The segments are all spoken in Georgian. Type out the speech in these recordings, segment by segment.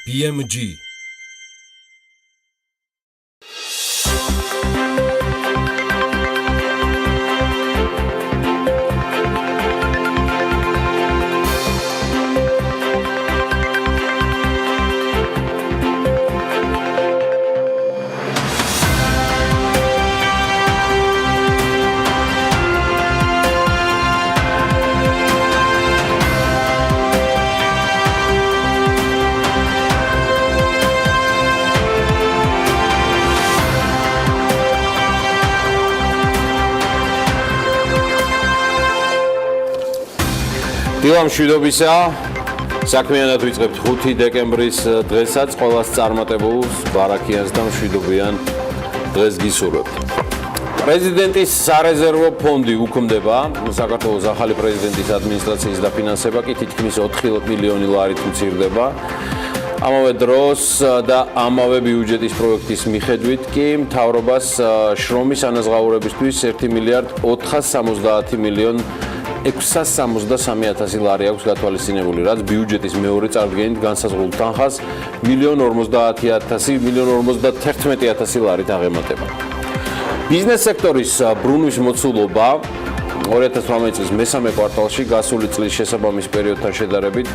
BMG დილა მშვიდობისა, საქმიანად ვიწყებთ 5 დეკემბრის დღესაც, ყველას წარმატებულს, ბარაქიანს და მშვიდობიან დღეს გისურვებთ. პრეზიდენტის სარეზერვო ფონდი უქმდება, საქართველოს ახალი პრეზიდენტის ადმინისტრაციის დაფინანსება კი თითქმის 4 მილიონი ლარით მცირდება. ამავე დროს და ამავე ბიუჯეტის პროექტის მიხედვით კი მთავრობას შრომის ანაზღაურებისთვის 1 მილიარდ 470 მილიონ 663,000 ლარი აქვს გათვალისწინებული, რაც ბიუჯეტის მეორე წარდგენით განსაზღვრულ თანხას 1,50,000,051,000 ლარით აღემატება. ბიზნეს სექტორის ბრუნვის მოცულობა 2018 წლის მესამე კვარტალში გასული წლის შესაბამის პერიოდთან შედარებით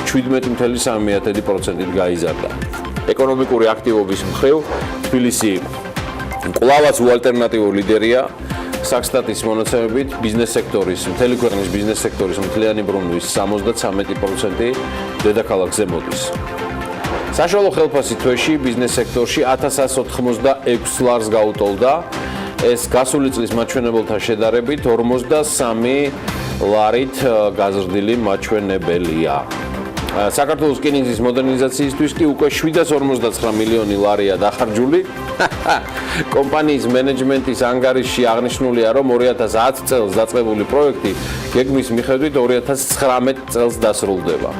17,3%-ით გაიზარდა. ეკონომიკური აქტივობის მხრივ თბილისი კვლავაც უალტერნატიული ლიდერია. საქსტატის მონაცემებით მთელი ქვეყნის ბიზნეს სექტორის მთლიანი ბრუნვის 73% დედაქალაქზე მოდის. საშუალო ხელფასი თვეში ბიზნეს სექტორში 1186 ლარს გაუტოლდა. ეს გასული წლის მაჩვენებელთან შედარებით 43 ლარით გაზრდილი მაჩვენებელია. საქართველოს რკინიგზის მოდერნიზაციისთვის კი უკვე 759 მილიონი ლარია დახარჯული. კომპანიის მენეჯმენტის ანგარიშში აღნიშნულია, რომ 2010 წელს დაწყებული პროექტი გეგმის მიხედვით 2019 წელს დასრულდება.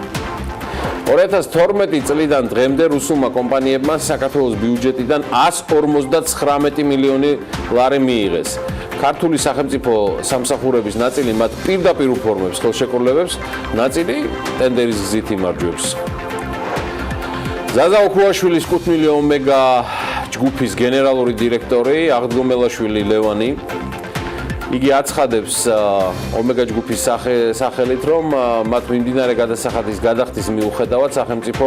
2012 წლიდან დღემდე რუსულმა კომპანიებმა საქართველოს ბიუჯეტიდან 159 მილიონი ლარი მიიღეს. ქართული სახელმწიფო სამსახურების ნაწილი მათ პირდაპირ უფორმებს ხელშეკრულებებს, ნაწილი ტენდერის გზით იმარჯვებს. ზაზა ოქუაშვილის 5 მილიონი ომეგა ჯგუფის გენერალური დირექტორი აღდგომელაშვილი ლევანი იგი აცხადებს ომეგა ჯგუფის სახელით, რომ მათ მიმდინარე გადასახადის გადახდის მიუხედავად სახელმწიფო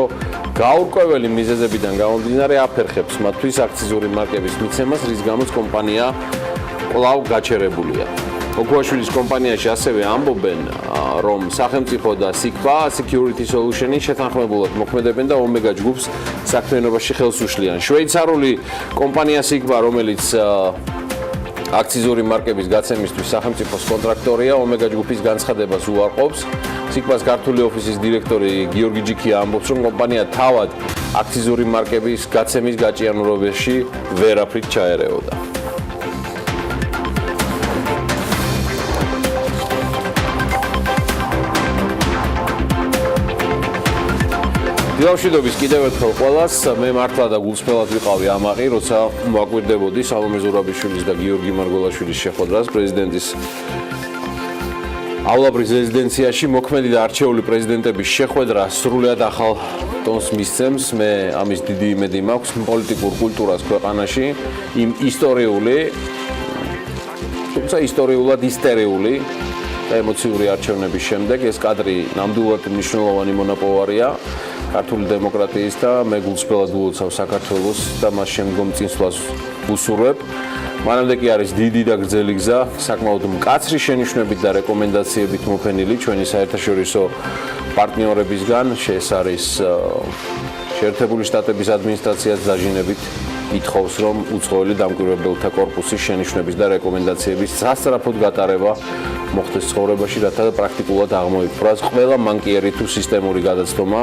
გაურკვეველი მიზეზებიდან გამომდინარე აფერხებს მათთვის აქციზური მარკების მიცემას, რის გამოც კომპანია კვლავ გაჩერებულია. ოქუაშვილის კომპანიაში ასევე ამბობენ, რომ სახელმწიფო და სიკვა Security Solution-ი შეთანხმებულად მოქმედებენ და ომეგა ჯგუფს საქმიანობაში ხელს უშლიან. შვეიცარიული კომპანია სიკვა, რომელიც აქციზური მარკების გაცემისთვის სახელმწიფოს კონტრაქტორია, ომეგა ჯგუფის განცხადებას უარყოფს. სიკვას ქართული ოფისის დირექტორი გიორგი ჯიქია ამბობს, რომ კომპანია თავად აქციზური მარკების გაცემის გაჭიანურებაში ვერაფრით ჩაერეოდა. დილამშვიდობის კიდევ ერთხელ ყველას, მე მართლა და გულწრფელად ვიყავი ამაყი, როცა მოაკვირდებოდი სალომე ზურაბიშვილის და გიორგი მარგოლაშვილის შეხვედრას პრეზიდენტის ავლაბრის რეზიდენციაში. მოქმედი და არჩეული პრეზიდენტების შეხვედრა სრულად ახალ ტონს მისცემს. მე ამის დიდი იმედი მაქვს პოლიტიკურ კულტურას ქვეყანაში, იმ ისტორიული, თუმცა ისტორიულად ისტერიული და ემოციური არჩევნების შემდეგ ეს კადრი ნამდვილად მნიშვნელოვანი მონაპოვარია ქართული დემოკრატიის და მე გულწრფელად ვულოცავ საქართველოს და მას შემდგომ წინსვლას ვუსურვებ. მანამდე კი არის დიდი და გრძელი გზა, საკმაოდ მკაცრი შენიშვნებით და რეკომენდაციებით მოფენილი ჩვენი საერთაშორისო პარტნიორებისგან. ეს არის შეერთებული შტატების ადმინისტრაციაც დაჟინებით ითხოვს, რომ უცხოელი დამკვირვებელთა კორპუსის შენიშვნების და რეკომენდაციების სასწრაფოდ გატარება მოხდეს ცხოვრებაში, რათა პრაქტიკულად აღმოიფრას ყველა მანკიერი თუ სისტემური გადაცდომა,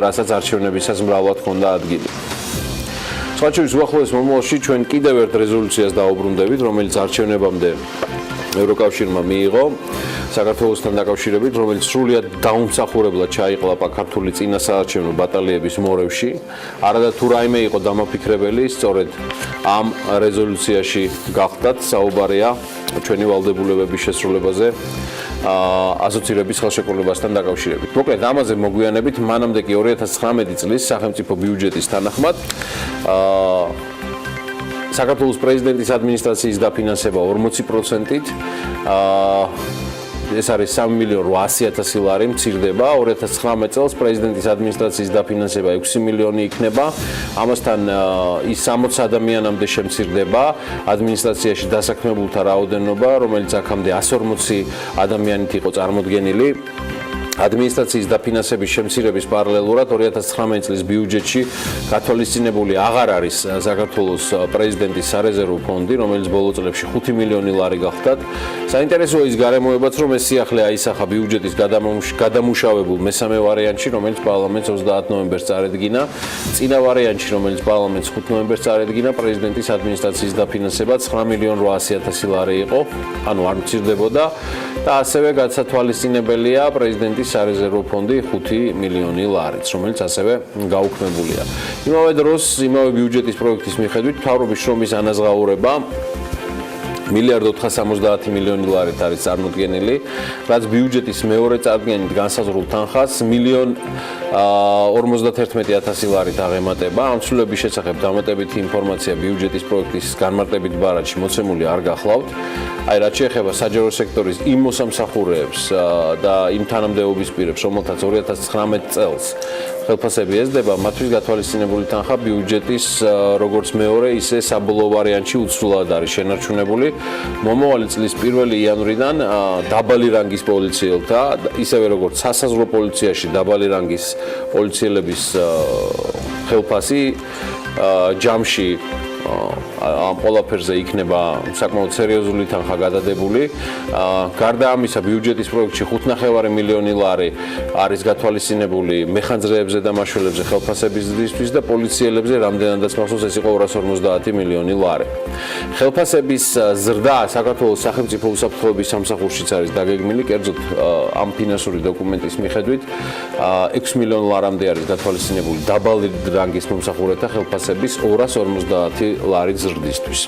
რასაც არჩევნებისას მრავლად ჰქონდა ადგილი. სხვა შორის უახლოეს მომავალში ჩვენ კიდევ ერთ რეზოლუციას დაუბრუნდებით, რომელიც არჩევნებამდე ევროკავშირმა მიიღო საქართველოსთან დაკავშირებით, რომელიც სრულად დაუმსახურებლად ჩაიყლაპა ქართული წინასაარჩევნო ბატალიების მორევში. არადა თუ რაიმე იყო დამაფიქრებელი, სწორედ ამ რეზოლუციაში გახდათ საუბარია ჩვენი ვალდებულებების შესრულებაზე ასოცირების ხელშეკრულებასთან დაკავშირებით. მოკლედ ამაზე მოგვიანებით მანამდე კი 2019 წლის სახელმწიფო ბიუჯეტის თანახმად საქართველოს პრეზიდენტის ადმინისტრაციის დაფინანსება 40%-ით ეს არის 3.800.000 ლარი მცირდება. 2019 წელს პრეზიდენტის ადმინისტრაციის დაფინანსება 6 მილიონი იქნება. ამასთან ის 60 ადამიანამდე შემცირდება ადმინისტრაციაში დასაქმებულთა რაოდენობა, რომელიც აქამდე 140 ადამიანით იყო წარმოდგენილი. ადმინისტრაციის დაფინანსების შემცირების პარალელურად 2019 წლის ბიუჯეტში გათვალისწინებული აღარ არის საქართველოს პრეზიდენტის სარეზერვო ფონდი, რომელიც ბოლო წლებში 5 მილიონი ლარი გახდათ. საინტერესოა ის გარემოებაც, რომ ეს სიახლე აისახა ბიუჯეტის გადამუშავებულ მესამე ვარიანტში, რომელიც პარლამენტს 30 ნოემბერს წარედგინა. წინა ვარიანტში, რომელიც პარლამენტს 5 ნოემბერს წარედგინა, პრეზიდენტის ადმინისტრაციის დაფინანსება 9.800.000 ლარი იყო, ანუ არ მცირდებოდა და ასევე გასათვალისწინებელია პრეზიდენტის სარეზერვო ფონდი 5 მილიონი ლარიც, რომელიც ასევე გაუქმებულია. იმავე დროს, იმავე ბიუჯეტის პროექტის მიხედვით, მთავრობის შრომის ანაზღაურება 1.470 მილიონი ლარით არის წარმოდგენილი, რაც ბიუჯეტის მეორე წარდგენით განსაზღვრულ თანხას 1.051.000 ლარით აღემატება. ამ ცვლილების შესახებ დამატებითი ინფორმაცია ბიუჯეტის პროექტის განმარტებით ბარათში მოცემული არ გახლავთ. აი, რაც შეეხება საჯარო სექტორის იმ მოსამსახურეებს და იმ თანამდებობის პირებს, რომელთაც 2019 წელს ხელფასები ეზრდება, მათთვის გათვალისწინებული თანხა ბიუჯეტის როგორც მეორე, ისე საბოლოო ვარიანტში უცვლელად არის შენარჩუნებული. მომავალი წლის 1 იანვრიდან დაბალი რანგის პოლიციელთა, ისევე როგორც სასაზღვრო პოლიციაში დაბალი რანგის პოლიციელების ხელფასი ჯამში ამ ყველაფერზე იქნება საკმაოდ სერიოზული თანხა გადადებული. გარდა ამისა, ბიუჯეტის პროექტში 5.5 მილიონი ლარი არის გათვალისწინებული მეხანძრეებზე და მაშველებზე ხელფასების ზრდისთვის და პოლიციელებზე რამდენადაც მახსოვს ეს იყო 250 მილიონი ლარი. ხელფასების ზრდა საქართველოს სახელმწიფო უსაფრთხოების სამსახურშიც არის დაგეგმილი, კერძოდ ამ ფინანსური დოკუმენტის მიხედვით 6 მილიონ ლარამდე არის გათვალისწინებული დაბალი რანგის მომსახურეთა ხელფასების 250 ლარი ზრდისთვის.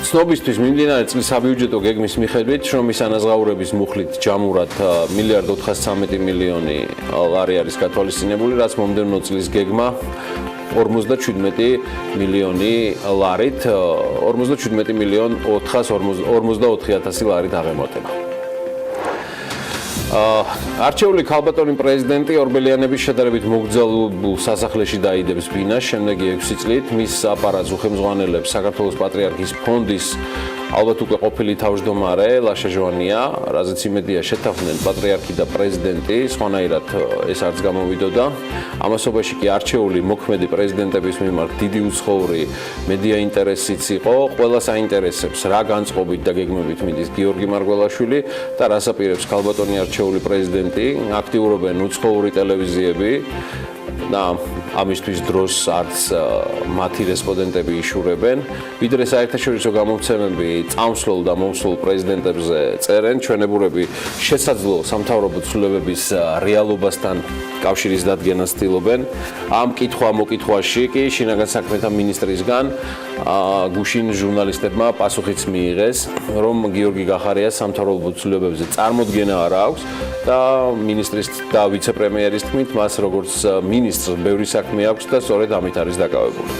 ცნობისთვის მიმდინარე წლის საბიუჯეტო გეგმის მიხედვით შრომის ანაზღაურების მუხლით ჯამურად 1.413 მილიონი ლარი არის გათვალისწინებული, რაც მომდევნო წლის გეგმა 57 მილიონი ლარით 57.454.000 ლარით აღემატება. არჩეული ქალბატონი პრეზიდენტი ორბელიანების შედარებით მოგრძალებულ სასახლეში დაიდებს ბინას შემდეგი 6 წლით. მის აპარატს უხელმძღვანელებს საქართველოს პატრიარქის ფონდის ალბათ უკვე ყოფილი თავმჯდომარე ლაშა ჟვანია, რაზეც იმედია შეთანხმდნენ პატრიარქი და პრეზიდენტი, სხვანაირად ეს არც გამოვიდოდა. ამასობაში კი არჩეული მოქმედი პრეზიდენტების მიმართ დიდი უცხოური მედია ინტერესიც იყო. ყველას აინტერესებს, რა განწყობით და გეგმებით მიდის გიორგი მარგველაშვილი და რას აპირებს ქალბატონი არჩეული პრეზიდენტი. აქტიურობენ უცხოური ტელევიზიები და ამისთვის დროს არც მათი რესპონდენტები იშურებენ. ვიდრე საერთაშორისო გამომცემლები წამსვლელ და მომსვლელ პრეზიდენტებზე წერენ, ჩვენებურები შესაძლო სამთავრობო ცვლილებების რეალობასთან კავშირის დადგენას ცდილობენ. ამ კითხვა-მოკითხვაში კი შინაგან საქმეთა მინისტრისგან გუშინ ჟურნალისტებმა პასუხიც მიიღეს, რომ გიორგი გახარიას სამთავრობო ცვლილებებზე წარმოდგენა არ აქვს და მინისტრის და ვიცე-პრემიერის თქმით, მას როგორც მინისტრს ბევრი საქმე აქვს და სწორედ ამით არის დაკავებული.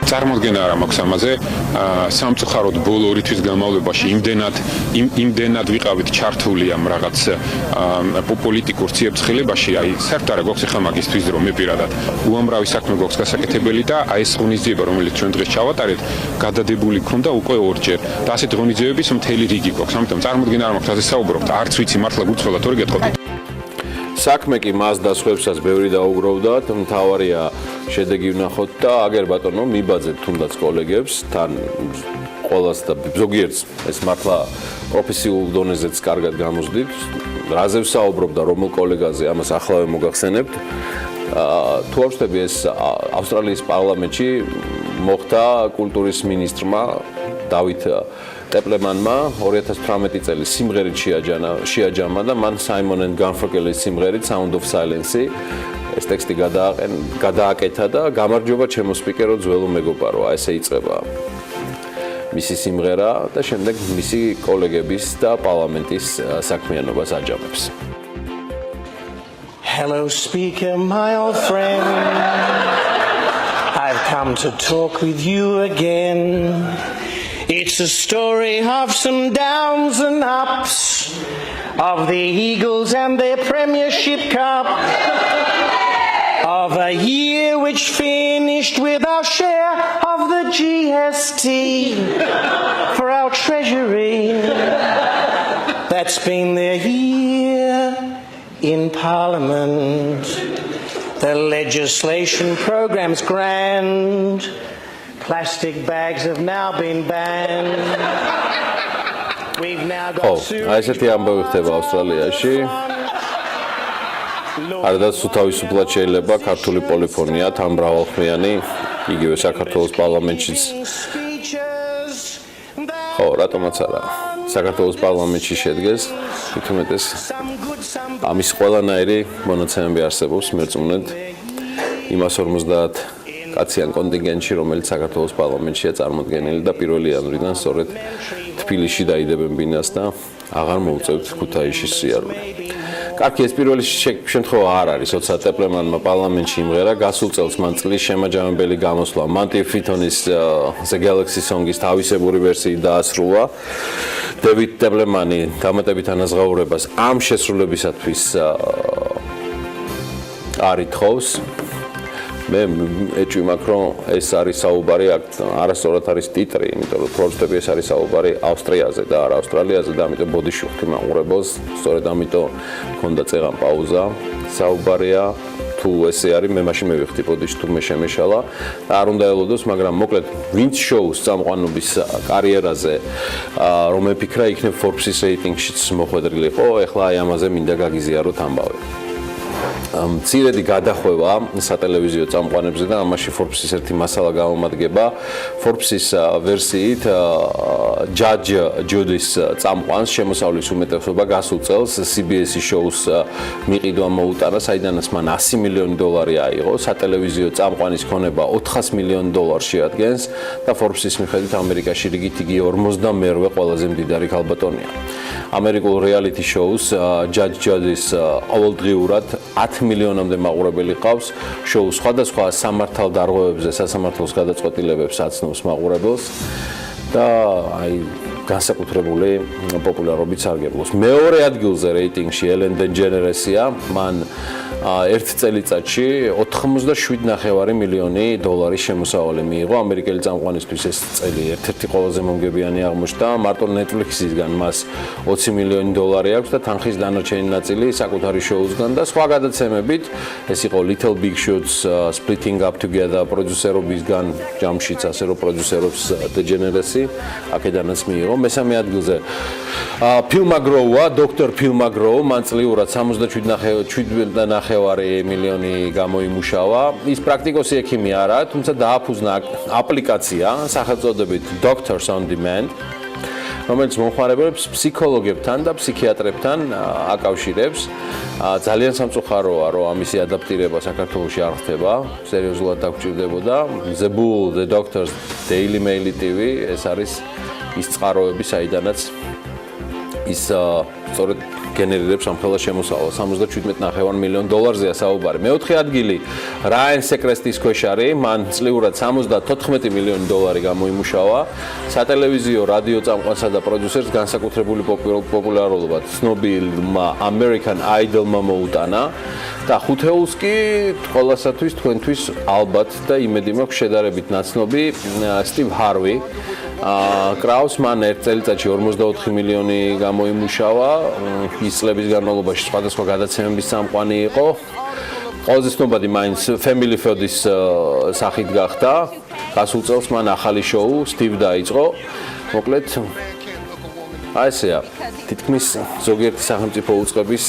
წარმოდგენა არ მაქვს ამაზე. სამწუხაროდ ბოლო 2 თვის განმავლობაში იმდენად ვიყავით ჩართული ამ რაღაც პოლიტიკურ ციებ-ცხელებაში, აი საერთოდ არ გვაქვს ახლა მაგისთვის დრო მე პირადად. უამრავი საქმე გვაქვს გასაკეთებელი და აი ეს ღონისძიება, რომელიც ჩვენ დღეს ჩავატარეთ, გადადებული ქონდა უკვე ორჯერ. და ასეთი ღონისძიებების მთელი რიგი გვაქვს. ამიტომ წარმოდგენა არ მაქვს ასე საუბრობთ. არც ვიცი მართლა გუცხელად თორე გეტყობთ. საქმე კი მას და სხვებსაც ბევრი დაუგროვდათ, მთავარია შედეგი ვნახოთ და აგერ ბატონო მიბაძეთ თუნდაც კოლეგებს, თან ყველას და ზოგიერთს ეს მართლა პროფესიულ დონეზეც კარგად გამოსდით. რაზე ვსაუბრობ და რომელ კოლეგაზე, ამას ახლავე მოგახსენებთ. თუ არ ვშტები, ეს ავსტრალიის პარლამენტში მოხდა კულტურის მინისტრმა დავით ტეპლემანმა 2018 წელი სიმღერით შეაჯამა და მან საიმონ ენდ განფორკელის სიმღერით Sound of Silence ეს ტექსტი გადააკეთა და გამარჯობა ჩემო სპიკერო ძველო მეგობარო, ესე იწყება. მისი სიმღერა და შემდეგ მისი კოლეგების და პარლამენტის საქმიანობას აჯამებს. Hello, speaker, my old friend. I've come to talk with you again. It's a story of some downs and ups, of the Eagles and their Premiership Cup, of a year which finished with our share of the GST for our treasury. That's been their year in Parliament. The legislation program's grand. Plastic bags have now been banned. We've now got ესეთი ამბავი ხდება ავსტრალიაში. არადაც თავისუფლად შეიძლება ქართული პოლიფონია თან მრავალხმიანი, იგივე საქართველოს პარლამენტშიც. ხო, რატომაც არა. საქართველოს პარლამენტში შედგეს, თუმეტეს ამის ყველანაირი მონაცემები არსებობს მერწმუნედ იმას 50 კაციან კონტინგენტში, რომელიც საქართველოს პარლამენტშია წარმოდგენილი და პირველი იანვრიდან სწორედ თბილისში დაიდებენ ბინას და აღარ მოუწევთ ქუთაისის სიარული. კარგი, ეს პირველი შემთხვევა არ არის, როცა ტეპლემანმა პარლამენტში იმღერა, გასულ წელს მან წლის შემაჯამებელი გამოსვლა Monty Python-ის The Galaxy Song-ის თავისებური ვერსიით დაასრულა. დევიდ ტეპლემანი დამატებით ანაზღაურებას ამ შესრულებისათვის არ ითხოვს. მე ეჭვი მაქვს, რომ ეს არის საუბარი, არასწორად არის ტიტრი, იმიტომ რომ პროექტები ეს არის საუბარი ავსტრიაზე და არა ავსტრალიაზე და ამიტომ ბოდიშუხტი მაყურებელს, სწორედ ამიტომ მქონდა წეღან პაუზა. საუბარია თუ ესე არის, მე მაშინ მევიხდი ბოდიში თუ მე შემეშალა და არ უნდა ელოდოს, მაგრამ მოკლედ ვინც შოუს წამყვანობის კარიერაზე რომ ეფიქრა იქნებ Forbes-ის რეიტინგშიც მოხვედრილიყო, ეხლა აი ამაზე მინდა გაგიზიაროთ ამბავი. მცირედი გადახვევა სატელევიზიო წამყვანებზე და ამაში Forbes-ის ერთი მასალა გამომადგება. Forbes-ის ვერსიით Judge Judy's წამყვანს შემოსავლის უმეტესობა გასულ წელს CBS-ის შოუს მიყიდვა მოუტანა, საიდანაც მან $100 მილიონი აიღო. სატელევიზიო წამყვანის ქონება $400 მილიონი შეადგენს და Forbes-ის მიხედვით ამერიკაში რიგით იგი 52-ე ყველაზე მდიდარი ქალბატონია. ამერიკულ რეალიტი შოუს Judge Judy's ყოველდღიურად 10 მილიონამდე მაყურებელი ყავს. შოუს სხვადასხვა სამართალდარღვევებზე, სასამართლოს გადაწყვეტილებებს აცნობს მაყურებელს და აი განსაკუთრებული პოპულარობით სარგებლობს. მეორე ადგილზე რეიტინგში Ellen DeGeneres-ია, მან ერთ წელიწადში $87.5 მილიონი შემოსავალი მიიღო. ამერიკელი წამყვანისთვის ეს წელი ერთ-ერთი ყველაზე მომგებიანი აღმოჩნდა. მარტო Netflix-ისგან მას $20 მილიონი აქვს და თანხის დანარჩენი ნაწილი საკუთარი შოუსგან და სხვა გადაცემებით. ეს იყო Little Big Shots, Splitting Up Together პროდიუსერობისგან, ჯამშიც ასე რომ პროდიუსერობს DeGeneres-ი, აქედანაც მიიღო. მესამე ადგილზე Phil McGraw-ა, Dr. Phil McGraw, მან წლიურად $7.5 მილიონი გამოიმუშავა. ის პრაქტიკოსი ექიმი არა, თუმცა დააფუძნა აპლიკაცია სახელწოდებით Doctors on Demand, რომელიც მომხმარებლებს ფსიქოლოგებთან და ფსიქიატრებთან აკავშირებს. ძალიან სამწუხაროა, რომ ამისი ადაპტირება საქართველოში არ ხდება, სერიოზულად დაგჭირდებოდა. The Bull, The Doctors, Daily Mail TV, ეს არის ის წყაროები, საიდანაც ის სწორედ გენერირებს ამხელა შემოსავალს. $77.5 მილიონზეა საუბარი. მეოთხე ადგილი Ryan Seacrest-ის ქვეშ არის, მან წლიურად $74 მილიონი გამოიმუშავა. სატელევიზიო რადიო წამყვანსა და პროდიუსერს განსაკუთრებული პოპულარობა ცნობილმა American Idol-მა მოუტანა და ხუთეულს კი ყველასათვის თქვენთვის ალბათ და იმედი მაქვს შედარებით ნაცნობი Steve Harvey. კრაუს მან ერთ წელიწადში 44 მილიონი გამოიმუშავა. ის წლების განმავლობაში სხვადასხვა გადაცემების წამყვანი იყო. ყველაზე ცნობადი მაინც Family Feud-ის სახით გახდა. გასულ წელს მან ახალი შოუ Steve დაიწყო. მოკლედ აი ესეა. თითქმის ზოგიერთი სახელმწიფო უწყების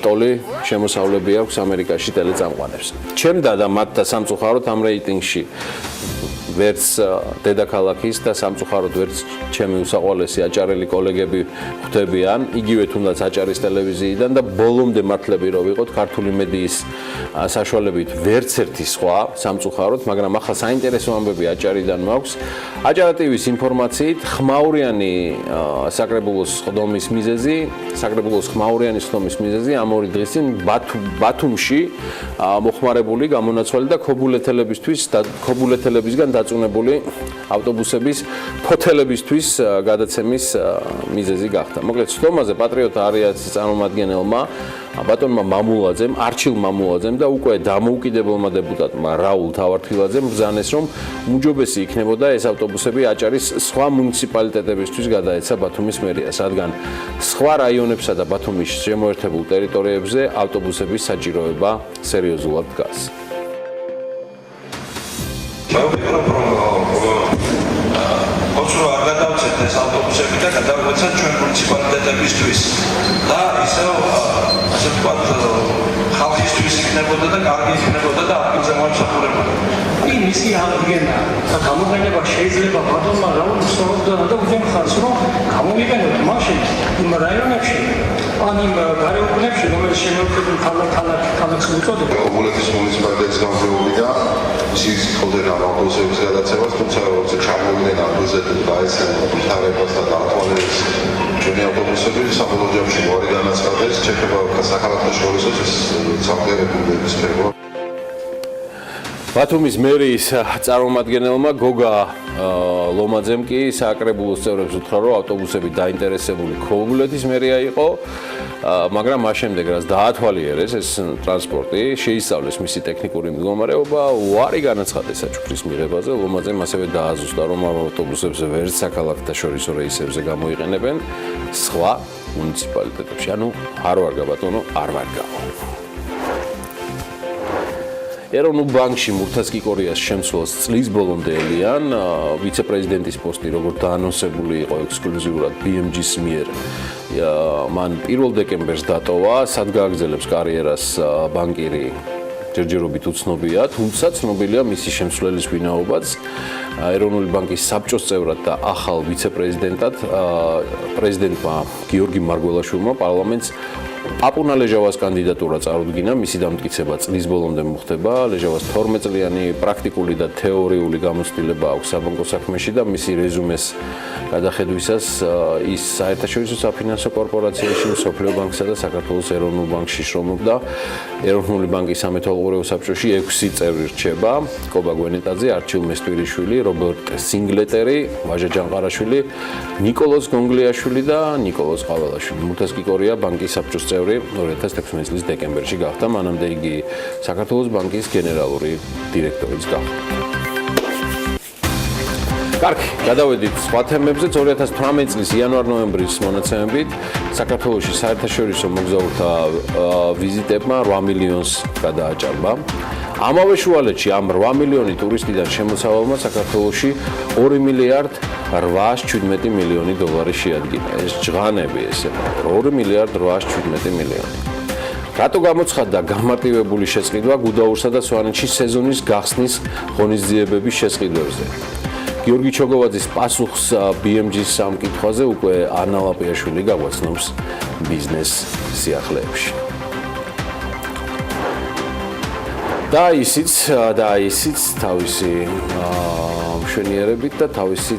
ტოლი შემოსავლები აქვს ამერიკაში ტელეწამყვანებს. ჩემდა და მათთა სამწუხაროდ ამ რეიტინგში ვერც დედაქალაქის და სამწუხაროდ ვერც ჩემი უსაყვარლესი აჭარელი კოლეგები ხვდებიან, იგივე თუნდაც აჭარის ტელევიზიიდან და ბოლომდე მართლები რო ვიყოთ ქართული მედიის საშუალებით ვერც ერთი სხვა სამწუხაროდ, მაგრამ ახლა საინტერესო ამბები აჭარიდან მაქვს. აჭარა ტივის ინფორმაციით ხმაურიანი საკრებულოს ხდომის მიზეზი ამ ორი დღის წინ ბათუმში მოხმარებული გამონაცვალი და ქობულეთელებისგან დაწუნებული ავტობუსების ფოთელებისთვის გადაცემის მიზეზი გახდა. მოკლედ, ხდომაზე პატრიოტ არიაცის წარმომადგენელმა ბატონმა მამულაძემ, არჩილ მამულაძემ და უკვე დამოუკიდებელმა დეპუტატმა რაულ თავართილაძემ ბრძანეს, რომ უმჯობესი იქნებოდა ეს ავტობუსები აჭარის სხვა მუნიციპალიტეტებისთვის გადაეცა ბათუმის მერიას, რადგან სხვა რაიონებსა და ბათუმის შემოერთებულ ტერიტორიებზე ავტობუსების საჭიროება სერიოზულად დგას. ოჩრო არ გადავცეთ ეს ავტობუსები და გადავეცათ ჩვენ მუნიციპალიტეტებისთვის და ისევ ასე ვთქვათ ხალხისთვის იქნებოდა და კარგი იქნებოდა და ადგილზე მომსახურებოდა. მისი აღდგენა და გამოყენება შეიძლება ბატონმა რაულ სწორობდა და უზენხარს რომ გამოვიყენოთ მაშინ იმ რაიონებში ან იმ გარეუბნებში რომელიც შემოერთებულ ქალაქს უწოდება. ქობულეთის მუნიციპალიტეტის გამგეობიდან ის ხოდენ ამ ავტობუსების გადაცემას, თუმცა როცა ჩამოვიდნენ ადგილზე დაეცნენ ვითარებას და დაათვალეს ჩვენი ავტობუსები საბოლოო ჯამში მოარი განაცხადეს ჩეხება საქართველოს ეს სამხედრო სფერო. ბათუმის მერიის წარმომადგენელმა გოგა ლომაძემ კი საკრებულოს წევრებს უთხრა, რომ ავტობუსები დაინტერესებული ქობულეთის მერია იყო, მაგრამ მას შემდეგ რაც დაათვალიერეს ეს ტრანსპორტი, შეისწავლეს მისი ტექნიკური მდგომარეობა, უარი განაცხადეს საჩუქრის მიღებაზე. ლომაძემ ასევე დააზუსტა, რომ ამ ავტობუსებს ვერც საქალაქთა შორისო რეისებზე გამოიყენებენ სხვა მუნიციპალიტეტებში. ანუ არ ვარგა ბატონო, არ ვარგა. ეროვნულ ბანკში მურთაზ კიკორიას შემცვლელს წლის ბოლომდე ელიან ვიცე-პრეზიდენტის პოსტი, როგორც დაანონსებული იყო ექსკლუზიურად BMG-ს მიერ. მან 1 დეკემბერს დატოვა, სად გააგრძელებს კარიერას ბანკირი ჯერჯერობით უცნობია, თუმცა ცნობილია მისი შემცვლელის ვინაობაც. ეროვნული ბანკის საბჭოს წევრად და ახალ ვიცე-პრეზიდენტად პრეზიდენტმა გიორგი მარგველაშვილმა პარლამენტს აპუნა ლეჟავას კანდიდატურა წარუდგინა, მისი დამტკიცება წლის ბოლომდე მოხდება. ლეჟავას 12 წლიანი პრაქტიკული და თეორიული გამოცდილება აქვს საბანკო საქმეში და მისი რეზუმეს გადახედვისას ის საერთაშორისო საფინანსო კორპორაციაში, მსოფლიო ბანკსა და საქართველოს ეროვნულ ბანკში შრომობდა. ეროვნული ბანკის სამეთვალყურეო საბჭოში 6 წევრი რჩება: კობა გვენეტაძე, არჩილ მესტვირიშვილი, რობერტ სინგლეტერი, ვაჟა ჯანყარაშვილი, ნიკოლოზ გონგლიაშვილი და ნიკოლოზ ყაველაშვილი. მურთაზ კიკორია ბანკის საბჭოს წევრი 2016 წლის დეკემბერში გახდა, მანამდე იგი საქართველოს ბანკის გენერალური დირექტორიც გახდა. კარგი, გადავედით სხვა თემებზე. 2018 წლის იანვარ-ნოემბრის მონაცემებით საქართველოში საერთაშორისო მოგზაურთა ვიზიტებმა 8 მილიონს გადააჭარბა. ამავე შუალედში ამ 8 მილიონი ტურისტიდან შემოსავალმა საქართველოში 2 მილიარდ 817 მილიონი დოლარი შეადგინა. ეს ჟღანები ესე 2 მილიარდ 817 მილიონი. რატო გამოცხადდა გამარტივებული შესყიდვა გუდაურსა და სვანეთში სეზონის გახსნის ღონისძიებების შესყიდვებზე? გიორგი ჩოგოვაძის პასუხს BMG-ს სამკითხვაზე უკვე ანა ლაპიაშვილი გაგვაცნობს ბიზნეს სიახლეებში. და ისიც თავისი მშვენიერებით და თავისი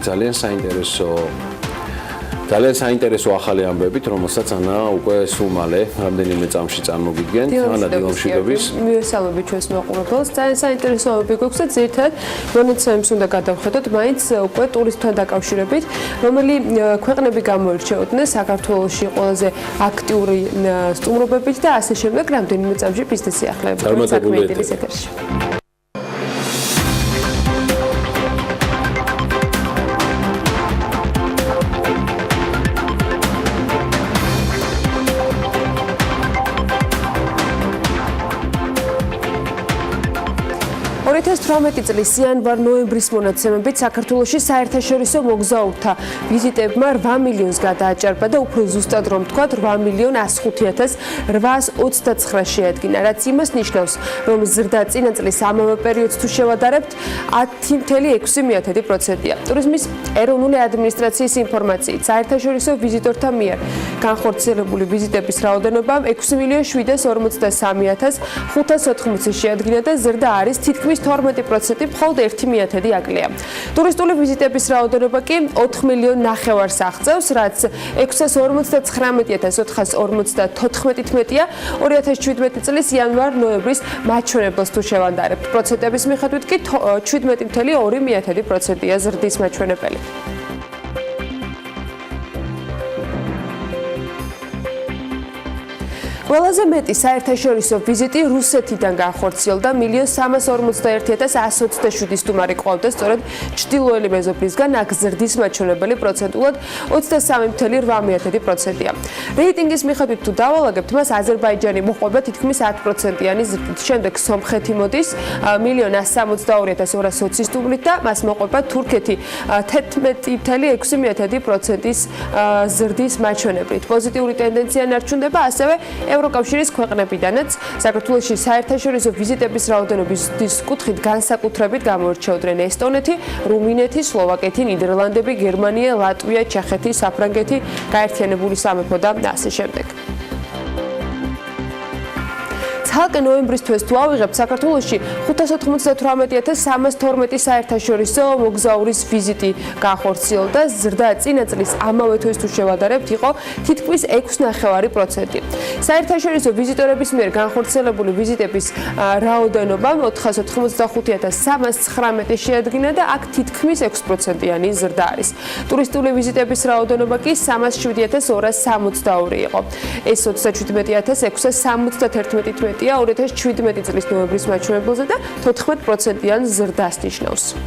ძალიან საინტერესო ახალი ამბებით, რომელსაც ანა უკვე სულ მალე რამდენიმე წამში წარმოგიდგენთ. ანა დილამშვიდობის. მივესალმებით ჩვენს მაყურებელს. ძალიან საინტერესო ამბები გვაქვს და ძირითადად მონაცემებს უნდა გადავხედოთ მაინც უკვე ტურისტთან დაკავშირებით, რომელი ქვეყნები გამოირჩეოდნენ საქართველოში ყველაზე აქტიური სტუმრობებით და ასე შემდეგ რამდენიმე წამში ბიზნეს სიახლეებით. საქმიანი დილის ეთერში. 2018 წლის იანვარ-ნოემბრის მონაცემებით საქართველოში საერთაშორისო მოგზაურთა ვიზიტებმა 8 მილიონს გადააჭარბა და უფრო ზუსტად რომ ვთქვათ 8,08,829 შეადგინა, რაც იმას ნიშნავს, რომ ზრდა წინა წლის ამავე პერიოდს თუ შევადარებთ 10,6%-ია. ტურიზმის ეროვნული ადმინისტრაციის ინფორმაციით, საერთაშორისო ვიზიტორთა მიერ განხორციელებული ვიზიტების რაოდენობა 6,753,580 შეადგინა და ზრდა არის თითქმის 12%, მხოლოდ 1/1000 აკლია. ტურისტული ვიზიტების რაოდენობა კი 4,900,000-ს აღწევს, რაც 659,454 მეტია 2017 წლის იანვარ-ნოემბრის მაჩვენებელს თუ შევანდარებთ. პროცენტების მიხედვით კი 17,2%-ია ზრდის მაჩვენებელი. ყველაზე მეტი საერთაშორისო ვიზიტი რუსეთიდან განხორციელდა 1,341,127 სტუმარი ყავდა სწორედ ჩრდილოელი მეზობლისგან, აქ ზრდის მაჩვენებელი პროცენტულად 23,8%-ია. რეიტინგის მიხედვით თუ დავალაგებთ, მას აზერბაიჯანი მოჰყვება თითქმის 10%-იანი ზრდით. შემდეგ სომხეთი მოდის 1,162,220 სტუმრით და მას მოჰყვება თურქეთი 11,6%-ის ზრდის მაჩვენებლით. პოზიტიური ტენდენცია ნარჩუნდება ასევე ევროკავშირის ქვეყნებიდანაც. საქართველოში საერთაშორისო ვიზიტების რაოდენობის კუთხით განსაკუთრებით გამოირჩეოდნენ ესტონეთი, რუმინეთი, სლოვაკეთი, ნიდერლანდები, გერმანია, ლატვია, ჩეხეთი, საფრანგეთი, გაერთიანებული სამეფო და ასე შემდეგ. ცალკე ნოემბრის თვეს თუ ავიღებთ, საქართველოში 598,312 საერთაშორისო მოგზაურის ვიზიტი განხორციელდა, ზრდა წინა წლის ამავე თვეს თუ შევადარებთ, იყო თითქმის 6,9%. საერთაშორისო ვიზიტორების მიერ განხორციელებული ვიზიტების რაოდენობა 485,319 შეადგინა და აქ თითქმის 6%-იანი ზრდა არის. ტურისტული ვიზიტების რაოდენობა კი 307,262 იყო. ეს 37,671 მეტია 2017 წლის ნოემბრის მაჩვენებელზე და 14%-იან ზრდას ნიშნავს.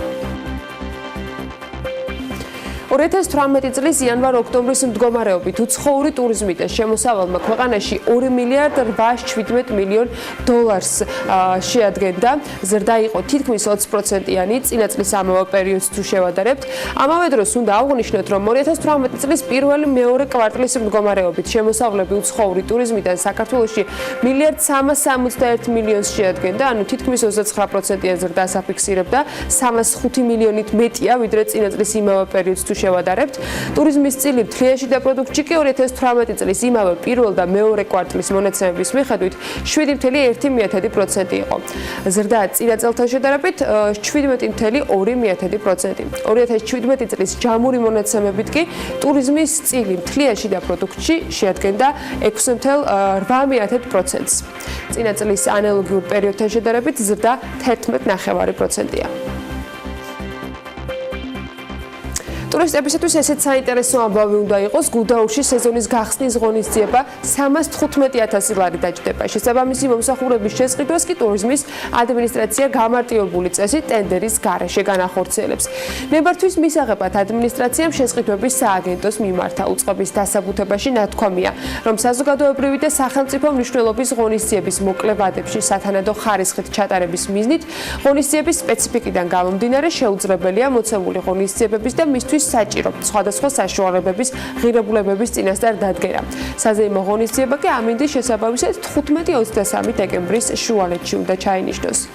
2018 წლის იანვარ-ოქტომბრის მდგომარეობით უცხოური ტურიზმიდან შემოსავალმა ქვეყანაში 2,817 მილიონ დოლარს შეადგენდა. ზრდა იყო თითქმის 20%-იანი წინა წლის ამავე პერიოდს თუ შევადარებთ. ამავე დროს უნდა აღვნიშნოთ, რომ 2018 წლის პირველ-მეორე კვარტლის მდგომარეობით შემოსავლები უცხოური ტურიზმიდან საქართველოში 1,361 მილიონს შეადგენდა, ანუ თითქმის 29%-იან ზრდას აფიქსირებდა, 305 მილიონით მეტია, ვიდრე წინა წლის იმავე პერიოდს თუ შევადარებთ. ტურიზმის წილი მთლიანში და პროდუქტში კი 2018 წლის იმავე პირველ და მეორე კვარტლის მონაცემების მიხედვით 7,1% იყო. ზრდა წინა წელთან შედარებით 17,2%. 2017 წლის ჯამური მონაცემებით კი ტურიზმის წილი მთლიანში და პროდუქტში შეადგენდა 6,8%-ს. წინა წლის ანალოგიურ პერიოდთან შედარებით ზრდა 11,9%-ია. ტურისტებისათვის ესეც საინტერესო ამბავი უნდა იყოს, გუდაურში სეზონის გახსნის ღონისძიება 315,000 ლარი დაჯდება. შესაბამისი მომსახურების შესყიდვას კი ტურიზმის ადმინისტრაცია გამარტივებული წესით ტენდერის გარეშე განახორციელებს. ნებართვის მისაღებად ადმინისტრაციამ შესყიდვების სააგენტოს მიმართა. უწყების დასაბუთებაში ნათქვამია, რომ საზოგადოებრივი და სახელმწიფო მნიშვნელობის ღონისძიების მოკლე ვადებში სათანადო ხარისხით ჩატარების მიზნით ღონისძიების სპეციფიკიდან გამომდინარე შეუძლებელია მოცემული ღონისძიებების და მისთვის საჭირო სხვადასხვა საშუალებების ღირებულებების წინასწარ დადგენა. საზეიმო ღონისძიება კი ამინდის შესაბამისად 15-23 დეკემბრის შუალედში უნდა ჩაინიშნოს.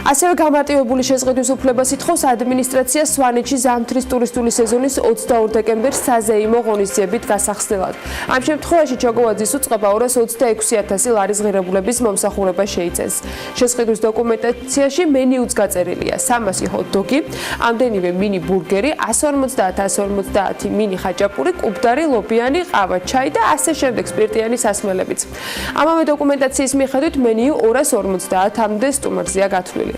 ასევე გამარტივებული შესყიდვის უფლებას ითხოვს ადმინისტრაცია სვანეთში ზამთრის ტურისტული სეზონის 22 დეკემბერს საზეიმო ღონისძიებით გასახსნელად. ამ შემთხვევაში ჩოგოვაძის უწყება 226,000 ლარის ღირებულების მომსახურება შეიცეს. შესყიდვის დოკუმენტაციაში მენიუც გაწერილია 300 ჰოთ-დოგი, ამდენივე მინი ბურგერი, 150-150 მინი ხაჭაპური, კუბდარი, ლობიანი, ყავა, ჩაი და ასე შემდეგ სპირტიანი სასმელებიც. ამავე დოკუმენტაციის მიხედვით მენიუ 250-მდე სტუმარზეა გათვლილი.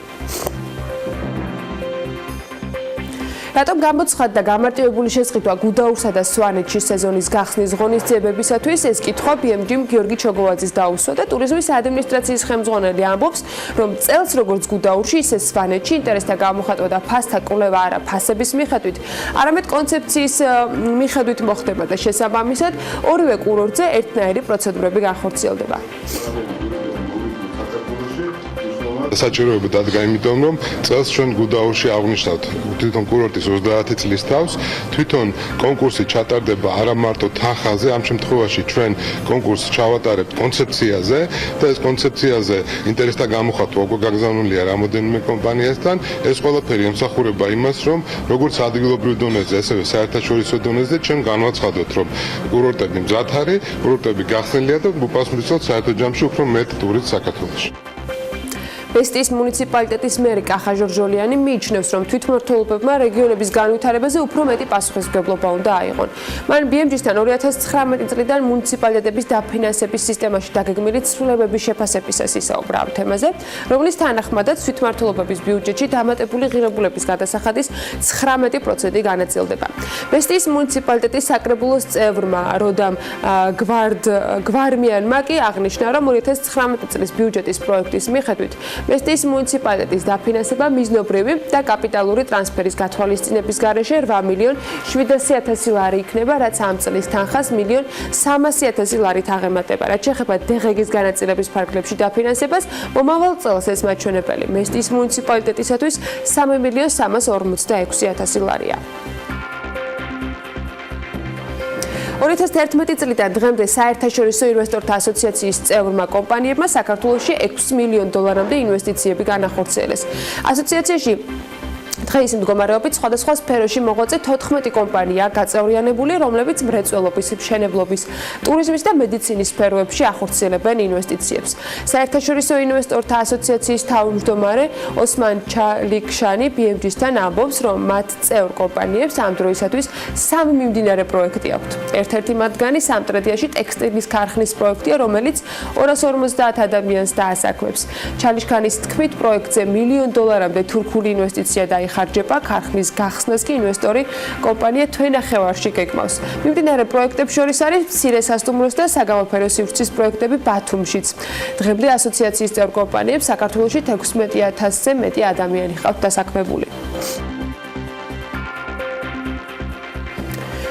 რატომ გამოცხადდა გამარტივებული შესყიდვა გუდაურსა და სვანეთში სეზონის გახსნის ღონისძიებებისათვის? ეს კითხვა BMG-მ გიორგი ჩოგოვაძის დაუსვა და ტურიზმის ადმინისტრაციის ხელმძღვანელი ამბობს, რომ წელს როგორც გუდაურში, ისე სვანეთში ინტერესთა გამოხატვა და ფასთა კვლევა არა ფასების მიხედვით, არამედ კონცეფციის მიხედვით მოხდება და შესაბამისად ორივე კურორტზე ერთნაირი პროცედურები განხორციელდება. საჭიროება დადგა, იმიტომ რომ წელს ჩვენ გუდაურში აღნიშნავთ თვითონ კურორტის 30 წლის თავს, თვითონ კონკურსი ჩატარდება არა მარტო თანხაზე, ამ შემთხვევაში ჩვენ კონკურსს ჩავატარებთ კონცეფციაზე და ეს კონცეფციაზე ინტერესთა გამოხატვა უკვე გაგზავნილია რამოდენიმე კომპანიასთან. ეს ყველაფერი ემსახურება იმას, რომ როგორც ადგილობრივ დონეზე, ასევე საერთაშორისო დონეზე ჩვენ განვაცხადოთ, რომ კურორტები მზად არის, კურორტები გახსნილია და უპასუხისმგებლად საერთო ჯამში უფრო მეტ ტურისტს საქართველოში. ბესტის მუნიციპალიტეტის მერი კახა ჟორჟოლიანი მიიჩნევს, რომ თვითმმართველობებმა რეგიონების განვითარებაზე უფრო მეტი პასუხისმგებლობა უნდა აიღონ. მან BMG-სთან 2019 წლიდან მუნიციპალიტეტების დაფინანსების სისტემაში დაგეგმილი ცვლილებების შეფასებისას ისაუბრა ამ თემაზე, რომლის თანახმადაც თვითმმართველობების ბიუჯეტში დამატებული ღირებულების გადასახადის 19% განაწილდება. ბესტის მუნიციპალიტეტის საკრებულოს წევრმა როდამ გვარმიანმა კი აღნიშნა, რომ 2019 წლის ბიუჯეტის პროექტის მიხედვით ბესტის მუნიციპალიტეტის დაფინანსება მიზნობრივი და კაპიტალური ტრანსფერის გათვალისწინების გარეშე 8.700.000 ლარი იქნება, რაც ამ წლის თანხას 1.300.000 ლარით აღემატება. რაც შეეხება დღეგის განაწილების ფარგლებში დაფინანსებას, მომავალ წელს ეს მაჩვენებელი ბესტის მუნიციპალიტეტისათვის 3.346.000 ლარია. 2011 წლიდან დღემდე საერთაშორისო ინვესტორთა ასოციაციის წევრმა კომპანიებმა საქართველოში $6 მილიონ ინვესტიციები განახორციელეს. ასოციაციაში დღეის მდგომარეობით სხვადასხვა სფეროში მოღვაწე 14 კომპანიაა გაწევრიანებული, რომლებიც მრეწველობის, მშენებლობის, ტურიზმის და მედიცინის სფეროებში ახორციელებენ ინვესტიციებს. საერთაშორისო ინვესტორთა ასოციაციის თავმჯდომარე ოსმან ჩალიქშანი BMG-სთან ამბობს, რომ მათ წევრ კომპანიებს ამ დროისათვის 3 მიმდინარე პროექტი აქვთ. ერთ-ერთი მათგანი სამტრედიაში ტექსტილის ქარხნის პროექტია, რომელიც 250 ადამიანს დაასაქმებს. ჩალიქშანის თქმით, პროექტზე $1 მილიონ თურქული ინვესტიცია ხარჯება, ქარხნის გახსნას კი ინვესტორი კომპანია თვენახევარში გეგმავს. მიმდინარე პროექტებს შორის არის მცირე სასტუმროს და საგამოფენო სივრცის პროექტები ბათუმშიც. დღემდე ასოციაციის წევრ კომპანიებს საქართველოში 16,000-ზე მეტი ადამიანი ჰყავთ დასაქმებული.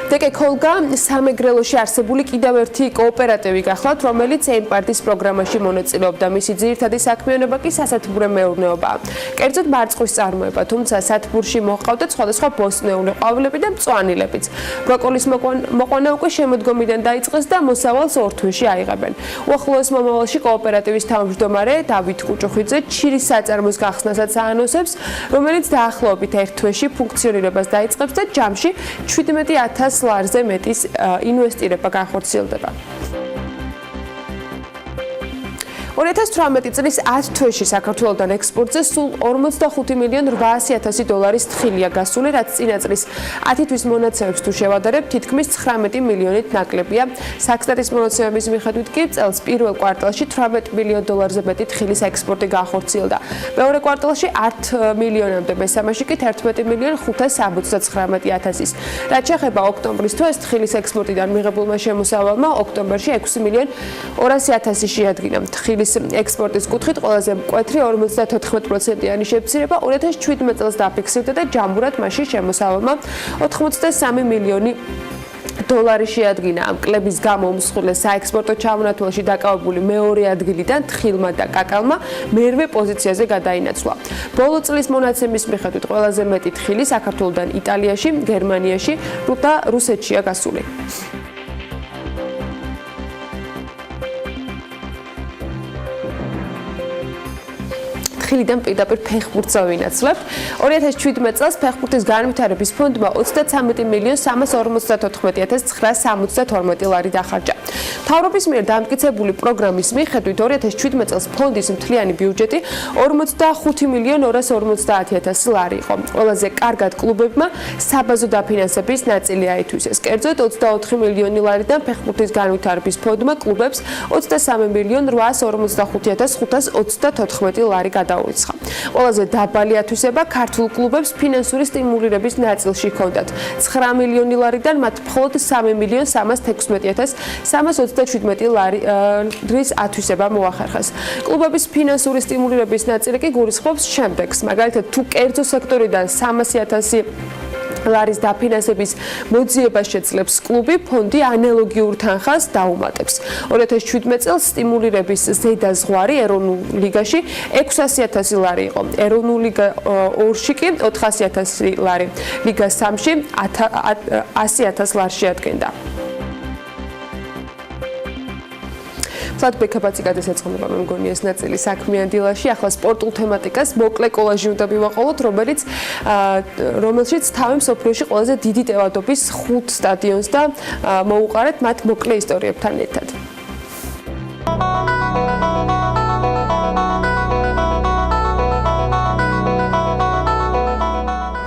დეკეკოლგა სამეგრელოში არსებული კიდევ ერთი კოოპერატივი გახლავთ, რომელიც ეიმპარტის პროგრამაში მონაწილეობდა. მისი ძირითადი საქმიანობა კი სასათბურე მეურნეობაა. კერძოდ მარწყვის წარმოება, თუმცა სათბურში მოჰყავდათ სხვადასხვა ბოსტნეული ყვავილები და მწვანილებიც. ბროკოლის მოყვანა უკვე შემოდგომიდან დაიწყეს და მოსავალს 2 თვეში აიღებენ. უახლოეს მომავალში კოოპერატივის თავმჯდომარე დავით კუჭუხიძე ჩირის საწარმოს გახსნასაც აანონსებს, რომელიც დაახლოებით 1 თვეში ფუნქციონირებას დაიწყებს და ჯამში 17,000 ლარზე მეტის ინვესტირება განხორციელდება. 2018 წლის 10 თვეში საქართველოსთან ექსპორტზე სულ $45.8 მილიონ თხილია გასული, რაც წინა წლის 10 თვის მონაცემებს თუ შევადარებთ, თითქმის 19 მილიონით ნაკლებია. საქსტატის მონაცემების მიხედვით კი წელს პირველ კვარტალში $18 მილიონ-ზე მეტი თხილის ექსპორტი განხორციელდა. მეორე კვარტალში 10 მილიონამდე, მესამეში კი 11,579,000-ის. რაც შეეხება ოქტომბრის თვეს, თხილის ექსპორტიდან მიღებულმა შემოსავალმა ოქტომბერში $6,200,000 შეადგინა. თხილის ექსპორტის კუთხით ყველაზე მკვეთრი 54%-იანი შემცირება 2017 წელს დაფიქსირდა და ჯამურად მასში შემოსავალმა $83 მილიონი შეადგინა. ამ კლების გამო უმსხვილეს საექსპორტო ჩამონათვალში დაკავებული მეორე ადგილიდან თხილმა და კაკალმა მერვე პოზიციაზე გადაინაცვლა. ბოლო წლის მონაცემის მიხედვით ყველაზე მეტი თხილი საქართველოსთან იტალიაში, გერმანიაში და რუსეთშია გასული. ხილიდან პირდაპირ ფეხბურთს ვინაცვლებთ. 2017 წელს ფეხბურთის განვითარების ფონდმა $33,354,972 ლარი დახარჯა. მთავრობის მიერ დამტკიცებული პროგრამის მიხედვით 2017 წელს ფონდის მთლიანი ბიუჯეტი $40,250,000 ლარი იყო. ყველაზე კარგად კლუბებმა საბაზო დაფინანსების ნაწილი აითვისეს. კერძოდ 24 მილიონი ლარიდან ფეხბურთის განვითარების ფონდმა კლუბებს $33,445,524 ლარი გადაურიცხა. ყველაზე დაბალი ათვისება ქართულ კლუბებს ფინანსური სტიმულირების ნაწილში ჰქონდათ. 9 მილიონი ლარიდან მათ მხოლოდ $3,316,327 ლარის ათვისება მოახერხეს. კლუბების ფინანსური სტიმულირების ნაწილი კი გულისხმობს შემდეგს. მაგალითად, თუ კერძო სექტორიდან $300,000 ლარის დაფინანსების მოძიებას შეძლებს კლუბი, ფონდი ანალოგიურ თანხას დაუმატებს. 2017 წელს სტიმულირების ზედა ზღვარი ეროვნულ ლიგაში 600.000 ლარი იყო. ეროვნულ ლიგა 2-ში კი 400.000 ლარი. ლიგა 3-ში 100.000 ლარს შეადგენდა. ფლად ბექაბაცი გადასაწყონება მე მგონი ეს ნაწილი საქმიან დილაში. ახლა სპორტულ თემატიკას მოკლე კოლაჟი უნდა მივაყოლოთ, რომელშიც თავი მსოფლიოში ყველაზე დიდი ტევადობის 5 სტადიონს და მოუყარეთ მათ მოკლე ისტორიებთან ერთად.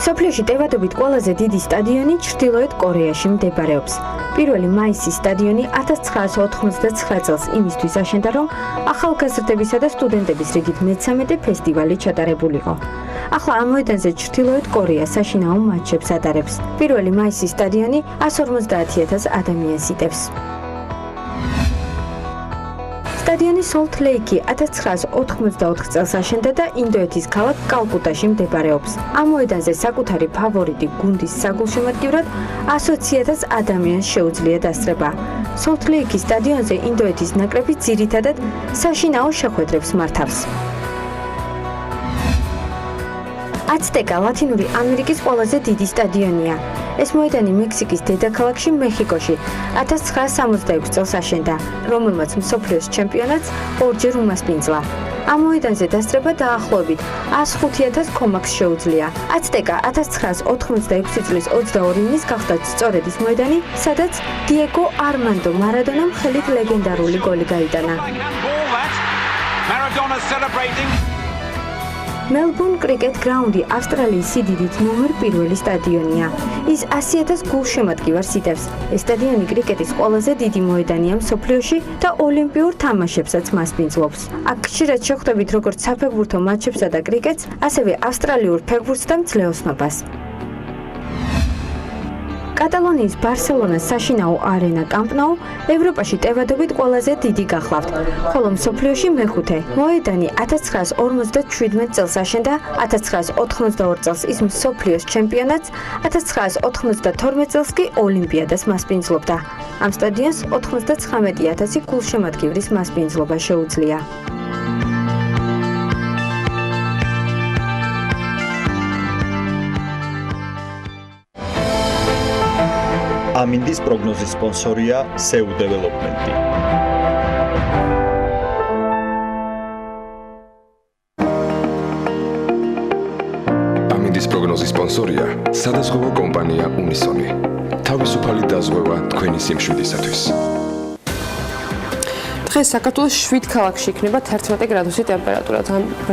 სოფლიოში ტევადობით ყველაზე დიდი სტადიონი ჩრდილოეთ კორეაში მდებარეობს. პირველი მაისის სტადიონი 1989 წელს იმისთვის აშენდა, რომ ახალგაზრდებისა და სტუდენტების რიგით მე-13 ფესტივალი ჩატარებულიყო. ახლა ამ მოედანზე ჩრდილოეთ კორეა საშინაო მატჩებს ატარებს. პირველი მაისის სტადიონი 150.000 ადამიანს იტევს. სტადიონი სოლთ ლეიკი 1984 წელს აშენდა და ინდოეთის ქალაქ კალკუტაში მდებარეობს. ამ მოედანზე საკუთარი ფავორიტი გუნდის საგულშემატკივრად 120.000 ადამიანს შეუძლია დასწრება. სოლთ ლეიკის სტადიონზე ინდოეთის ნაკრები ძირითადად საშინაო შეხვედრებს მართავს. აცტეკა ლათინური ამერიკის ყველაზე დიდი სტადიონია. ეს მოედანი მექსიკის დედაქალაქში მეხიკოში 1966 წელს აშენდა, რომელმაც მსოფლიოს ჩემპიონატს ორჯერ უმასპინძლა. ამ მოედანზე დასწრება დაახლოებით 105.000 ქომაკს შეუძლია. აცტეკა 1986 წლის 22 ივნის გახდა სწორედ ის მოედანი, სადაც დიეგო არმანდო მარადონამ ხელით ლეგენდარული გოლი გაიტანა. მელბურნ კრიკეტ გრაუნდი ავსტრალიის სიდიდით ნომერ 1 სტადიონია. ის 100.000 გულშემატკივარს იტევს. ეს სტადიონი კრიკეტის ყველაზე დიდი მოედანია მსოფლიოში და ოლიმპიურ თამაშებსაც მასპინძლობს. აქ ხშირად შეხვდებით როგორც საფეხბურთო მატჩებსა და კრიკეტს, ასევე ავსტრალიურ ფეხბურთს და მძლეოსნობას. კატალონიის ბარსელონას საშინაო არენა კამპ ნოუ ევროპაში ტევადობით ყველაზე დიდი გახლავთ, ხოლო მსოფლიოში მეხუთე. მოედანი 1957 წელს აშენდა, 1982 წელს ის მსოფლიოს ჩემპიონატს, 1992 წელს კი ოლიმპიადას მასპინძლობდა. ამ სტადიონს 99.000 გულშემატკივრის მასპინძლობა შეუძლია. ამინდის პროგნოზის სპონსორია SEU დეველოპმენტი. ამინდის პროგნოზის სპონსორია სადაზღვევო კომპანია უნისონი. თავისუფალი დაზღვევა თქვენი სიმშვიდისათვის. დღეს საქართველოს 7 ქალაქში იქნება 11 გრადუსი ტემპერატურა.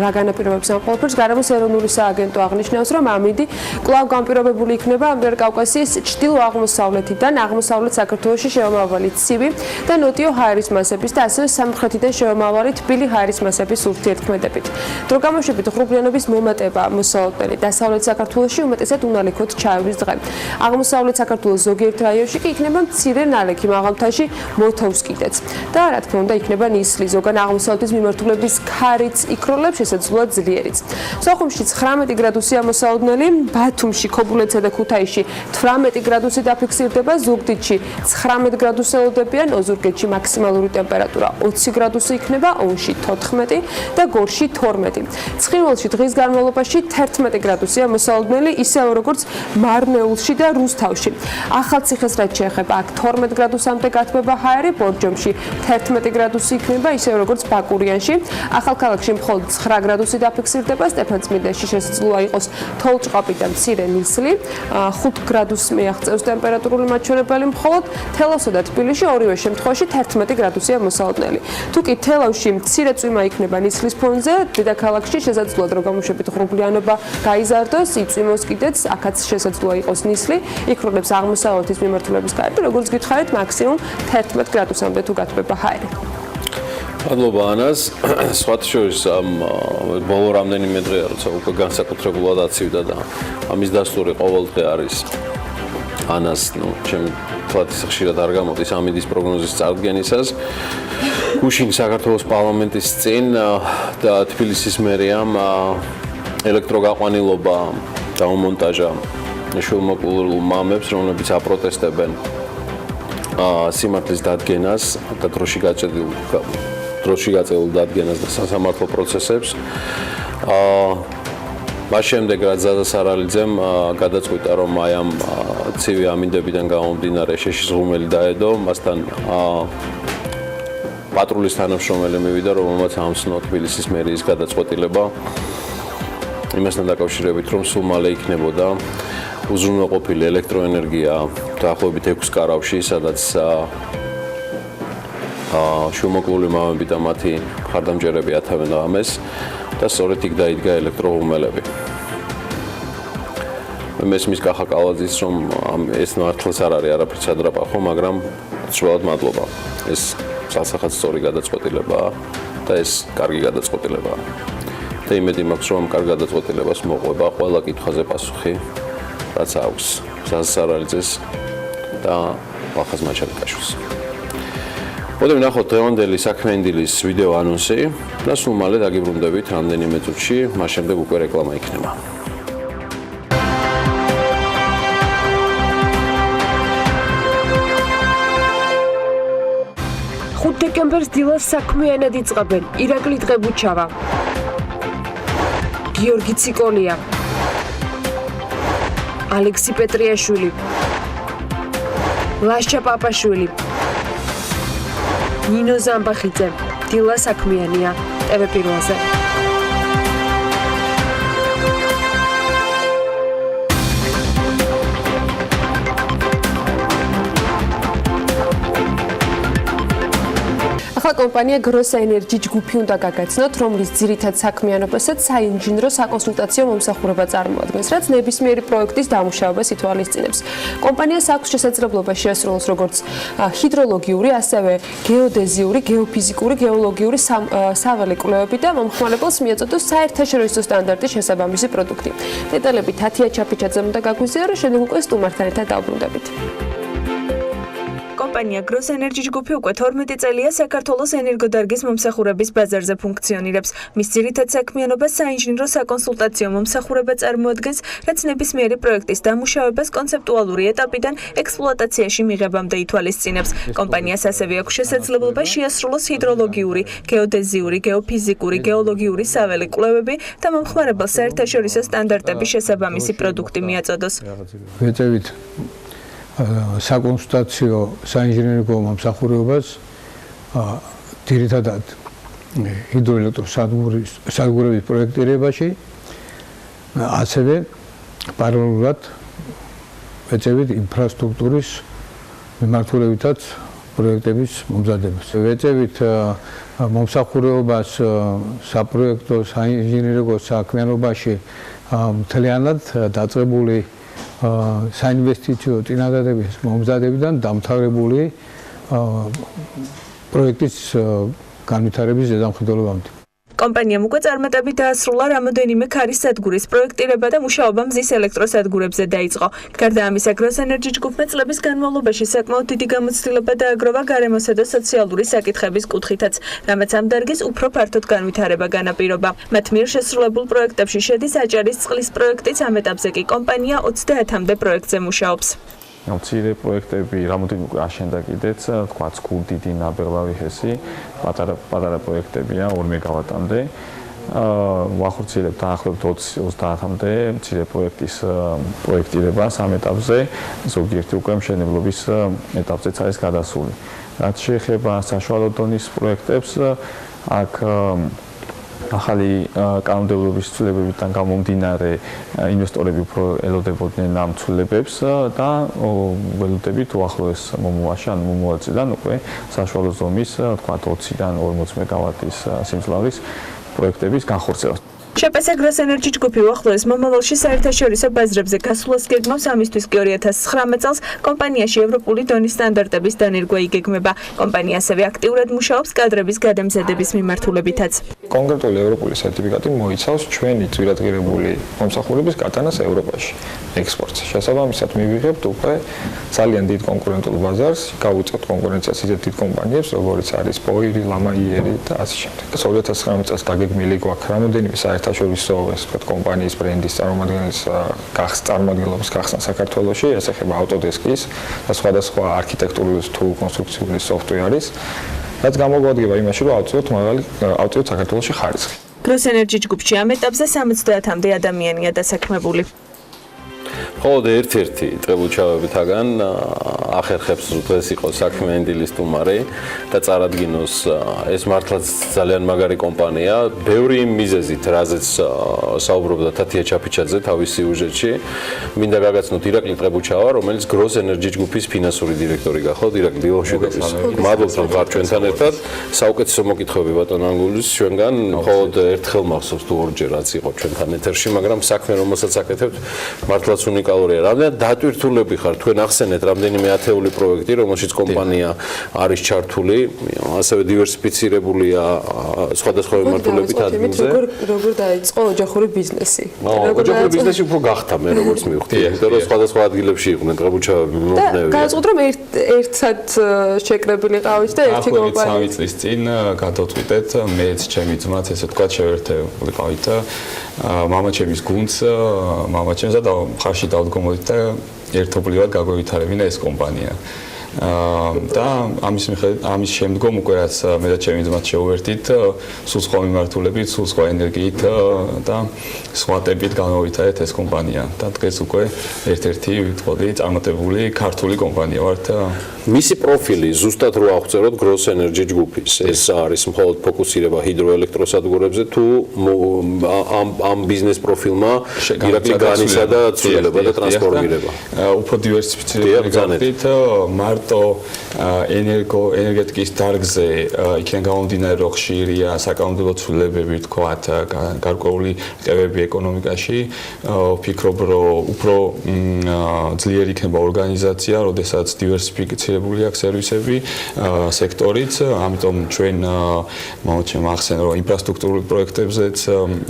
რა განაპირობებს ამ ყველაფერს? გარემოს ეროვნული სააგენტო აღნიშნავს, რომ ამინდი კვლავ განპირობებული იქნება ამიერკავკასიის ჩრდილო-აღმოსავლეთიდან აღმოსავლეთ საქართველოში შემავალი ცივი და ნოტიო ჰაერის მასების და ასევე სამხრეთიდან შემავალი თბილი ჰაერის მასების ურთიერთქმედებით. დრო გამოშვებით ღრუბლიანობის მომატება მოსალოდნელი დასავლეთ საქართველოში უმეტესად უნალექოდ ჩაევის დღე. აღმოსავლეთ საქართველოს ზოგიერთ რაიონში კი იქნება მცირე ნალექი მაღალმთაში მოთოვს კიდეც. და რა თქმა უნდა იქნება ნისლი, ზოგან აღმოსავლეთის მიმართულების ქარიც იქროლებს, შესაძლოა ძლიერიც. სოხუმში 19 გრადუსია მოსალოდნელი, ბათუმში, ქობულეთსა და ქუთაისში 18 გრადუსი დაფიქსირდება, ზუგდიდში 19 გრადუსს ელოდებიან, ოზურგეთში მაქსიმალური ტემპერატურა 20 გრადუსი იქნება, ონში 14 და გორში 12. ცხინვალში დღის განმავლობაში 11 გრადუსია მოსალოდნელი, ისევე როგორც მარნეულში და რუსთავში. ახალციხეს რაც შეეხება, აქ 12 გრადუსამდე გათბება ჰაერი, ბორჯომში 11 გრადუსი იქნება, ისევე როგორც ბაკურიანში. ახალქალაქში მხოლოდ 9 გრადუსი დაფიქსირდება, სტეფანწმინდაში შესაძლოა იყოს თოვლჭყაპი და მცირე ნისლი, 5 გრადუსს მიაღწევს ტემპერატურული მაჩვენებელი, მხოლოდ თელავსა და თბილისში ორივე შემთხვევაში 11 გრადუსია მოსალოდნელი. თუ კი თელავში მცირე წვიმა იქნება ნისლის ფონზე, დედაქალაქში შესაძლოა დრო გამოშვებით ღრუბლიანობა გაიზარდოს, იწვიმოს კიდეც, აქაც შესაძლოა იყოს ნისლი, იქროლებს აღმოსავლეთის მიმართულების კარები, როგორც გითხარით, მაქსიმუმ 11 გრადუსამდე თუ გათბება ჰაერი. მადლობა ანას. სხვათა შორის ამ ბოლო რამდენიმე დღეა, როცა უკვე განსაკუთრებულად აცივდა და ამის დასტური ყოველდღე არის ანას, ჩემი თვალით ხშირად არ გამოდის ამინდის პროგნოზის წარდგენისას. გუშინ საქართველოს პარლამენტის წინ და თბილისის მერიამ ელექტროგაყვანილობა დაუმონტაჟა შულმოკლულ მამებს, რომლებიც აპროტესტებენ სიმართლის დადგენას და დროში გაწეულ დადგენას და სასამართლო პროცესებს. მას შემდეგ რაც ზაზა სარალიძემ გადაწყვიტა, რომ აი ამ ცივი ამინდებიდან გამომდინარე შეშის ღუმელი დაედო, მასთან პატრულის თანამშრომელი მივიდა, რომელმაც ამცნო თბილისის მერიის გადაწყვეტილება იმასთან დაკავშირებით, რომ სულ მალე იქნებოდა უზრუნველყოფილი ელექტროენერგია დაახლოებით 6 კარავში, სადაც შულმოკლული მამები და მათი მხარდამჭერები ათავენ ღამეს და სწორედ იქ დაიდგა ელექტროღუმელები. მესმის კახა კალაძის, რომ ეს მართლაც არ არის არაფრით სადრაპახო, მაგრამ სრულად მადლობა. ეს სასახაც სწორი გადაწყვეტილებაა და ეს კარგი გადაწყვეტილებაა. და იმედი მაქვს, რომ კარგ გადაწყვეტილებას მოყვება ყველა კითხვაზე პასუხი, რაც აქვს ზაზა სარალიძეს და ვახაზ მაჩალიკაშვილს. მოდით ვნახოთ დღევანდელი საქმიანი დილის ვიდეო ანონსი და სულ მალე დაგიბრუნდებით რამდენიმე წუთში, მას შემდეგ უკვე რეკლამა იქნება. 5 დეკემბერს დილას საქმიანად იწყებენ ირაკლი ტყებუჩავა, გიორგი ციკოლია, ალექსი პეტრიაშვილი, ლაშა პაპაშვილი, ნინო ზამბახიძე. დილა საქმიანია TV პირველზე. ახლა კომპანია Grossa Energy ჯგუფი უნდა გაგაცნოთ, რომლის ძირითად საქმიანობასაც საინჟინრო საკონსულტაციო მომსახურება წარმოადგენს, რაც ნებისმიერი პროექტის დამუშავებას ითვალისწინებს. კომპანიას აქვს შესაძლებლობა შეასრულოს როგორც ჰიდროლოგიური, ასევე გეოდეზიური, გეოფიზიკური, გეოლოგიური საველე კვლევები და მომხმარებელს მიაწოდოს საერთაშორისო სტანდარტის შესაბამისი პროდუქტი. დეტალები თათია ჩაფიჩაძემ და გაგვიზიარა, შემდეგ უკვე სტუმართან ერთად დავბრუნდებით. კომპანია Grossa Energy ჯგუფი უკვე 12 წელია საქართველოს ენერგოდარგის მომსახურების ბაზარზე ფუნქციონირებს. მის ძირითად საქმიანობას საინჟინრო საკონსულტაციო მომსახურება წარმოადგენს, რაც ნებისმიერი პროექტის დამუშავებას კონცეპტუალური ეტაპიდან ექსპლუატაციაში მიღებამდე ითვალისწინებს. კომპანიას ასევე აქვს შესაძლებლობა შეასრულოს ჰიდროლოგიური, გეოდეზიური, გეოფიზიკური, გეოლოგიური საველე კვლევები და მომხმარებელს საერთაშორისო სტანდარტების შესაბამისი პროდუქტი მიაწოდოს. ვეწევით საკონსულტაციო საინჟინრო მომსახურებას ძირითადად ჰიდროელექტროსადგურების პროექტირებაში, ასევე პარალელურად ვეწევით ინფრასტრუქტურის მიმართულებითაც პროექტების მომზადებას. ვეწევით მომსახურებას საპროექტო საინჟინრო საქმიანობაში მთლიანად დაწყებული საინვესტიციო წინადადების მომზადებიდან დამთავრებული პროექტის განვითარების ზედამხედველობამდე. კომპანიამ უკვე წარმატებით დაასრულა რამოდენიმე ქარის სადგურის პროექტირება და მუშაობა მზის ელექტროსადგურებზე დაიწყო. გარდა ამისა, Grossa Energy ჯგუფმა წლების განმავლობაში საკმაოდ დიდი გამოცდილება დააგროვა გარემოსა და სოციალური საკითხების კუთხითაც, რამაც ამ დარგის უფრო ფართოდ განვითარება განაპირობა. მათ მიერ შესრულებულ პროექტებში შედის აჭარის წყლის პროექტიც, ამ ეტაპზე კი კომპანია 30-მდე პროექტზე მუშაობს. მცირე პროექტები რამოდენიმე უკვე აშენდა კიდეც, თქვა გურდიდი, ნაბეღლავი ჰესი, პატარა პროექტებია 2 მეგავატამდე. ვახორციელებთ დაახლოებით 20-30-მდე მცირე პროექტის პროექტირებას ამ ეტაპზე, ზოგიერთი უკვე მშენებლობის ეტაპზეც არის გადასული. რაც შეეხება საშუალო დონის პროექტებს, აქ ახალი კანონმდებლობის ცვლილებებიდან გამომდინარე ინვესტორები უფრო ელოდებოდნენ ამ ცვლილებებს და ველოდებით უახლოეს მომავალში, ან მომავალ წლიდან უკვე საშუალო ზომის, თქვა 20-დან 40 მეგავატის სიმძლავრის პროექტების განხორციელებას. შეპესა Grossa Energy ჯგუფი უახლოეს მომავალში საერთაშორისო ბაზრებზე გასვლას გეგმავს, ამისთვის კი 2019 წელს კომპანიაში ევროპული დონის სტანდარტების დანერგვა იგეგმება. კომპანია ასევე აქტიურად მუშაობს კადრების გადამზადების მიმართულებითაც. კონკრეტული ევროპული სერტიფიკატი მოიცავს ჩვენი ძვირადღირებული მომსახურების გატანას ევროპაში, ექსპორტს. შესაბამისად, მივიღებთ უკვე ძალიან დიდ კონკურენტულ ბაზარს, გავუწევთ კონკურენციას ისეთ დიდ კომპანიებს, როგორც არის ბოირი, ლამაიერი და ასე შემდეგ. 2019 წელს დაგეგმილი გვაქვს რამოდენიმე საერთაშორისო კომპანიის ბრენდის წარმომადგენლობის გახსნა საქართველოში, ეს ეხება ავტოდესკის და სხვადასხვა არქიტექტურული თუ კონსტრუქციული სოფტვერის რაც გამოგვადგება იმაში, რომ ავწევთ საქართველოში ხარისხი. გროს ენერჯი ჯგუფში ამ ეტაპზე 70-მდე ადამიანია დასაქმებული. მხოლოდ ერთ-ერთი ტყებულჩავებითაგან ახერხებს დღეს იყო საქმიანი დილის სტუმარი და წარადგინოს ეს მართლაც ძალიან მაგარი კომპანია. ბევრი მიზეზით, რაზეც საუბრობდა თათია ჩაფიჩაძე თავის სიუჟეტში, მინდა გაგაცნოთ ირაკლი ტყებულჩავა, რომელიც გროს ენერჯი ჯგუფის ფინანსური დირექტორი გახავთ. ირაკლი, დილოშუდების. მადლობთ, რომ ხართ ჩვენთან ერთად. საუკეთესო მოკითხები ბატონ ანგულის ჩვენგან. მხოლოდ ერთხელ მახსოვს თუ ორჯერ რაც იყო ჩვენთან ეთერში, მაგრამ საქმე რომელსაც აკეთებთ მართლაც უნიკალურია. რამდენად დატვირთულები ხარ თქვენ ახსენეთ რამდენიმე ათეული პროექტი, რომელშიც კომპანია არის ჩართული, ასევე დივერსიფიცირებულია სხვადასხვა მიმართულებით ადგილზე. როგორ დაიწყო ოჯახური ბიზნესი? ოჯახური ბიზნესი უფრო გახდა მე როგორც მივხვდი, იმიტომ რომ სხვადასხვა ადგილებში იყვნენ ტყებულჩავები მომხდნევია. განსაკუთრებით რომ ერთად შეკრებილი ყავით და ერთი კომპანია. 3 წლის წინ გადავწყვიტეთ მეც ჩემი ძმაც ესე თქვა შევერთებული ყავით მამაჩემის გუნდს, მამაჩემსა და მხარში დავდგომოდით და ერთობლივად გაგვევითარებინა ეს კომპანია. და ამის შემდგომ უკვე რაც მე და ჩემი ძმაც შევერთით, სულ სხვა მიმართულებით, სულ სხვა ენერგიით და სხვა ტემპით განავითარეთ ეს კომპანია. და დღეს უკვე ერთ-ერთი ვიტყოდი წარმატებული ქართული კომპანია ვართ. მისი პროფილი ზუსტად რო აღწეროთ გროს ენერჯი ჯგუფის. ეს არის მხოლოდ ფოკუსირება ჰიდროელექტროსადგურებზე თუ ამ ბიზნეს პროფილმა ირაკლი განისა და ცვლილება და ტრანსფორმირება. უფრო დივერსიფიცირებული გახდით მარტო ენერგეტიკის დარგზე იქიდან გამომდინარე რომ ხშირია საკანონმდებლო ცვლილებები თქვათ გარკვეული რყევები ეკონომიკაში ვფიქრობ რომ უფრო ძლიერი იქნება ორგანიზაცია, როდესაც დივერსიფიცირებული აქვს სერვისები სექტორიც, ამიტომ ჩვენ მახსენ რომ ინფრასტრუქტურული პროექტებზეც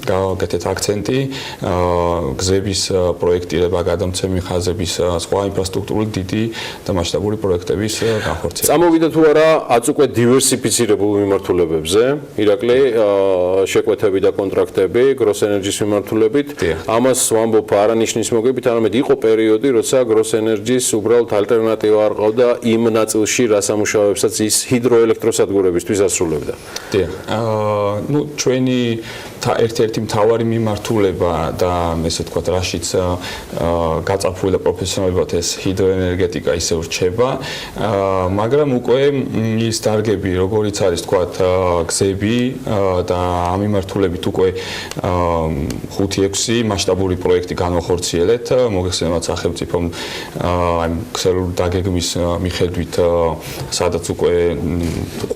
გავაკეთეთ აქცენტი, გზების პროექტირება, გადამცემი ხაზების სხვა ინფრასტრუქტურული დიდი და მასშტაბური პროექტების განხორციელება. წამოვიდა თუ არა აწ უკვე დივერსიფიცირებულ მიმართულებებზე, ირაკლი, შეკვეთები და კონტრაქტები გროს ენერჯის მიმართულებით. ამას ვამბობ არა ნიშნის მოგებით, არამედ იყო პერიოდი, როცა გროს ენერჯის უბრალოდ ალტერნატივა არ ყავდა იმ ნაწილში, რა სამუშაოებსაც ის ჰიდროელექტროსადგურებისთვის ასრულებდა. დიახ. ნუ ჩვენი ერთ-ერთი მთავარი მიმართულება და ესე ვთქვათ, რაშიც გაწაფული და პროფესიონალებად ეს ჰიდროენერგეტიკა ისევ რჩება, მაგრამ უკვე ის დარგები, როგორიც არის ვთქვათ, გზები და ამ მიმართულებით უკვე 5-6 მასშტაბური პროექტი განვახორციელეთ, მოგეხსენებათ სახელმწიფომ აი ქსელური დაგეგმის მიხედვით, სადაც უკვე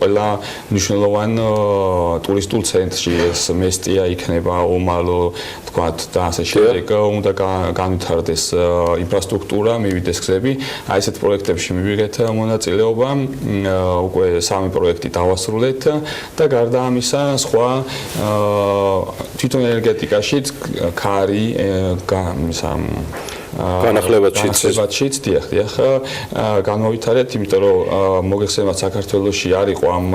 ყველა მნიშვნელოვან ტურისტულ ცენტრში ეს მესტია იქნება ომალო თქვათ და ასე შემდეგ უნდა განვითარდეს ინფრასტრუქტურა, მივიდეს გზები. აი ესეთ პროექტებში მივიღეთ მონაწილეობა, უკვე 3 პროექტი დავასრულეთ და გარდა ამისა სხვა თვითონენერგეტიკაშიც ქარი განახლებადშიც დიახ განმოვითარეთ, იმიტომ რომ მოგეხსენებათ საქართველოში არ იყო ამ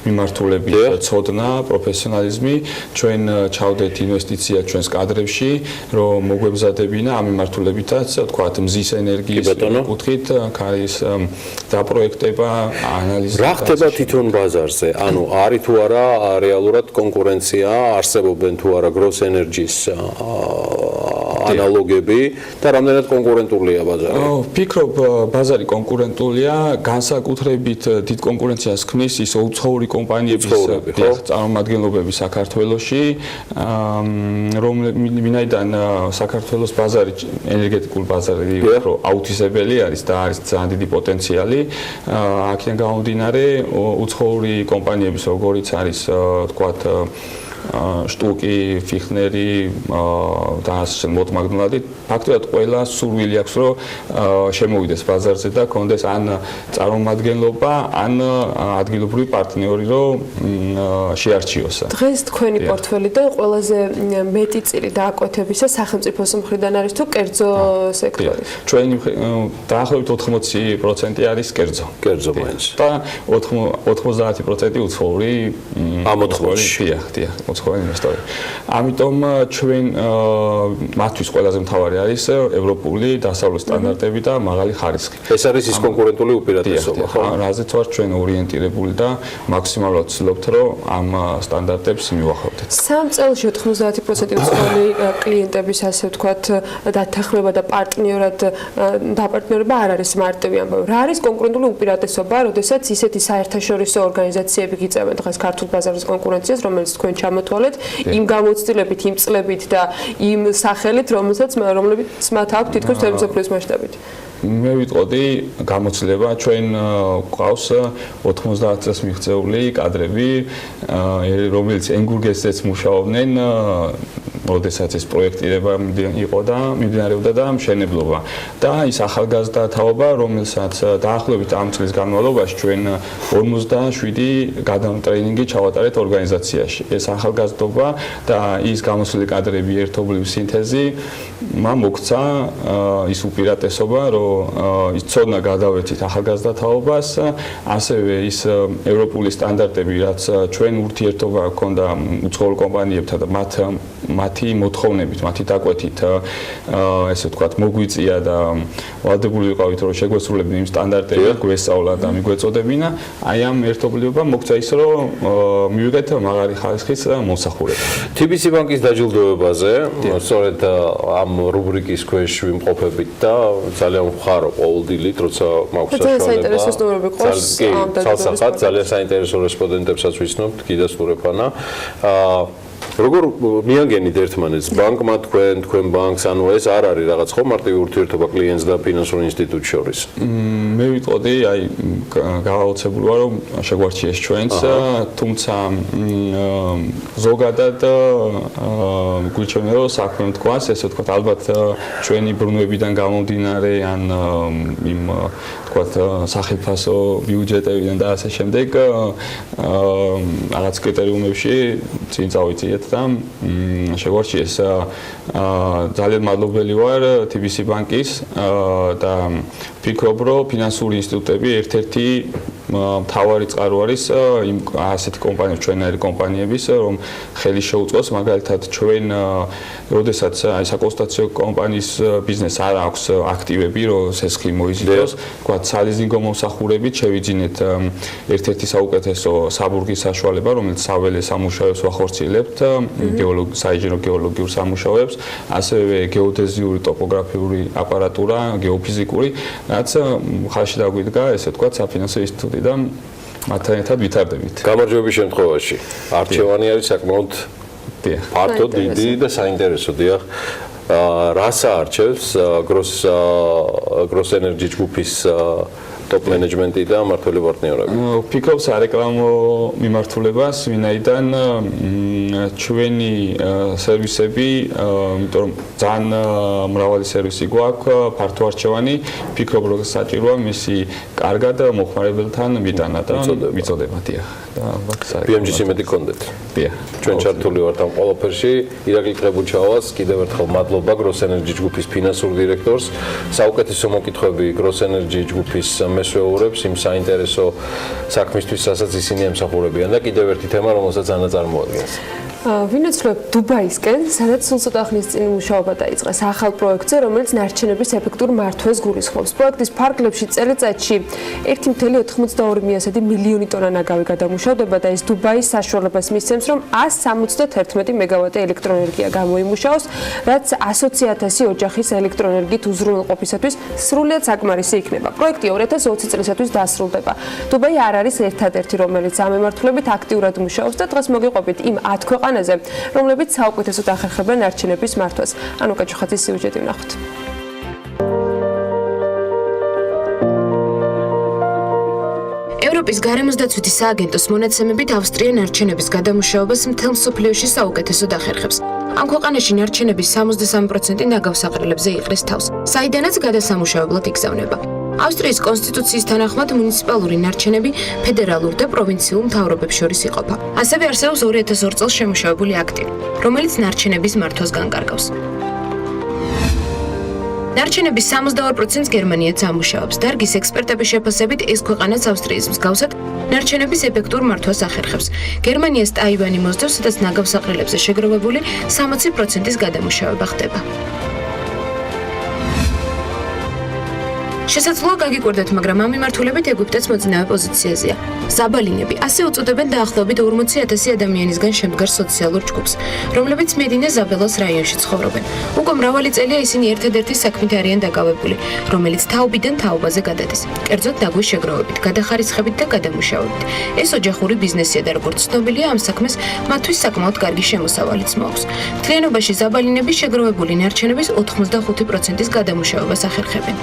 მიმართულებით ცოდნა, პროფესიონალიზმი, ჩვენ ჩავდეთ ინვესტიცია ჩვენს კადრებში, რომ მოგვემზადებინა ამ მიმართულებითაც, თქვათ, მზის ენერგიის კუთხით, ქარის დაპროექტება, ანალიზი. რა ხდება თვითონ ბაზარზე? ანუ არის თუ არა რეალურად კონკურენცია, არსებობენ თუ არა გროს ენერჯის ანალოგები და რამდენად კონკურენტულია ბაზარი? ვფიქრობ, ბაზარი კონკურენტულია, განსაკუთრებით დიდ კონკურენციას ქმნის ის უცხოური კომპანიების წარმომადგენლობები საქართველოში, ვინაიდან საქართველოს ბაზარი, ენერგეტიკული ბაზარი უფრო აუთისებელი არის და არის ძალიან დიდი პოტენციალი, აქედან გამომდინარე უცხოური კომპანიების, როგორიც არის, თქვათ, შტუკი, ფიხნერი და ასე მოდმაგნოლადი ფაქტობრივად ყველა სურვილი აქვს რომ შემოვიდეს ბაზარზე და კონდეს ან წარმომადგენლობა, ან ადგილობრივი პარტნიორი რომ შეარჩიოს. დღეს თქვენი პორტფელიდან ყველაზე მეტი წილი დააკვეთებისა სახელმწიფოს მხრიდან არის თუ კერძო სექტორი? ჩვენი დაახლოებით 80% არის კერძო. კერძო მაინც. და 90% უცხოური დიახ, უცხოური ინვესტორი. ამიტომ ჩვენ მათთვის ყველაზე მთავარი არის ევროპული დასავლური სტანდარტები და მაღალი ხარისხი. ეს არის ის კონკურენტული უპირატესობა, ხო? რაზეც ვარ ჩვენ ორიენტირებული და მაქსიმალურად ვცდილობთ რომ ამ სტანდარტებს მივახავდეთ. 3 წელში 90% უცხოელი კლიენტების ასე ვთქვათ დათანხმება და დაპარტნიორება არ არის მარტივი ამბავი. რა არის კონკურენტული უპირატესობა, როდესაც ისეთი საერთაშორისო ორგანიზაციები გიწევენ დღეს ქართულ ბაზარის კონკურენციას, რომელიც თქვენ ჩამოთვალეთ, იმ გამოცდილებით, იმ წლებით და იმ სახელით, რომლებიც მათ აქვს თითქოს მთელი მსოფლიოს მასშტაბით. მე ვიტყოდი გამოცდილება ჩვენ გვყავს 90 წელს მიღწეული კადრები, რომელიც ენგურგესეც მუშაობდნენ, როდესაც ეს პროექტირება იყო და მიმდინარეობდა და მშენებლობა. და ის ახალგაზრდა თაობა, რომელსაც დაახლოებით ამ წლის განმავლობაში ჩვენ 57 ტრეინინგი ჩავატარეთ ორგანიზაციაში. ეს ახალგაზრდობა და ის გამოცდილი კადრები ერთობლივ სინთეზი მან მოგცა ის უპირატესობა, რომ ის ცოდნა გადავეცით ახალგაზრდა თაობას, ასევე ის ევროპული სტანდარტები, რაც ჩვენ ურთიერთობა ჰქონდა უცხოურ კომპანიებთან და მათი მოთხოვნებით, მათი დაკვეთით, ესე ვთქვათ, მოგვიწია და ვალდებული ვიყავით, რომ შეგვესრულებდნენ იმ სტანდარტები, გვესწავლა და მიგვეწოდებინა. აი ამ ერთობლიობამ მოგცა ის, რომ მივიღეთ მაღალი ხარისხის მომსახურება. TBC ბანკის დაჯილდოებაზე, სწორედ ამ რუბრიკის ქვეშ ვიმყოფებით და ძალიან ვხარო ყოველდღიურად, როცა მაქვს საშუალება. ძალიან საინტერესო რესპონდენტებსაც ვიცნობთ, კიდასტურეფანა. როგორ მიანგენით ერთმანეთს ბანკმა თქვენ ბანკს, ანუ ეს არ არის რაღაც ხო მარტივი ურთიერთობა კლიენტს და ფინანსურ ინსტიტუტს შორის? მე ვიტყოდი, აი გავაოცებული ვარ რომ შეგვარჩიეს ჩვენს, თუმცა ზოგადად გვიჩვენა რომ საქმე მтквას, ესე ვთქვათ, ალბათ ჩვენი ბრუნვებიდან გამომდინარე ან იმ ვთქვათ სახელმწიფო ბიუჯეტებიდან და ასე შემდეგ რაღაც კრიტერიუმებში წინ წავიწიეთ და შეგვარჩიეს. ძალიან მადლობელი ვარ TBC ბანკის და ვფიქრობ, რომ ფინანსური ინსტიტუტები ერთ-ერთი მთავარი წყარო არის იმ ასეთი კომპანიების, ჩვენაირი კომპანიების, რომ ხელი შეუწყოს, მაგალითად ჩვენ როდესაც აი საკონსულტაციო კომპანიის ბიზნესს არ აქვს აქტივები, რომ სესხლი მოიზიდოს, ვთქვათ, სალიზინგო მომსახურებით შევიძინეთ ერთ-ერთი საუკეთესო საბურგის საშუალება, რომელიც საველე სამუშაოებს ვახორციელებთ, საინჟინრო გეოლოგიურ სამუშაოებს, ასევე გეოდეზიური, ტოპოგრაფიული აპარატურა, გეოფიზიკური, რაც ხალხში დაგვიდგა, ესე ვთქვათ, საფინანსო ინსტიტუტი და მათთან ერთად ვითარდებით. გამარჯვების შემთხვევაში არჩევანი არის საკმაოდ ფართო, დიდი და საინტერესო, დიახ. რას აარჩევს გროს ენერჯი ჯგუფის top management-ი და მმართველი პარტნიორები? ვფიქრობ სარეკლამო მიმართულებას, ვინაიდან ჩვენი სერვისები, იმიტომ რომ ძალიან მრავალი სერვისი გვაქვს, ფართო არჩევანი, ვფიქრობ რომ საჭიროა მისი კარგად მოხმარებელთან მიტანა და მიწოდება, დიახ. BMG-ს იმედი გქონდეთ? დიახ. ჩვენ ჩართული ვართ ამ ყველაფერში. ირაკლი ყებულჩავას კიდევ ერთხელ მადლობა გროს ენერჯი ჯგუფის ფინანსურ დირექტორს. საუკეთესო მოკითხვები გროს ენერჯი ჯგუფის მესვეურებს იმ საინტერესო საქმისთვის, რასაც ისინი ემსახურებიან და კიდევ ერთი თემა, რომელსაც ანა წარმოადგენს. ვინაცვლებ დუბაისკენ, სადაც სულ ცოტა ხნის წინ მუშაობა დაიწყეს ახალ პროექტზე, რომელიც ნარჩენების ეფექტურ მართვას გულისხმობს. პროექტის ფარგლებში წელიწადში 1,92 მილიონი ტონა ნაგავი გადამუშავდება და ეს დუბაის საშუალებას მისცემს, რომ 171 მეგავატი ელექტროენერგია გამოიმუშაოს, რაც 120,000 ოჯახის ელექტროენერგიით უზრუნველყოფისათვის სრულიად საკმარისი იქნება. პროექტი 2020 წლისათვის დასრულდება. დუბაი არ არის ერთადერთი, რომელიც ამ მიმართულებით აქტიურად მუშაობს და დღეს მოგიყვებით იმ 10 ქვეყანაზე, რომლებიც საუკეთესოდ ახერხებენ ნარჩენების მართვას. ანუკა ჩუხაძის სიუჟეტი ვნახოთ. ევროპის გარემოსდაცვითი სააგენტოს მონაცემებით ავსტრია ნარჩენების გადამუშავებას მთელ მსოფლიოში საუკეთესოდ ახერხებს. ამ ქვეყანაში ნარჩენების 63% ნაგავს საყრელებზე იყრის თავს, საიდანაც გადასამუშავებლად იგზავნება. ავსტრიის კონსტიტუციის თანახმად მუნიციპალური ნარჩენები ფედერალურ და პროვინციულ მთავრობებს შორის იყოფა. ასევე არსებობს 2002 წელს შემუშავებული აქტი, რომელიც ნარჩენების მართვას განკარგავს. ნარჩენების 62%-ს გერმანიაც ამუშავებს. დარგის ექსპერტების შეფასებით ეს ქვეყანაც ავსტრიის მსგავსად ნარჩენების ეფექტურ მართვას ახერხებს. გერმანიას ტაივანი მოსდევს, სადაც ნაგავს საყრელებზე შეგროვებული 60%-ის გადამუშავება ხდება. შესაძლოა გაგიკვირდეთ, მაგრამ ამ მიმართულებით ეგვიპტეც მოწინავე პოზიციაზეა. ზაბალინები ასე უწოდებენ დაახლოებით 40,000 ადამიანისგან შემდგარ სოციალურ ჯგუფს, რომლებიც მედინე ზაბელას რაიონში ცხოვრობენ. უკვე მრავალი წელია ისინი ერთადერთი საქმით არიან დაკავებული, რომელიც თაობიდან თაობაზე გადადის. კერძოდ დაგვის შეგროვებით, გადახარისხებით და გადამუშავებით. ეს ოჯახური ბიზნესია და როგორც ცნობილია, ამ საქმეს მათთვის საკმაოდ კარგი შემოსავალიც მოაქვს. მთლიანობაში ზაბალინები შეგროვებული ნარჩენების 85%-ის გადამუშავებას ახერხებენ.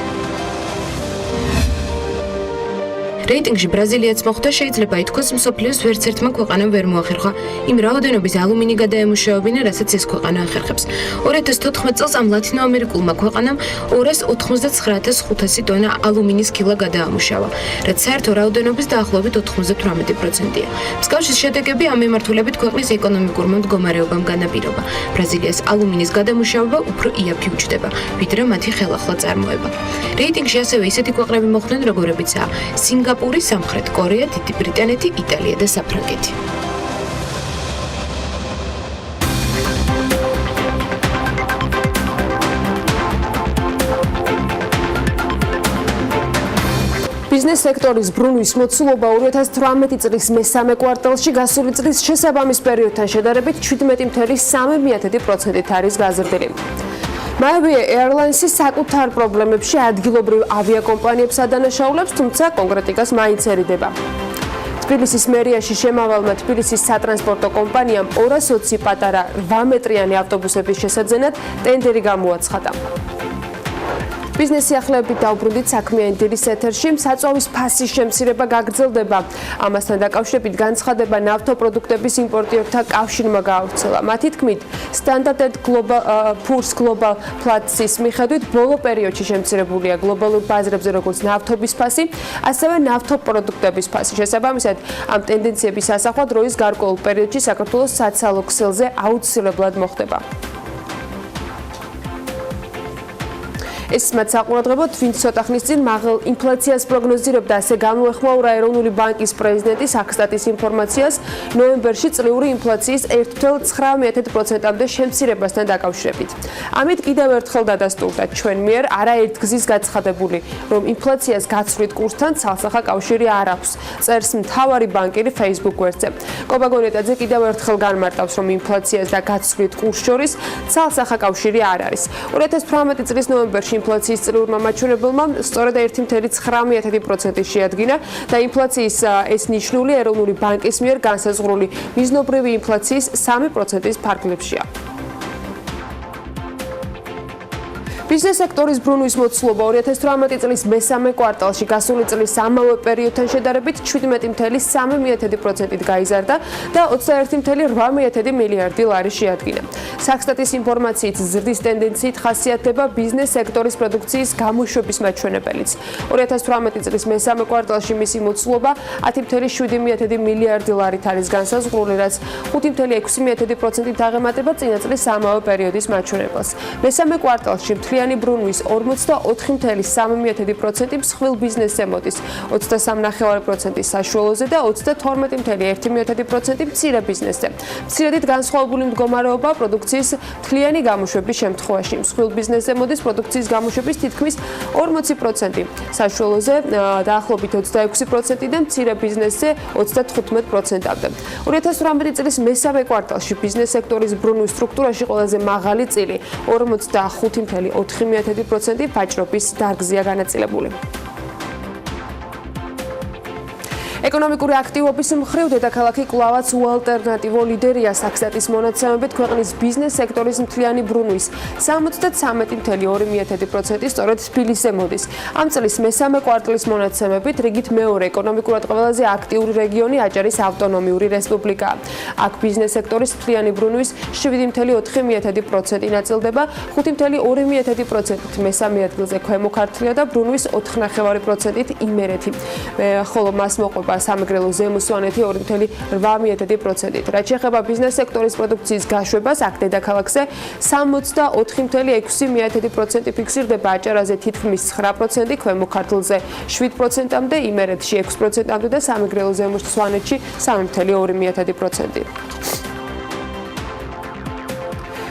რეიტინგში ბრაზილიაც მოხვდა, შეიძლება ითქვას, მსოფლიოს ვერცერთმა ქვეყანამ ვერ მოახერხა იმ რაოდენობის ალუმინი გადაემუშავებინა, რასაც ეს ქვეყანა ახერხებს. 2014 წელს ამ ლათინოამერიკულმა ქვეყანამ 299,500 ტონა ალუმინის ქილა გადაამუშავა, რაც საერთო რაოდენობის დაახლოებით 98%-ია. მსგავსი შედეგები ამ მიმართულებით ქვეყნის ეკონომიკურმა მდგომარეობამ განაპირობა. ბრაზილიას ალუმინის გადამუშავება უფრო იაფი უჩნდება, ვიდრე მათი ხელახლა წარმოება. რეიტინგში ასევე ისეთი ქვეყნები მოხვდნენ, როგორებიცაა სინგაპური, სამხრეთ კორეა, დიდი ბრიტანეთი, იტალია და საფრანგეთი. ბიზნეს სექტორის ბრუნვის მოცულობა 2018 წლის მესამე კვარტალში გასული წლის შესაბამის პერიოდთან შედარებით 17,3% არის გაზრდილი. Malaysia Airlines საკუთარ პრობლემებში ადგილობრივ ავიაკომპანიებს ადანაშაულებს, თუმცა კონკრეტიკას მაინც ერიდება. თბილისის მერიაში შემავალმა თბილისის სატრანსპორტო კომპანიამ 220 პატარა 8 მეტრიანი ავტობუსების შესაძენად ტენდერი გამოაცხადა. ბიზნესი ახლებით დაუბრუნდით საქმიანი დილის ეთერში, საწვავის ფასის შემცირება გაგრძელდება. ამასთან დაკავშირებით განცხადება ნავთობპროდუქტების იმპორტიორთა კავშირმა გაავრცელა. მათი თქმით, Standard Poor's Global Platts-ის მიხედვით ბოლო პერიოდში შემცირებულია გლობალურ ბაზრებზე როგორც ნავთობის ფასი, ასევე ნავთობპროდუქტების ფასი. შესაბამისად, ამ ტენდენციების ასახვა დროის გარკვეულ პერიოდში საქართველოს საცალო ქსელზე აუცილებლად მოხდება. ეს მათ საყურადღებოდ, ვინც ცოტა ხნის წინ მაღალ ინფლაციას პროგნოზირებდა, ასე გამოეხმაურა ეროვნული ბანკის პრეზიდენტი საქსტატის ინფორმაციას ნოემბერში წლიური ინფლაციის 1,9%-მდე შემცირებასთან დაკავშირებით. ამით კიდევ ერთხელ დადასტურდა ჩვენ მიერ არაერთგზის გაცხადებული, რომ ინფლაციას გაცვლით კურსთან ცალსახა კავშირი არ აქვს, წერს მთავარი ბანკირი Facebook გვერდზე. კობაგონეტაძე კიდევ ერთხელ განმარტავს, რომ ინფლაციას და გაცვლით კურს შორის ცალსახა კავშირი არ არის. 2018 წლის ნოემბერში ინფლაციის წლიურმა მაჩვენებელმა სწორედ 1,9% შეადგინა და ინფლაციის ეს ნიშნული ეროვნული ბანკის მიერ განსაზღვრული მიზნობრივი ინფლაციის 3%-ის ფარგლებშია. ბიზნეს სექტორის ბრუნვის მოცულობა 2018 წლის მესამე კვარტალში გასული წლის ამავე პერიოდთან შედარებით 17,3%-ით გაიზარდა და 21,8 მილიარდი ლარი შეადგინა. საქსტატის ინფორმაციით ზრდის ტენდენციით ხასიათდება ბიზნეს სექტორის პროდუქციის გამოშვების მაჩვენებელიც. 2018 წლის მესამე კვარტალში მისი მოცულობა 10,7 მილიარდი ლარით არის განსაზღვრული, რაც 5,6%-ით აღემატება წინა წლის ამავე პერიოდის მაჩვენებელს. მესამე კვარტალში მთლიანი ბრუნვის 44,3% მსხვილ ბიზნესზე მოდის, 23,9% საშუალოზე და 32,1% მცირე ბიზნესზე. მცირედით განსხვავებული მდგომარეობა პროდუქციის მთლიანი გამოშვების შემთხვევაში. მსხვილ ბიზნესზე მოდის პროდუქციის გამოშვების თითქმის 40%, საშუალოზე დაახლოებით 26% და მცირე ბიზნესზე 35%-მდე. 2018 წლის მესამე კვარტალში ბიზნეს სექტორის ბრუნვის სტრუქტურაში ყველაზე მაღალი წილი 45,4% ვაჭრობის დარგზეა განაწილებული. ეკონომიკური აქტივობის მხრივ დედაქალაქი კვლავაც უალტერნატივო ლიდერია საქსტატის მონაცემებით ქვეყნის ბიზნეს სექტორის მთლიანი ბრუნვის 73.2% სწორედ თბილისზე მოდის. ამ წლის მესამე კვარტლის მონაცემებით რიგით მეორე ეკონომიკურად ყველაზე აქტიური რეგიონი აჭარის ავტონომიური რესპუბლიკაა. აქ ბიზნეს სექტორის მთლიანი ბრუნვის 7.4% ნაწილდება, 5.2%-ით მესამე ადგილზე ქვემო ქართლია და ბრუნვის 4.5%-ით იმერეთი. ხოლო მას მოყვება სამეგრელო ზემო სვანეთი 2.8%-ით. რაც შეეხება ბიზნეს სექტორის პროდუქციის გაშვებას, აქ დედაქალაქზე 64.6% ფიქსირდება, აჭარაზე თითქმის 9%, ქვემო ქართლზე 7%-მდე, იმერეთში 6%-მდე და სამეგრელო ზემო სვანეთში 3.2%.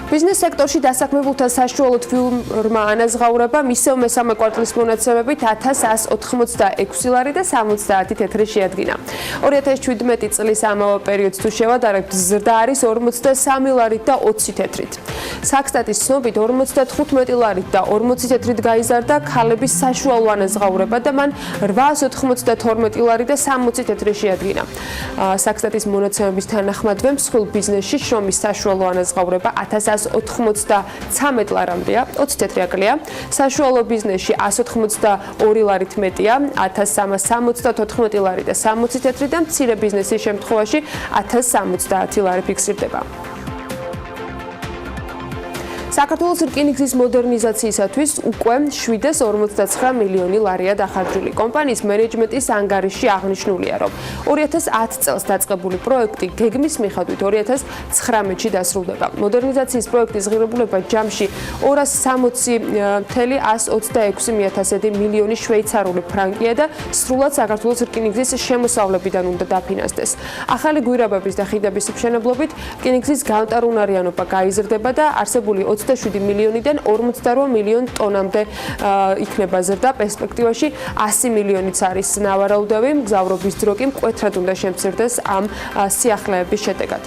ბიზნეს სექტორში დასაქმებულთა საშუალო თვიურმა ანაზღაურება მისევ მესამე კვარტლის მონაცემებით 1186 ლარი და 70 თეთრი შეადგინა. 2017 წლის ამავე პერიოდს თუ შევადარებთ, ზრდა არის 43 ლარით და 20 თეთრით. საქსტატის ცნობით 55 ლარით და 40 თეთრით გაიზარდა ქალების საშუალო ანაზღაურება და მან 892 ლარი და 60 თეთრი შეადგინა. საქსტატის მონაცემების თანახმადვე მსხვილ ბიზნესში შრომის საშუალო ანაზღაურება 1193 ლარამდეა, 20 თეთრი აკლია. საშუალო ბიზნესში 182 ლარით მეტია, 1374 ლარი და 60 თეთრი და მცირე ბიზნესის შემთხვევაში 1070 ლარი ფიქსირდება. საქართველოს რკინიგზის მოდერნიზაციისათვის უკვე 749 მილიონი ლარია დახარჯული. კომპანიის მენეჯმენტის ანგარიში აღნიშნულია, რომ 2010 წელს დაწყებული პროექტი გეგმის მიხედვით 2019-ში დასრულდება. მოდერნიზაციის პროექტის ღირებულება ჯამში 260,126 მილიონი შვეიცარიული ფრანკია და სრულად საქართველოს რკინიგზის შემოსავლებიდან უნდა დაფინანსდეს. ახალი გვირაბების და ხიდების მშენებლობით რკინიგზის განტარუნარიანობა გაიზრდება და არსებული 27 მილიონიდან 48 მილიონ ტონამდე იქნება ზრდა. პერსპექტივაში 100 მილიონიც არის ნავარაუდევი. მგზავრობის დრო კი მკვეთრად უნდა შემცირდეს ამ სიახლეების შედეგად.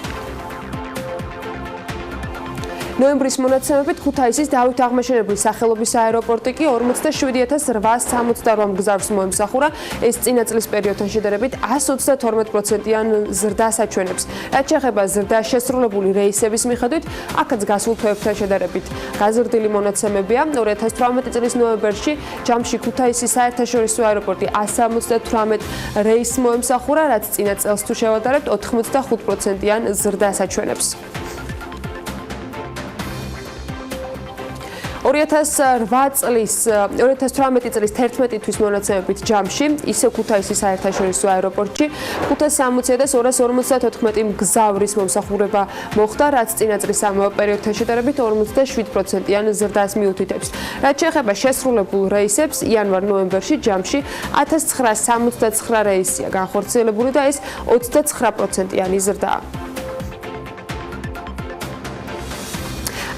ნოემბრის მონაცემებით ქუთაისის დავით აღმაშენებლის სახელობის აეროპორტი კი 47868 მგზავრს მოემსახურა. ეს წინა წლის პერიოდთან შედარებით 132%-იან ზრდას აჩვენებს. რაც შეეხება ზრდა შესრულებული რეისების მიხედვით, აქაც გასულ თვეებთან შედარებით გაზრდილი მონაცემებია. 2018 წლის ნოემბერში ჯამში ქუთაისის საერთაშორისო აეროპორტი 178 რეისს მოემსახურა, რაც წინა წელს თუ შევადარებთ 85%-იან ზრდას აჩვენებს. 2018 წლის 11 თვის მონაცემებით ჯამში ისე ქუთაისის საერთაშორისო აეროპორტში 560,254 მგზავრის მომსახურება მოხდა, რაც წინა წლის ამავე პერიოდთან შედარებით 47%-იან ზრდას მიუთითებს. რაც შეეხება შესრულებულ რეისებს, იანვარ-ნოემბერში ჯამში 1969 რეისია განხორციელებული და ეს 29%-იანი ზრდაა.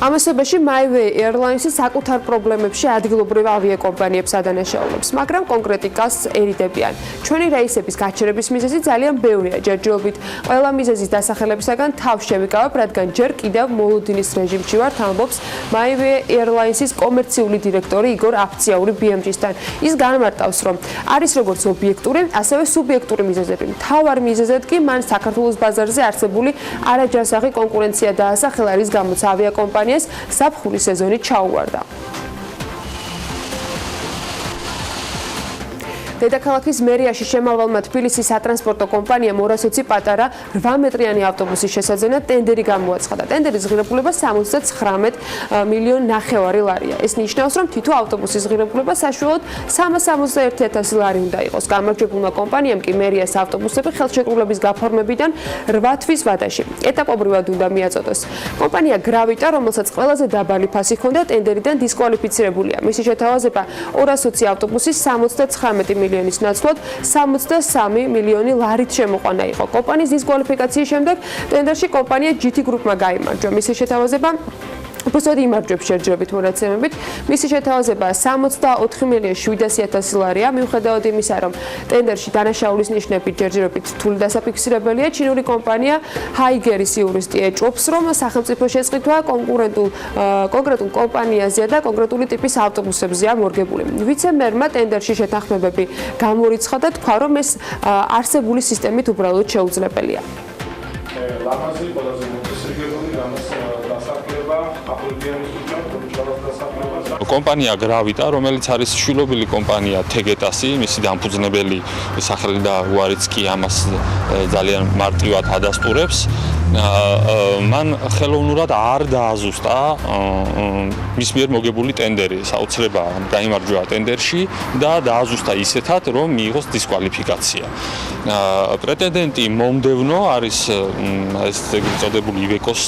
ამასობაში MyWay Airlines-ი საკუთარ პრობლემებში ადგილობრივ ავიაკომპანიებს ადანაშაულებს, მაგრამ კონკრეტიკას ერიდებიან. ჩვენი რეისების გაჩერების მიზეზი ძალიან ბევრია. ჯერჯერობით ყველა მიზეზის დასახელებისაგან თავს შევიკავებ, რადგან ჯერ კიდევ მოლოდინის რეჟიმში ვართ, ამბობს MyWay Airlines-ის კომერციული დირექტორი იგორ აფციური BMG-სთან. ის განმარტავს, რომ არის როგორც ობიექტური, ასევე სუბიექტური მიზეზები. მთავარ მიზეზად კი მან საქართველოს ბაზარზე არსებული არაჯანსაღი კონკურენცია დაასახელა, რის გამოც ავიაკომპანია საფხული სეზონი ჩაუვარდა. დედაქალაქის მერიაში შემავალმა თბილისის სატრანსპორტო კომპანიამ 220 პატარა 8 მეტრიანი ავტობუსის შესაძენად ტენდერი გამოაცხადა. ტენდერის ღირებულება 79 მილიონ ნახევარი ლარია. ეს ნიშნავს, რომ თითო ავტობუსის ღირებულება საშუალოდ 361,000 ლარი უნდა იყოს. გამარჯვებულმა კომპანიამ კი მერიას ავტობუსები ხელშეკრულების გაფორმებიდან 8 თვის ვადაში ეტაპობრივად უნდა მიაწოდოს. კომპანია გრავიტა, რომელსაც ყველაზე დაბალი ფასი ჰქონდა, ტენდერიდან დისკვალიფიცირებულია. მისი შეთავაზება 220 ავტობუსის 79 მილიონის ნაცვლად 63 მილიონი ლარით შემოყვანა იყო. კომპანიის დისკვალიფიკაციის შემდეგ ტენდერში კომპანია GT Group-მა გაიმარჯვა. მისი შეთავაზება უბრალოდ იმარჯვებს შერჯერობით მონაცემებით. მისი შეთავაზება 64,700,000 ლარია, მიუხედავად იმისა, რომ ტენდერში დანაშაულის ნიშნები ჯერჯერობით რთული დასაფიქსირებელია, ჩინური კომპანია ჰაიგერის იურისტი ეჭვობს, რომ სახელმწიფო შესყიდვა კონკრეტულ კომპანიაზეა და კონკრეტული ტიპის ავტობუსებზეა მორგებული. ვიცე-მერმა ტენდერში შეთანხმებები გამორიცხა და თქვა, რომ ეს არსებული სისტემით უბრალოდ შეუძლებელია. ლამაზი ყველაზე მოცისრიგებული დასაქმება კომპანია გრავიტა, რომელიც არის შვილობილი კომპანია თეგეტასი, მისი დამფუძნებელი სახელი და უარიც კი ამას ძალიან მარტივად ადასტურებს. მან ხელოვნურად არ დააზუსტა მის მიერ მოგებული ტენდერი, საოცრება დაიმარჯვა ტენდერში და დააზუსტა ისეთად, რომ მიიღოს დისკვალიფიკაცია. პრეტენდენტი მომდევნო არის ეს ეგრეთ წოდებული ივეკოს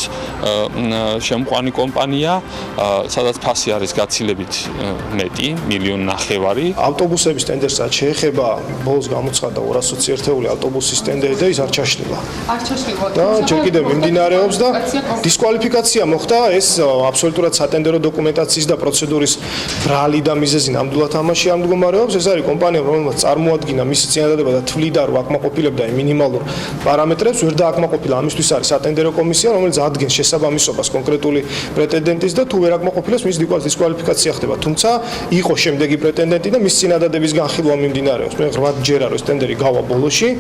შემყვანი კომპანია, სადაც ფასი არის გაცილებით მეტი, 1,5 მილიონი. ავტობუსების ტენდერსაც შეეხება, ბოლოს გამოცხადდა 221 ავტობუსის ტენდერი და ის არ ჩაშლილა. და ჯერ კიდევ მიმდინარეობს და დისკვალიფიკაცია მოხდა, ეს აბსოლუტურად სატენდერო დოკუმენტაციის და პროცედურის ბრალი და მიზეზი ნამდვილად ამაში არ მდგომარეობს. ეს არის კომპანია, რომელმაც წარმოადგინა მისი წინადადება და თვლიდა, რომ აკმაყოფილებდა მინიმალურ პარამეტრებს, ვერ დააკმაყოფილა. ამისთვის არის სატენდერო კომისია, რომელიც ადგენს შესაბამისობას კონკრეტული პრეტენდენტის და თუ ვერ აკმაყოფილებს, მის დისკვალიფიკაცია ხდება. თუმცა იყო შემდეგი პრეტენდენტი და მის წინადადების განხილვა მიმდინარეობს. მე 8 ჯერა რომ ტენდერი გავა ბოლოში.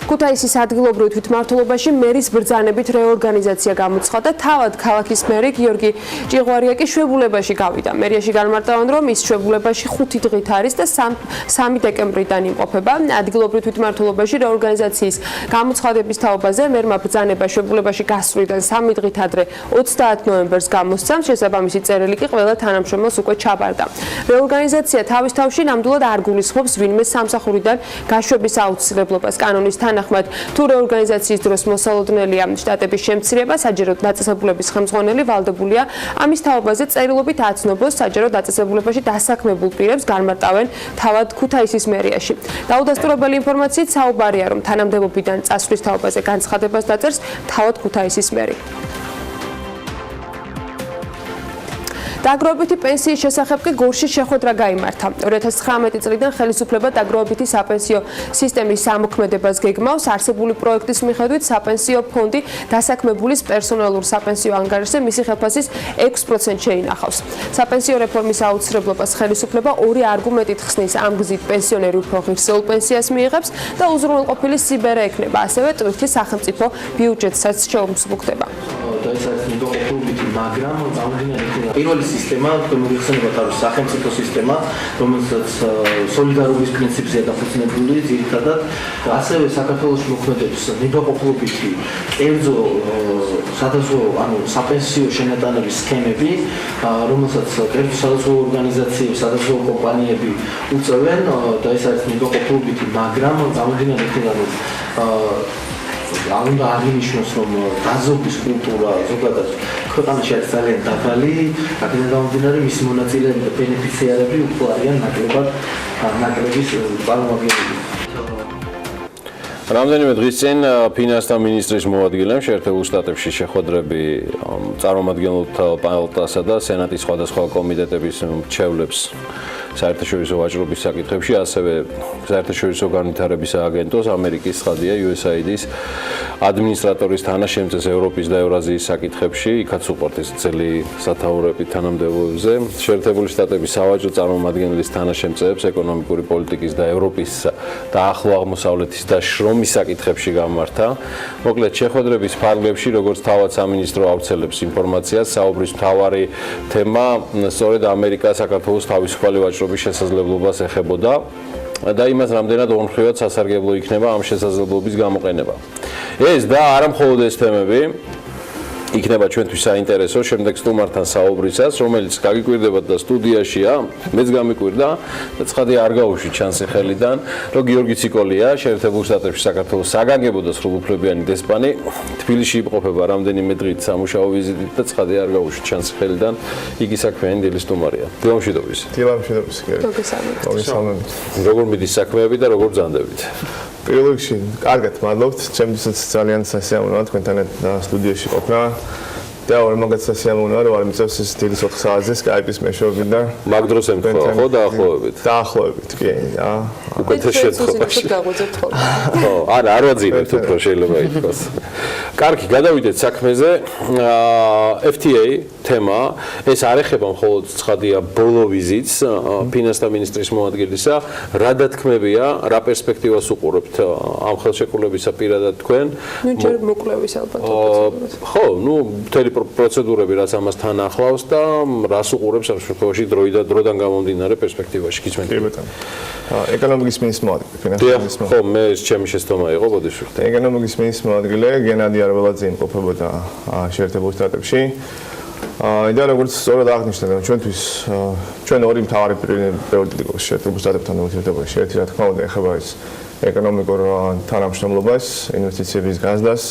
ქუთაისის ადგილობრივ თვითმმართველობაში მერის ბრძანებით რეორგანიზაცია გამოცხადდა. თავად ქალაქის მერი გიორგი ჭიღვარიაკი შვებულებაში გავიდა. მერიაში განმარტავენ, რომ ის შვებულებაში 5 დღით არის და 3 დეკემბრიდან იმყოფება. ადგილობრივ თვითმმართველობაში რეორგანიზაციის გამოცხადების თაობაზე მერმა ბრძანება შვებულებაში გასვლიდან 3 დღით ადრე 30 ნოემბერს გამოსცა. შესაბამისი წერილი კი ყველა თანამშრომელს უკვე ჩაბარდა. რეორგანიზაცია თავის თავში ნამდვილად არ გულისხმობს ვინმე სამსახურიდან გაშვების აუცილებლობას. კანონის თანახმად, თუ რეორგანიზაციის დროს მოსალოდნელია შტატების შემცირება, საჯარო დაწესებულების ხელმძღვანელი ვალდებულია ამის თაობაზე წერილობით აცნობოს საჯარო დაწესებულებაში დასაქმებულ პირებს, განმარტავენ თავად ქუთაისის მერიაში. დაუდასტურებელი ინფორმაციით საუბარია, რომ თანამდებობიდან წასვლის თაობაზე განცხადებას დაწერს თავად ქუთაისის მერი. დაგროვებითი პენსიის შესახებ კი გორში შეხვედრა გაიმართა. 2019 წლიდან ხელისუფლება დაგროვებითი საპენსიო სისტემის ამოქმედებას გეგმავს. არსებული პროექტის მიხედვით საპენსიო ფონდი დასაქმებულის პერსონალურ საპენსიო ანგარიშზე მისი ხელფასის 6% შეინახავს. საპენსიო რეფორმის აუცილებლობას ხელისუფლება 2 არგუმენტით ხსნის. ამ გზით პენსიონერი უფრო ღირსეულ პენსიას მიიღებს და უზრუნველყოფილი სიბერე ექნება. ასევე ტვირთის სახელმწიფო ბიუჯეტსაც შეუმსუბუქდება. მაგრამ პირველი სისტემა, თქვენ მოგეხსენებათ, არის სახელმწიფო სისტემა, რომელსაც სოლიდარობის პრინციპზეა დაფუძნებული, ძირითადად, ასევე საქართველოს მოქმედებს ნებაყოფლობითი კერძო სადაზღვევო, ანუ საპენსიო შენატანების სქემები, რომელსაც კერძო სადაზღვევო ორგანიზაციები, სადაზღვევო კომპანიები უწევენ და ეს არის ნებაყოფლობითი, მაგრამ გამომდინარე იქიდან, არ უნდა აღინიშნოს, რომ გაზობის კულტურა ზოგადად ქვეყანაში არის ძალიან დაბალი, აქედან გამომდინარე მისი მონაწილეები და ბენეფიციარები უფრო არიან ნაკლების წარმომადგენლები. რამდენიმე დღის წინ ფინანსთა მინისტრის მოადგილემ შეერთებულ შტატებში შეხვედრები წარმომადგენელთა პალატასა და სენატის სხვადასხვა კომიტეტების მრჩევლებს საერთაშორისო ვაჭრობის საკითხებში, ასევე საერთაშორისო განვითარების აგენტოს ამერიკის ხადია USAID-ის ადმინისტრატორის თანაშემწეს ევროპის და ევრაზიის საკითხებში, იქაც უყვართ ეს ძელი სათაურები თანამდებობებზე. შეერთებული შტატების სავაჭრო წარმომადგენლის თანაშემწეებს ეკონომიკური პოლიტიკის და ევროპის და ახლო აღმოსავლეთის და შრომის საკითხებში გამართა. მოკლედ შეხვედრების ფარგლებში, როგორც თავად სამინისტრო ავრცელებს ინფორმაციას, საუბრის მთავარი თემა სწორედ ამერიკა საქართველოს თავისუფალი ვაჭრობის შესაძლებლობას ეხებოდა და იმას რამდენად ორმხრივად სასარგებლო იქნება ამ შესაძლებლობის გამოყენება. ეს და არა მხოლოდ ეს თემები იქნება ჩვენთვის საინტერესო შემდეგ სტუმართან საუბრისას, რომელიც გაგიკვირდებათ და სტუდიაშია, მეც გამიკვირდა და ცხადი არ გაუშვით ჩანს ხელიდან, რომ გიორგი ციკოლია, შეერთებულ შტატებში საქართველოს საგანგებო და სრულუფლებიანი დესპანი, თბილისში იმყოფება რამდენიმე დღით სამუშაო ვიზიტით და ცხადი არ გაუშვით ჩანს ხელიდან, იგი საქმიანი დილის სტუმარია. დილამშვიდობის. დილამშვიდობის. მოგესალმებით. როგორ მიდის საქმეები და როგორ ბრძანდებით? პირველ რიგში, კარგად, მადლობთ. ჩემთვისაც ძალიან სასიამოვნოა თქვენთან სტუდიაში ყოფნა. და ორი მოგეცესია მოუნა რომ არ მიწევს ის დილის 4 საათზე Skype-ის მეშვეობით და მაგ დროს ემთხვევა ხო დაახლოებით? დაახლოებით კი და უკეთეს შეცხოვაში გაღვიძებთ ხოლმე. ხო, არა, არ ვაძინებთ უფრო შეიძლება ითქვას. კარგი, გადავიდეთ საქმეზე. FTA თემა, ეს არ ეხება მხოლოდ ცხადია ბოლო ვიზიტს ფინანსთა მინისტრის მოადგილისა, რა დათქმებია, რა პერსპექტივას უყურებთ ამ ხელშეკრულებისა პირადად თქვენ? ნუ ჯერ მოკლევის ალბათ. ხო, ნუ მთელი პროცედურები რაც ამასთან ახლავს და რას უყურებს ამ შემთხვევაში დროდან გამომდინარე პერსპექტივაში გიწმენთ. კი ბატონო. ეკონომიკის მინისტრის მოადგილე, ფინანსთა მინისტრის ხო, მე ჩემი შეცდომა იყო, ბოდიშვილი. ეკონომიკის მინისტრის მოადგილე გენადი არველაძე იმყოფებოდა შეერთებულ შტატებში. და როგორც სწორად აღნიშნეთ, ჩვენთვის ჩვენ ორი მთავარი პრიორიტეტი გვაქვს შეერთებულ შტატებთან ურთიერთობაში. ერთი რა თქმა უნდა ეხება ის ეკონომიკურ თანამშრომლობას, ინვესტიციების გაზრდას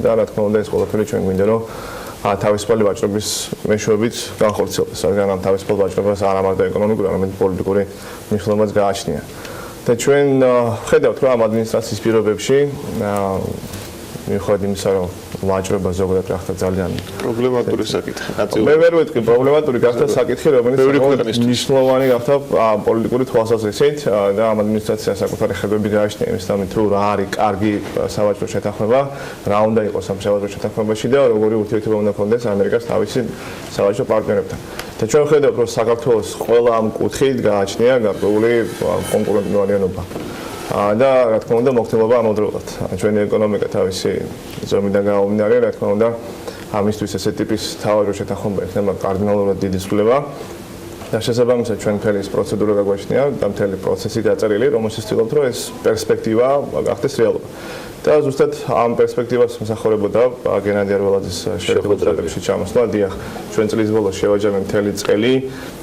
და რა თქმა უნდა ეს ყველაფერი ჩვენ გვინდა რომ თავისუფალი ვაჭრობის მეშვეობით განხორციელდეს, რადგან ამ თავისუფალ ვაჭრობას არა მარტო ეკონომიკური, არამედ პოლიტიკური მნიშვნელობაც გააჩნია. და ჩვენ ხედავთ რომ ამ ადმინისტრაციის პირობებში მიუხედავად იმისა რომ ვაჭრობა ზოგადად გახდა ძალიან პრობლემატური საკითხი. მე ვერ ვიტყვი პრობლემატური გახდა საკითხი, რომელიც მნიშვნელოვანი გახდა პოლიტიკური თვალსაზრისით და ამ ადმინისტრაციას საკუთარი ხედვები გააჩნია იმის თამით თუ რა არის კარგი სავაჭრო შეთანხმება, რა უნდა იყოს ამ სავაჭრო შეთანხმებაში და როგორი ურთიერთობა უნდა ჰქონდეს ამერიკას თავისი სავაჭრო პარტნიორებთან. და ჩვენ ხედავთ რომ საქართველოს ყველა ამ კუთხით გააჩნია გარკვეული კონკურენტულობა. და რა თქმა უნდა მოხდელობა ამავდროულად. ჩვენი ეკონომიკა თავისი ზომიდან გამომდინარე, რა თქმა უნდა, ამისთვის ესე ტიპის თავარო შეთანხმება იქნება კარდინალურად დიდი ცვლილება. და შესაბამისად ჩვენ მთელი ეს პროცედურა გაგვაჩნია და მთელი პროცესი დაწერილი, რომელშიც ვცდილობთ, რომ ეს პერსპექტივა გახდეს რეალობა. და ზუსტად ამ პერსპექტივას მსახურებოდა გენადი არველაძის შეერთებულ შტატებში ჩამოსვლა. დიახ, ჩვენ წლის ბოლოს შევაჯამე მთელი წელი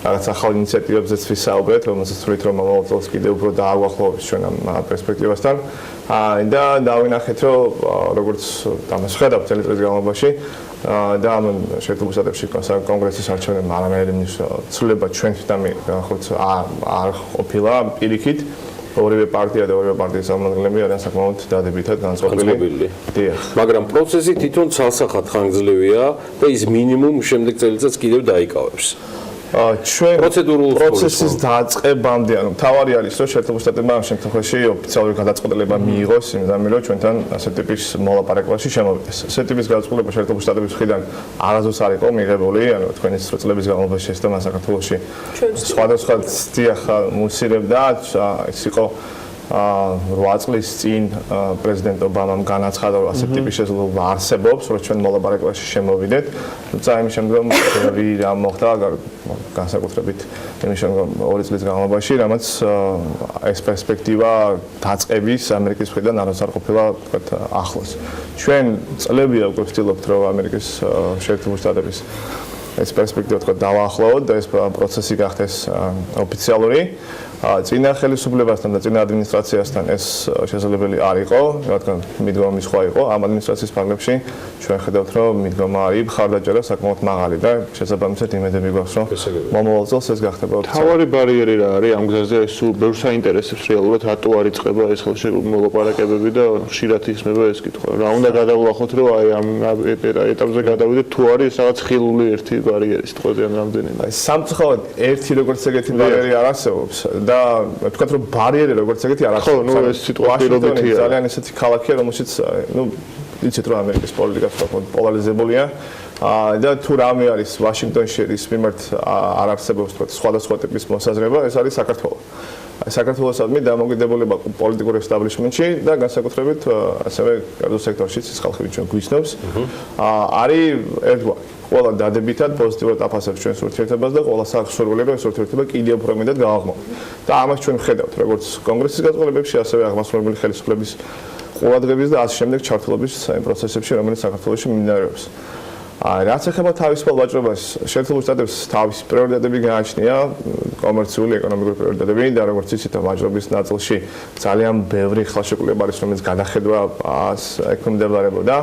რაღაც ახალ ინიციატივებზეც ვისაუბრეთ, რომელსაც ვთვლით, რომ მომავალ წელს კიდევ უფრო დააგვახლოვებს ჩვენ ამ პერსპექტივასთან. და დავინახეთ, რომ როგორც ამას ხედავთ წელი წლის განმავლობაში და ამ შეერთებულ შტატებში კონგრესის არჩევნებმა არანაირი ცვლილება ჩვენთან არ ყოფილა პირიქით. ორივე პარტია და ორივე პარტიის წარმომადგენლები არიან საკმაოდ დადებითად განწყობილი. დიახ. მაგრამ პროცესი თვითონ ცალსახად ხანგრძლივია და ის მინიმუმ შემდეგ წელიწადს კიდევ დაიკავებს. ჩვენ პროცესის დაწყებამდე, ანუ თავარი არის, რომ შეერთებულ შტატებმა ამ შემთხვევაში ოფიციალური გადაწყვეტილება მიიღოს იმდამე, რომ ჩვენთან ასეთ ტიპის მოლაპარაკებაში შემოვიდეს. ასეთ ტიპის გადაწყვეტილება შეერთებულ შტატების მხრიდან არასდროს არ იყო მიღებული, ანუ თქვენი წლების განმავლობაში შეცდომა საქართველოში სხვადასხვა დიახ მუსირებდა, ის იყო 8 წლის წინ პრეზიდენტ ობამამ განაცხადა, რომ ასეთ ტიპის შესაძლებლობა არსებობს, რომ ჩვენ მოლაპარაკებაში შემოვიდეთ. თუმცა იმის შემდგომ რა მოხდა განსაკუთრებით იმის შემდგომ 2 წლის განმავლობაში, რამაც ეს პერსპექტივა დაწყების ამერიკის მხრიდან არასდროს არ ყოფილა ახლოს. ჩვენ წლებია უკვე ვცდილობთ, რომ ამერიკის შეერთებულ შტატების ეს პერსპექტივა თქვა დავაახლოვოთ და ეს პროცესი გახდეს ოფიციალური. წინა ხელისუფლებასთან და წინა ადმინისტრაციასთან ეს შესაძლებელი არ იყო, რადგან მიდგომა სხვა იყო. ამ ადმინისტრაციის ფარგლებში ჩვენ ხედავთ, რომ მიდგომა არის მხარდაჭერა საკმაოდ მაღალი და შესაბამისად იმედები გვაქვს, რომ მომავალ წელს ეს გახდება ოფიციალური. თავარი ბარიერი რა არის ამ გზაზე? სულ ბევრს საინტერესებს რეალურად რატო არ იწყება ეს მოლაპარაკებები და ხშირად ისმება ეს კითხვა. რა უნდა გადავლახოთ, რომ აი ამ ეტაპზე გადავიდეთ, თუ არის რაღაც ხილული ერთი ბარიერი სიტყვაზე ან რამდენიმე. აი სამწუხაროდ ერთი როგორც ეგეთი ბარიერი არ არსებობს და ვთქვათ, რომ ბარიერი როგორც ეგეთი არ არსებობს. ხო, ნუ ეს სიტყვა პირობითია. ძალიან ესეთი ქალაქია, რომელშიც ნუ იცით რომ ამერიკის პოლიტიკა საკმაოდ პოლარიზებულია. და თუ რამე არის ვაშინგტონში ის მიმართ არ არსებობს თქვა სხვადასხვა ტიპის მოსაზრება, ეს არის საქართველო. საქართველოსადმი დამოკიდებულება პოლიტიკურ ესტაბლიშმენტში და განსაკუთრებით ასევე კერძო სექტორშიც ის ხალხი ჩვენ გვიცნობს. არის ერთგვარი. ყველა დადებითად პოზიტიურად აფასებს ჩვენს ურთიერთობას და ყველა სახსრებულება ეს ურთიერთობა კიდევ უფრო მეტად გააღმავთ. და ამას ჩვენ ვხედავთ როგორც კონგრესის გაწყობლებებში, ასევე აღმასრულებელი ხელისუფლების ყურადღების და ასე შემდეგ ჩართულობის პროცესებში, რომელიც საქართველოში მიმდინარეობს. რაც ეხება თავისუფალ ვაჭრობას, შეერთებულ შტატებს თავისი პრიორიტეტები გააჩნია, კომერციული, ეკონომიკური პრიორიტეტები და როგორც იცით, ვაჭრობის ნაწილში ძალიან ბევრი ხელშეკრულება არის, რომელიც გადახედვას ექვემდებარებოდა.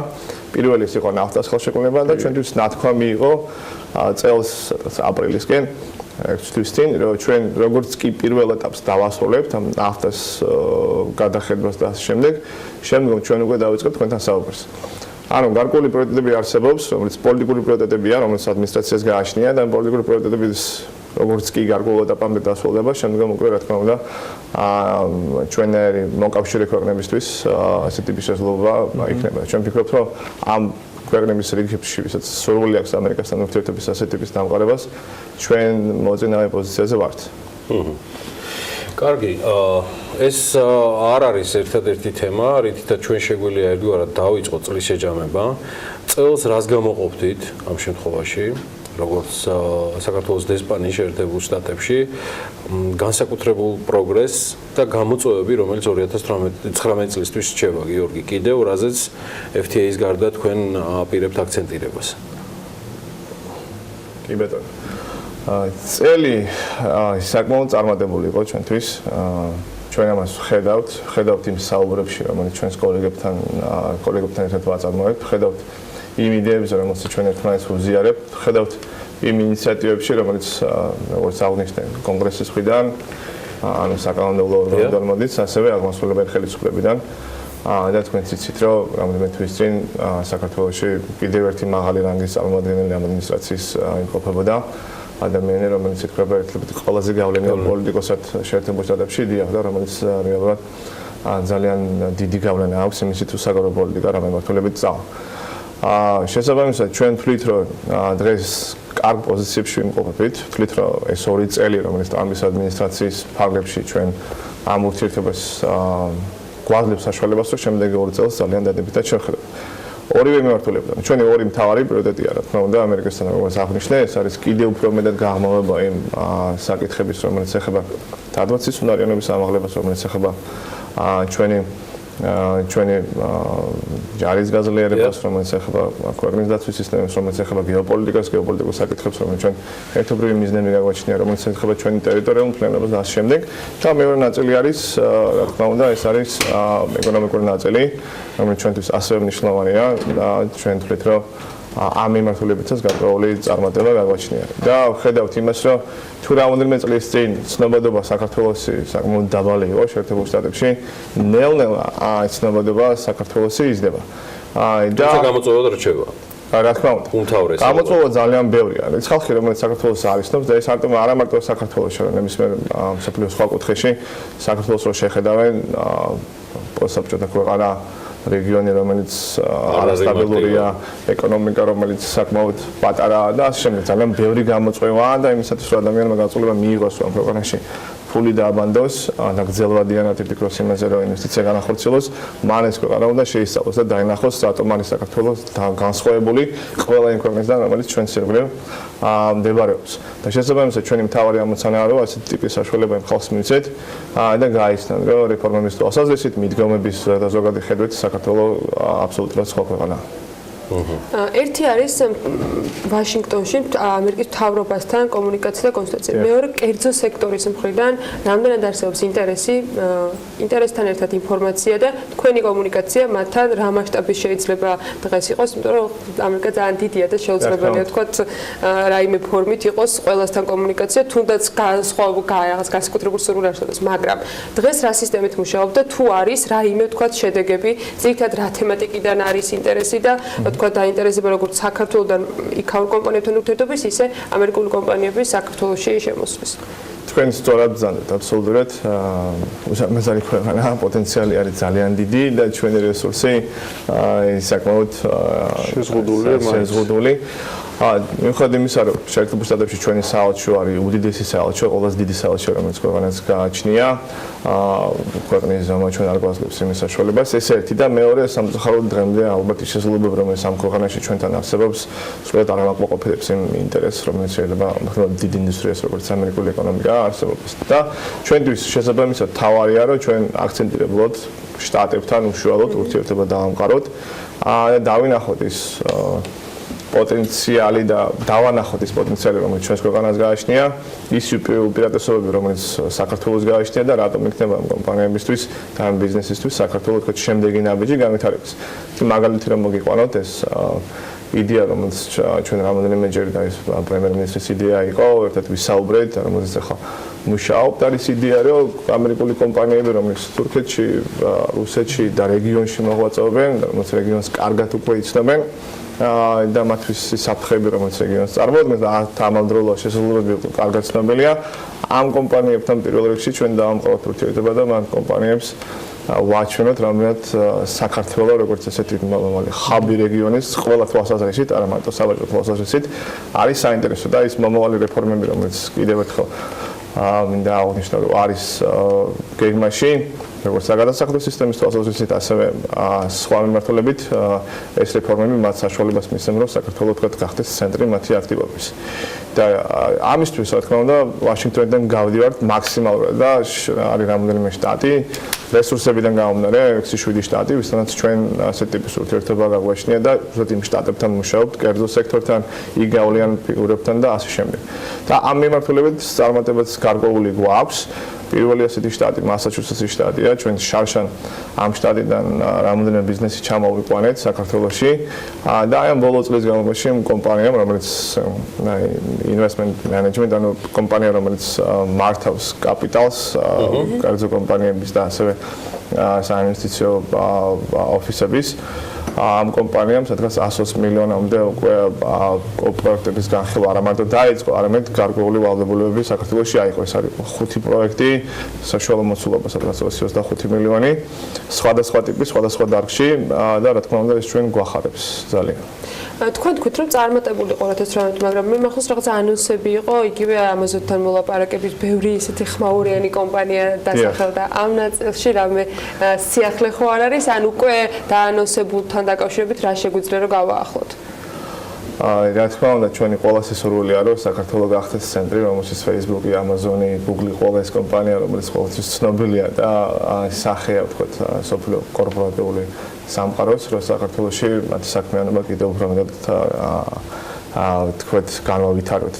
პირველი ის იყო ნაფტას ხელშეკრულება და ჩვენთვის ნათქვამი იყო წელს აპრილისკენ 6 თვის წინ, რომ ჩვენ როგორც კი პირველ ეტაპს დავასრულებთ ამ ნაფტას გადახედვას და ასე შემდეგ, შემდგომ ჩვენ უკვე დავიწყებთ თქვენთან საუბარს. ანუ გარკვეული პრიორიტეტები არსებობს, რომელიც პოლიტიკური პრიორიტეტებია, რომელიც ადმინისტრაციას გააჩნია და პოლიტიკური პრიორიტეტების როგორც კი გარკვეულ ეტაპამდე დასრულდება, შემდგომ უკვე რა თქმა უნდა ჩვენერი მოკავშირე ქვეყნებისთვის ასეთი ტიპის შესაძლებლობა იქნება. ჩვენ ვფიქრობთ, რომ ამ ქვეყნების რიგებში, ვისაც სურვილი აქვს ამერიკასთან ურთიერთობის ასეთი ტიპის დამყარებას, ჩვენ მოწინავე პოზიციაზე ვართ. კარგი, ეს არ არის ერთადერთი თემა, რითაც ჩვენ შეგვიძლია ერთგვარად დავიწყოთ წლის შეჯამება. წელს რას გამოყოფდით ამ შემთხვევაში, როგორც საქართველოს დესპანის შეერთებულ შტატებში, განსაკუთრებულ პროგრესს და გამოწვევები, რომელიც 2019 წლისთვის რჩება, გიორგი, კიდევ რაზეც FTA-ის გარდა თქვენ აპირებთ აქცენტირებას. კი ბატონო. წელი საკმაოდ წარმატებული იყო ჩვენთვის. ჩვენ ამას ხედავთ იმ საუბრებში, რომელიც ჩვენს კოლეგებთან ერთად ვაწარმოებთ, ხედავთ იმ იდეებზე, რომელსაც ჩვენ ერთმანეთს ვუზიარებთ, ხედავთ იმ ინიციატივებში, რომელიც როგორც აღნიშნე კონგრესის მხრიდან, ანუ საკანონმდებლო ორგანოდან მოდის, ასევე აღმასრულებელი ხელისუფლებიდან. და თქვენ იცით, რომ რამდენიმე თვის წინ საქართველოში კიდევ ერთი მაღალი რანგის წარმომადგენელი ადმინისტრაციის იმყოფებოდა. ადამიანი, რომელიც ითვლება ერთ-ერთ ყველაზე გავლენიან პოლიტიკოსად შეერთებულ შტატებში, დიახ, და რომელიც რეალურად ძალიან დიდი გავლენა აქვს იმისი თუ საგარეო პოლიტიკა რა მიმართულებით წავა. შესაბამისად, ჩვენ ვთვლით, რომ დღეს კარგ პოზიციებში ვიმყოფებით, ვთვლით, რომ ეს 2 წელი, რომელიც ტრამპის ადმინისტრაციის ფარგლებში ჩვენ ამ ურთიერთობას გვაძლევს საშუალებას, რომ შემდეგი 2 წელს ძალიან დადებითად შევხედოთ. ორივე მიმართულებიდან. ჩვენი ორი მთავარი პრიორიტეტია, რა თქმა უნდა, ამერიკასთან როგორც აღნიშნე, ეს არის კიდევ უფრო მეტად გააღრმავება იმ საკითხების, რომელიც ეხება დადვაცის უნარიანობის ამაღლებას, რომელიც ეხება ჩვენი ჯარის გაძლიერებას, რომელიც ეხება ქვეყნის დაცვის სისტემას, რომელიც ეხება გეოპოლიტიკას, გეოპოლიტიკურ საკითხებს, რომელიც ჩვენ ერთობრივი მიზნები გაგვაჩნია, რომელიც ეხება ჩვენი ტერიტორიულ მფლობელობას და ამ შემდეგ. და მეორე ნაწილი არის, რა თქმა უნდა, ეს არის ეკონომიკური ნაწილი, რომელიც ჩვენთვის ასევე მნიშვნელოვანია და ჩვენ ვთვლით, რომ ამ მიმართულებითაც გარკვეული წარმატება გაგვაჩნია. და ხედავთ იმას, რომ თუ რამოდენიმე წლის წინ ცნობადობა საქართველოსი საკმაოდ დაბალი იყო შეერთებულ შტატებში, ნელ-ნელა ცნობადობა საქართველოსი იზრდება. და გამოწვევა რჩება. რა თქმა უნდა. უმთავრესად. გამოწვევა ძალიან ბევრია. ის ხალხი, რომელიც საქართველოს არ იცნობს და ეს არა მარტო საქართველოში, არამედ ნებისმიერ მსოფლიოს სხვა კუთხეში საქართველოს რო შეხედავენ პოსტსაბჭოთა ქვეყანა რეგიონი, რომელიც არასტაბილურია, ეკონომიკა, რომელიც საკმაოდ პატარაა და ასე შემდეგ. ძალიან ბევრი გამოწვევაა და იმისათვის, რომ ადამიანმა გაწოლება მიიღოს ამ ქვეყანაში ფული დააბანდოს და გრძელვადიანად იფიქროს იმაზე, რომ ინვესტიცია განახორციელოს, მან ეს ქვეყანა უნდა შეისწავლოს და დაინახოს, რატომ არის საქართველოს განსხვავებული ყველა იმ ქვეყნისგან, რომელიც ჩვენს ირგვლივ მდებარეობს. და შესაბამისად, ჩვენი მთავარი ამოცანაა, რომ ასეთი ტიპის საშუალება იმ ხალხს მივცეთ და გაიცნან, რომ რეფორმების თვალსაზრისით, მიდგომების და ზოგადი ხედვით საქართველოს აბსოლუტურად სხვა ქვეყანაა. ერთი არის ვაშინგტონში ამერიკის მთავრობასთან კომუნიკაცია და კონსულტაცია. მეორე კერძო სექტორის მხრიდან რამდენად არსებობს ინტერესთან ერთად ინფორმაცია და თქვენი კომუნიკაცია მათთან რა მასშტაბის შეიძლება დღეს იყოს, იმიტომ რომ ამერიკა ძალიან დიდია და შეუძლებელია თქვათ რაიმე ფორმით იყოს ყველასთან კომუნიკაცია, თუნდაც განსაკუთრებულ სურვილ არსებობს, მაგრამ დღეს რა სისტემით მუშაობთ და თუ არის რაიმე თქვათ შედეგები, ძირითადად რა თემატიკიდან არის ინტერესი და თქვა დაინტერესება როგორც საქართველოსთან იქაურ კომპანიებთან ურთიერთობის, ისე ამერიკული კომპანიების საქართველოში შემოსვლის. თქვენ სწორად ბრძანდეთ, აბსოლუტურად მეზარი ქვეყანა, პოტენციალი არის ძალიან დიდი და ჩვენი რესურსი საკმაოდ შეზღუდული. მიუხედავად იმისა, რომ შეერთებულ შტატებში ჩვენი საელჩო არის უდიდესი საელჩო, ყველაზე დიდი საელჩო, რომელიც ქვეყანას გააჩნია, ქვეყნის ზომა ჩვენ არ გვაძლევს იმის საშუალებას. ეს ერთი და მეორე სამწუხაროდ დღემდე ალბათ ის შესაძლებლობა, რომელიც ამ ქვეყანაში ჩვენთან არსებობს, სრულად არ ამაყობებს იმ ინტერესს, რომელიც შეიძლება დიდ ინდუსტრიას, როგორც ამერიკული ეკონომიკა არსებობს. და ჩვენთვის შესაბამისად თავარია, რომ ჩვენ აქცენტირებულად შტატებთან უშუალოდ ურთიერთობა დავამყაროთ და დავინახოთ ის პოტენციალი და დავანახოთ ის პოტენციალი, რომელიც ჩვენს ქვეყანას გააჩნია, ის უპირატესობები, რომელიც საქართველოს გააჩნია და რატომ იქნება ამ კომპანიებისთვის და ამ ბიზნესისთვის საქართველოს თქვა შემდეგი ნაბიჯი განვითარების. მაგალითი რომ მოგიყვანოთ ეს იდეა, რომელიც ჩვენ რამოდენიმეჯერ და ეს პრემიერ-მინისტრის იდეა იყო, ერთად ვისაუბრეთ, რომელზეც ახლა მუშაობთ. არის იდეა, რომ ამერიკული კომპანიები, რომელიც თურქეთში, რუსეთში და რეგიონში მოღვაწეობენ, რომელიც რეგიონს კარგად უკვე იცნობენ, და მათთვის საფრთხეები, რომელიც რეგიონს წარმოადგენს, ამავდროულად შესაძლებლობები კარგად ცნობილია. ამ კომპანიებთან პირველ რიგში ჩვენ დავამყაროთ ურთიერთობა და ამ კომპანიებს ვაჩვენოთ, რამდენად საქართველოს როგორც ესეთი ხაბი რეგიონის ყველა თვალსაზრისით, არა მარტო საბაჟო თვალსაზრისით, არის საინტერესო და ის მომავალი რეფორმები, რომელიც კიდევ ერთხელ მინდა აღნიშნო, რომ არის გეგმაში, როგორც საგადასახადო სისტემის თვალსაზრისით, ასევე სხვა მიმართულებით ეს რეფორმები მათ საშუალებას მისცემ, რომ საქართველოს თქვათ გახდეს ცენტრი მათი აქტივობის. და ამისთვის, რა თქმა უნდა, ვაშინგტონიდან გავდივართ მაქსიმალურად და არის რამდენიმე შტატი, რესურსებიდან გამომდინარე, 6-7 შტატი, ვისთანაც ჩვენ ასეთ ტიპის ურთიერთობა გაგვაჩნია და ზუსტად იმ შტატებთან მუშაობთ, კერძო სექტორთან, იგავლიან ფიგურებთან და ასე შემდეგ. და ამ მიმართულებით წარმატებაც გარკვეული გვაქვს. პირველი ასეთი შტატი მასაჩუსეტსის შტატია, ჩვენ შარშან ამ შტატიდან რამდენიმე ბიზნესი ჩამოვიყვანეთ საქართველოში და აი ამ ბოლო წლის განმავლობაში კომპანიამ, რომელიც investment management, ანუ კომპანია, რომელიც მართავს კაპიტალს, კერძო კომპანიების და ასევე საინვესტიციო ოფისების ამ კომპანიამ სადღაც 120 მილიონამდე უკვე პროექტების განხილვა არა მარტო დაიწყო, არამედ გარკვეული ვალდებულებები საქართველოში აიღო. ეს არის 5 პროექტი, საშუალო მოცულობა სადღაც 225 მილიონი, სხვადასხვა ტიპის, სხვადასხვა დარგში და რა თქმა უნდა ეს ჩვენ გვახარებს ძალიან. თქვენ თქვით, რომ წარმატებული ყურათ ეს რამე, მაგრამ მე მახსოვს რაღაც ანონსები იყო, იგივე Amazon-თან მოლაპარაკების ბევრი ისეთი ხმაურიანი კომპანია დასახელდა. ამ ნაწილში რამე სიახლე ხო არ არის, ან უკვე დაანონსებულთან დაკავშირებით რა შეგვიძლია რომ გავაახლოთ? რა თქმა უნდა, ჩვენი ყველაზე სურვილია, რომ საქართველოს გახდეს ცენტრი, რომელშიც Facebook-ი, Amazon-ი, Google-ი, ყველა ეს კომპანია, რომელიც ყოველთვის ცნობილია და სახეა, ვთქვათ, სოფლიო კორპორატიული სამყაროს, რომ საქართველოში მათი საქმიანობა კიდევ უფრო მეტად ვთქვათ, განავითაროთ.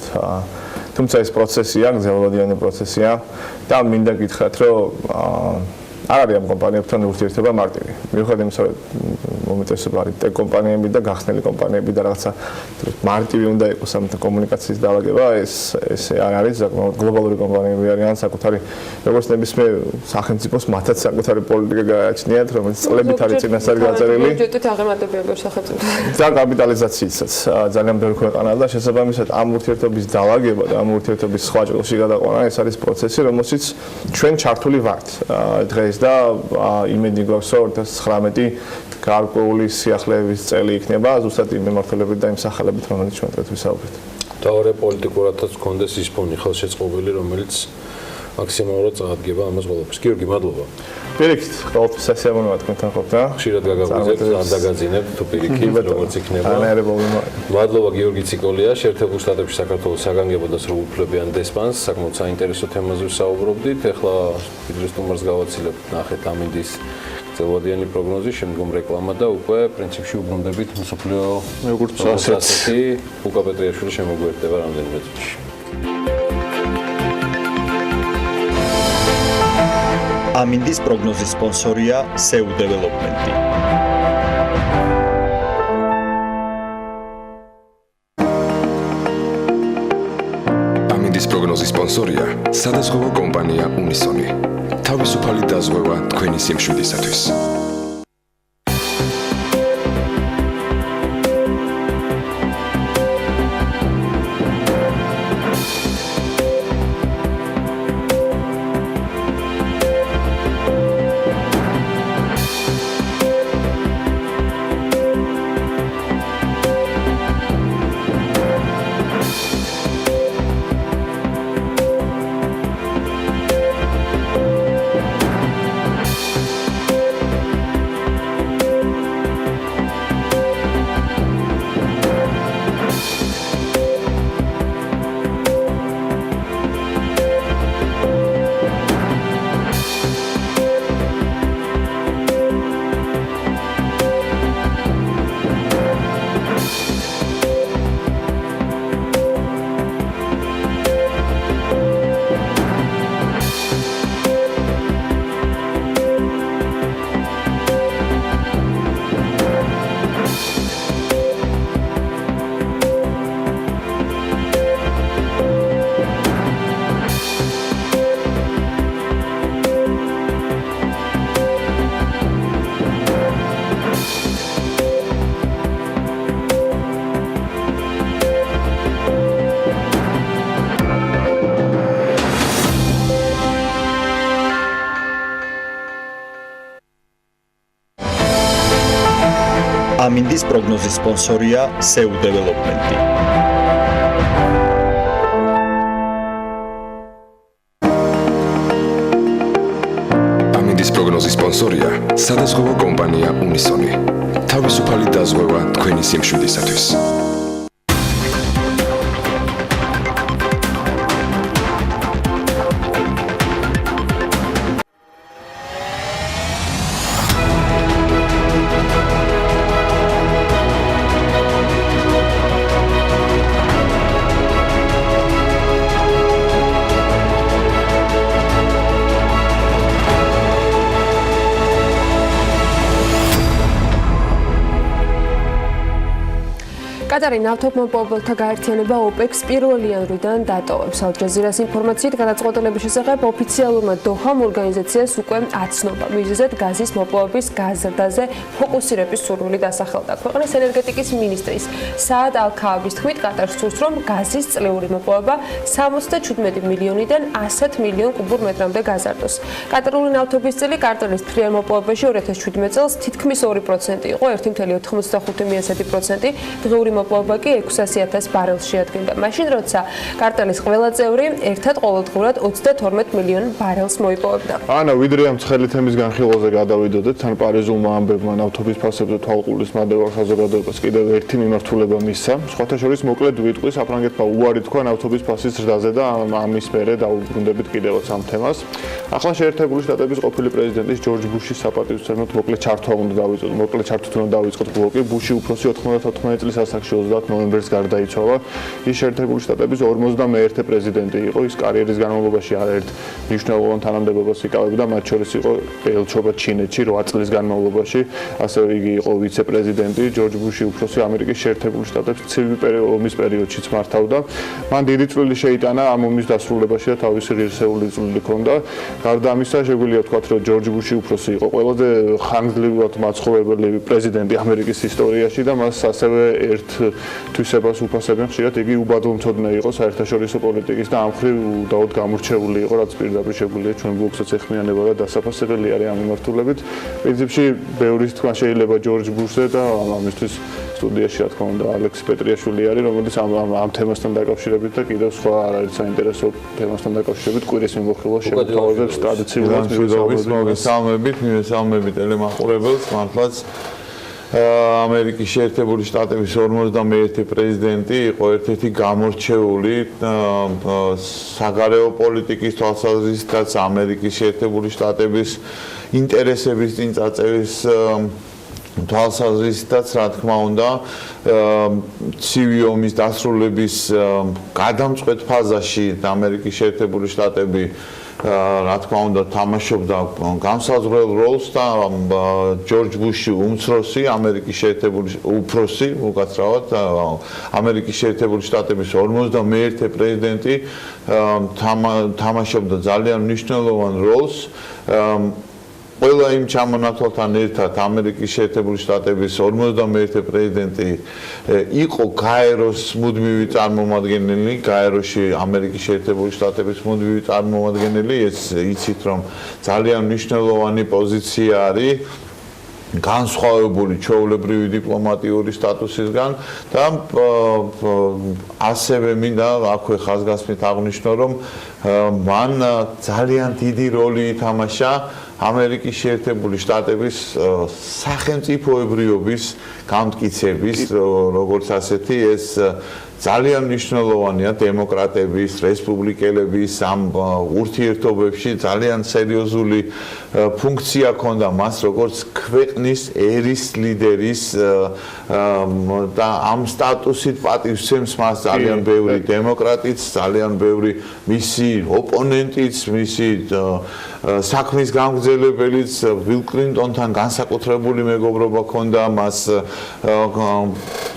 თუმცა ეს პროცესია, გრძელვადიანი პროცესია და მინდა გითხრათ, რომ არ არის ამ კომპანიებთან ურთიერთობა მარტივი. მიუხედავად იმისა, რომ უმეტესობა არის ტექ კომპანიები და გახსნილი კომპანიები და რაღაცა მარტივი უნდა იყოს ამ კომუნიკაციის დაალაგება, ეს არ არის, საკმაოდ გლობალური კომპანიები არიან, საკუთარი როგორც ნებისმიერ სახელმწიფოს მათაც საკუთარი პოლიტიკა გააჩნიათ, რომელიც წლებით არის წინასწარ გაწერილი. ბიუჯეტით აღემატებიან ბევრ სახელმწიფოს. და კაპიტალიზაციითაც ძალიან ბევრი ქვეყანა და შესაბამისად ამ ურთიერთობის დაალაგება და ამ ურთიერთობის სხვა ჭრილში გადაყვანა, ეს არის პროცესი, რომელშიც ჩვენ ჩართული ვართ დღეს და იმედი გვაქვს, რომ 2019 გარკვეული სიახლეების წელი იქნება ზუსტად იმ მიმართულებით და იმ სახელებით, რომელიც ჩვენ დღეს ვისაუბრეთ. თავარი პოლიტიკურადაც გქონდეს ის ფონი ხელშეწყობილი, რომელიც მაქსიმალურად წაადგება ამას ყველაფერს. გიორგი, მადლობა. პირიქით, ყოველთვის სასიამოვნოა თქვენთან ყოფნა. ხშირად გაგაგვიძებთ, არ დაგაძინებთ თუ პირიქით, როგორც იქნება. მადლობა გიორგი ციკოლია, შეერთებულ შტატებში საქართველოს საგანგებო და სრულ უფლებიან დესპანს, საკმაოდ საინტერესო თემაზე ვსაუბრობდით. ახლა ფიდრის სტუმარს გავაცილებთ, ნახეთ ამინდის გრძელვადიანი პროგნოზი, შემდგომ რეკლამა და უკვე პრინციპში უბრუნდებით მსოფლიო როგორც ასეთი ლუკა პეტრიაშვილი შემოგვიერთდება რამდენიმე წუთში. ამინდის პროგნოზის სპონსორია SEU დეველოპმენტი. ამინდის პროგნოზის სპონსორია სადაზღვევო კომპანია უნისონი. თავისუფალი დაზღვევა თქვენი სიმშვიდისათვის. ამინდის პროგნოზის სპონსორია SEU დეველოპმენტი. ამინდის პროგნოზის სპონსორია სადაზღვევო კომპანია უნისონი. თავისუფალი დაზღვევა თქვენი სიმშვიდისათვის. კატარი ნავთობმოპოვებელთა გაერთიანება OPEC-ს 1 იანვრიდან დატოვებს. ალ-ჯაზირას ინფორმაციით, გადაწყვეტილების შესახებ ოფიციალურმა დოჰამ ორგანიზაციას უკვე აცნობა. მიზეზად გაზის მოპოვების გაზრდაზე ფოკუსირების სურვილი დასახელდა. ქვეყნის ენერგეტიკის მინისტრის საად ალ-ქააბის თქმით, კატარს სურს, რომ გაზის წლიური მოპოვება 77 მილიონიდან 100 მილიონ კუბურ მეტრამდე გაზარდოს. კატარული ნავთობის წილი კარტელის მთლიან მოპოვებაში 2017 წელს თითქმის 2% იყო, 1.95%, დღიური მოპოვება კი 600,000 ბარელს შეადგენდა. მაშინ, როცა კარტელის ყველა წევრი ერთად ყოველდღურად 32 მილიონ ბარელს მოიპოვებდა. ანა, ვიდრე ამ ცხელი თემის განხილვაზე გადავიდოდეთ, თან პარიზულმა ამბებმა ნავთობის ფასებზე თვალყურის მადევა საზოგადოებას კიდევ ერთი მიმართულება მისცა. სხვათა შორის მოკლედ ვიტყვი, საფრანგეთმა უარი თქვა ნავთობის ფასის ზრდაზე და ამის მერე დაუბრუნდებით კიდევაც ამ თემას. ახლა შეერთებული შტატების ყოფილი პრეზიდენტის ჯორჯ ბუშის საპატივცემლოდ მოკლედ ჩართვა უნდა დავიწყოთ ბლოკი. ბუში უფროსი 94 წლის ასაკში 30 ნოემბერს გარდაიცვალა. ის შეერთებული შტატების 51 პრეზიდენტი იყო. ის კარიერის განმავლობაში არაერთ მნიშვნელოვან თანამდებობას იკავებდა, მათ შორის იყო ელჩობა ჩინეთში 8 წლის განმავლობაში. ასევე იგი იყო ვიცე-პრეზიდენტი. ჯორჯ ბუში უფროსი ამერიკის შეერთებული შტატებს ცივი ომის პერიოდშიც მართავდა. მან დიდი წვლილი შეიტანა ამ ომის დასრულებაში და თავისი ღირსეული წვლილი ჰქონდა. გარდა ამისა, შეგვიძლია ვთქვათ, რომ ჯორჯ ბუში უფროსი იყო ყველაზე ხანგრძლივად მაცხოვრებელი პრეზიდენტი ამერიკის ისტორიაში და მას ასევე ერთ თვისებას უფასებენ ხშირად. იგი უბადლმცოდნე იყო საერთაშორისო პოლიტიკის და ამ მხრივ უდაოდ გამორჩეული იყო, რაც პირდაპირ შეგვიძლია ჩვენ ბლოგსაც ეხმიანება და დასაფასებელი არის ამ მიმართულებით. პრინციპში ბევრის თქვა შეიძლება ჯორჯ ბუშზე და ამისთვის სტუდიაში რა თქმა უნდა ალექსი პეტრიაშვილი არის, რომელიც ამ თემასთან დაკავშირებით და კიდევ სხვა არაერთ საინტერესო თემასთან დაკავშირებით კვირის მიმოხილვა შემოთავაზებს ტრადიციულად მივესალმებით ტელემაყურებელს. მართლაც ამერიკის შეერთებული შტატების 51 პრეზიდენტი იყო ერთ-ერთი გამორჩეული საგარეო პოლიტიკის თვალსაზრისითაც ამერიკის შეერთებული შტატების ინტერესების წინ წაწევის თვალსაზრისითაც, რა თქმა უნდა, ცივი ომის დასრულების გადამწყვეტ ფაზაში ამერიკის შეერთებული შტატები რა თქმა უნდა თამაშობდა განსაზღვრელ როლს და ჯორჯ ბუში უმცროსი ამერიკის შეერთებული უფროსი უკაცრავად ამერიკის შეერთებული შტატების 51 პრეზიდენტი თამაშობდა ძალიან მნიშვნელოვან როლს ყველა იმ ჩამონათვალთან ერთად ამერიკის შეერთებული შტატების 51 პრეზიდენტი იყო გაეროს მუდმივი წარმომადგენელი, გაეროში ამერიკის შეერთებული შტატების მუდმივი წარმომადგენელი, ეს იცით რომ ძალიან მნიშვნელოვანი პოზიცია არის განსხვავებული ჩვეულებრივი დიპლომატიური სტატუსისგან და ასევე მინდა აქვე ხაზგასმით აღნიშნო რომ მან ძალიან დიდი როლი ითამაშა ამერიკის შეერთებული შტატების სახელმწიფოებრიობის გამტკიცების როგორც ასეთი ეს ძალიან მნიშვნელოვანია დემოკრატების, რესპუბლიკელების ამ ურთიერთობებში ძალიან სერიოზული ფუნქცია ჰქონდა მას როგორც ქვეყნის ერის ლიდერის და ამ სტატუსით პატივსცემს მას ძალიან ბევრი დემოკრატიც, ძალიან ბევრი მისი ოპონენტიც, მისი საქმის გამგზელებელიც ბილ კლინტონთან განსაკუთრებული მეგობრობა ჰქონდა მას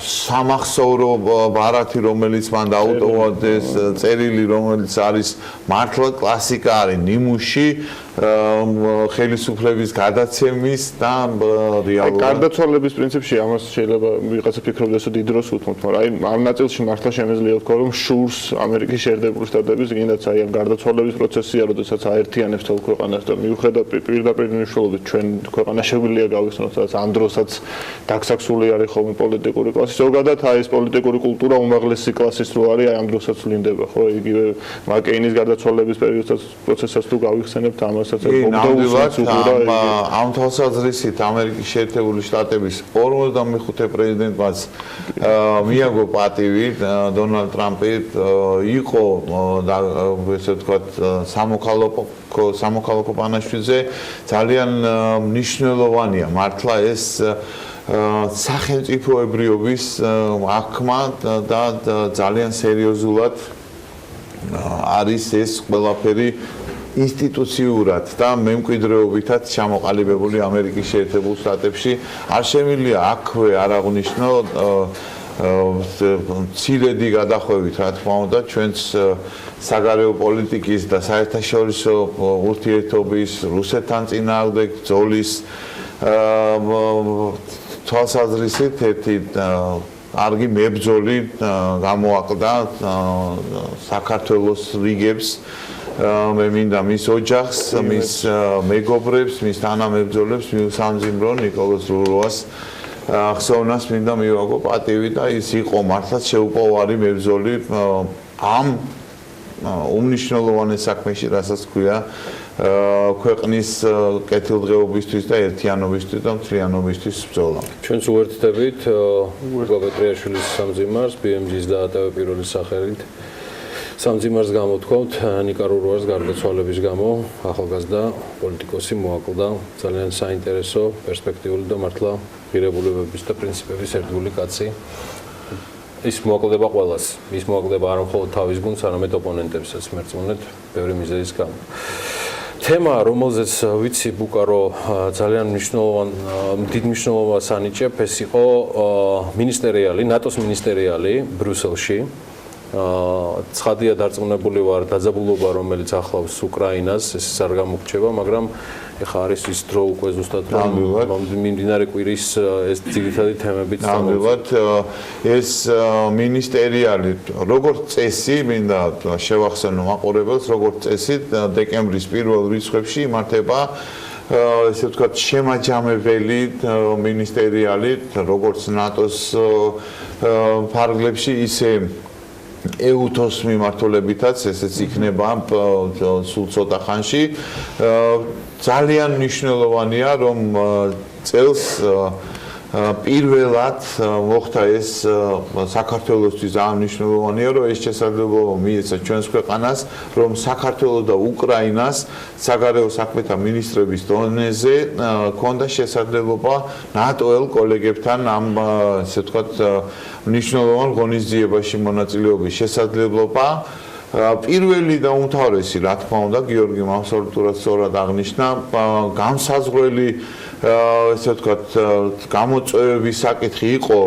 სამახსოვრო ბარათი რომელიც მან დაუტოვა ეს წერილი რომელიც არის მართლა კლასიკა არის ნიმუში ხელისუფლების გადაცემის და რეალურად გარდაცვალების პრინციპში ამას შეიძლება ვიღაცა ფიქრობდეს დიდ დროს უთმოთ, მაგრამ აი ამ ნაწილში მართლა შემეძლია ვთქვა, რომ შურს ამერიკის შეერთებული შტატების გინდაც აი ამ გარდაცვალების პროცესია, როდესაც აერთიანებს თელ ქვეყანას და მიუხედავად პირდაპირ მნიშვნელობით ჩვენ ქვეყანა შეგვიძლია გავიხსნოთ, სადაც ამ დროსაც დაგსაქსული არის ხოლმე პოლიტიკური კლასი. ზოგადად აი ეს პოლიტიკური კულტურა უმაღლესი კლასის რო არის, აი ამ დროსაც ვლინდება, ხო? იგივე მაკეინის გარდაცვალების პერიოდსაც პროცესსაც თუ გავიხსენებთ ამასაც ამ თვალსაზრისით ამერიკის შეერთებული შტატების 55 პრეზიდენტმაც მიაგო პატივი დონალდ ტრამპი იყო ესე ვთქვათ სამოქალაქო პანაშვიდზე ძალიან მნიშვნელოვანია მართლა ეს სახელმწიფოებრიობის აღქმა და ძალიან სერიოზულად არის ეს ყველაფერი ინსტიტუციურად და მემკვიდრეობითაც ჩამოყალიბებული ამერიკის შეერთებულ შტატებში არ შემიძლია აქვე არ აღნიშნო ცირედი გადახვევით რა თქმა უნდა ჩვენს საგარეო პოლიტიკის და საერთაშორისო ურთიერთობის რუსეთთან წინააღმდეგ ბრძოლის თვალსაზრისით ერთი კარგი მებრძოლი გამოაკლდა საქართველოს რიგებს მე მინდა მის ოჯახს, მის მეგობრებს, მის თანამებრძოლებს მიუსამძიმრო ნიკოლოზ რუროას ხსოვნას მინდა მივაგო პატივი და ის იყო მართლაც შეუპოვარი მებრძოლი ამ უმნიშვნელოვანეს საქმეში, რასაც ქვია ქვეყნის კეთილდღეობისთვის და ერთიანობისთვის და მთლიანობისთვის ბრძოლა. ჩვენც უერთდებით ურგა პეტრიაშვილის სამძიმარს BMG-ს დაატევე პირველი სახელით. სამძიმარს გამოთქვამთ ნიკა რუროას გარდაცვალების გამო ახალგაზრდა პოლიტიკოსი მოაკლდა ძალიან საინტერესო პერსპექტიული და მართლა ღირებულებების და პრინციპების ერთგული კაცი ის მოაკლდება ყველას ის მოაკლდება არა მხოლოდ თავის გუნდს არამედ ოპონენტებსაც მერწმუნეთ ბევრი მიზეზის გამო თემა რომელზეც ვიცი ბუკარო ძალიან დიდ მნიშვნელობას ანიჭებ ეს იყო მინისტერიალი ნატოს მინისტერიალი ბრიუსელში ცხადია დარწმუნებული ვარ დაძაბულობა რომელიც ახლავს უკრაინას ეს არ გამოგრჩება მაგრამ ეხა არის ის დრო უკვე ზუსტად მიმდინარე კვირის ეს ძირითადი თემებიც ნამდვილად ეს მინისტერიალი როგორც წესი მინდა შევახსენო მაყურებელს როგორც წესი დეკემბრის პირველ რიცხვებში იმართება ესე ვთქვათ შემაჯამებელი მინისტერიალი როგორც ნატოს ფარგლებში ისე ეუთოს მიმართულებითაც ესეც იქნება სულ ცოტა ხანში ძალიან მნიშვნელოვანია რომ წელს პირველად მოხდა ეს საქართველოსთვის ძალიან მნიშვნელოვანია რომ ეს შესაძლებლობა მიეცა ჩვენს ქვეყანას რომ საქართველოს და უკრაინას საგარეო საქმეთა მინისტრების დონეზე ქონდა შესაძლებლობა ნატოელ კოლეგებთან ამ ესე ვთქვათ მნიშვნელოვან ღონისძიებაში მონაწილეობის შესაძლებლობა პირველი და უმთავრესი რა თქმა უნდა გიორგი მავსოლტურად სწორად აღნიშნა განსაზღვრელი ესე ვთქვათ გამოწვევების საკითხი იყო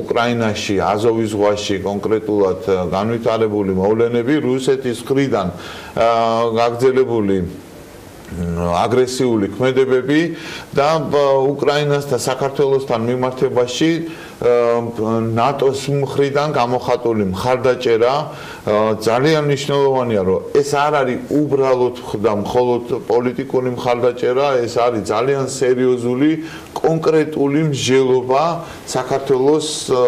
უკრაინაში აზოვის ზღვაში კონკრეტულად განვითარებული მოვლენები რუსეთის მხრიდან გაგრძელებული აგრესიული ქმედებები და უკრაინას და საქართველოსთან მიმართებაში ნატოს მხრიდან გამოხატული მხარდაჭერა ძალიან მნიშვნელოვანია რომ ეს არ არის უბრალოდ და მხოლოდ პოლიტიკური მხარდაჭერა ეს არის ძალიან სერიოზული კონკრეტული მსჯელობა საქართველოს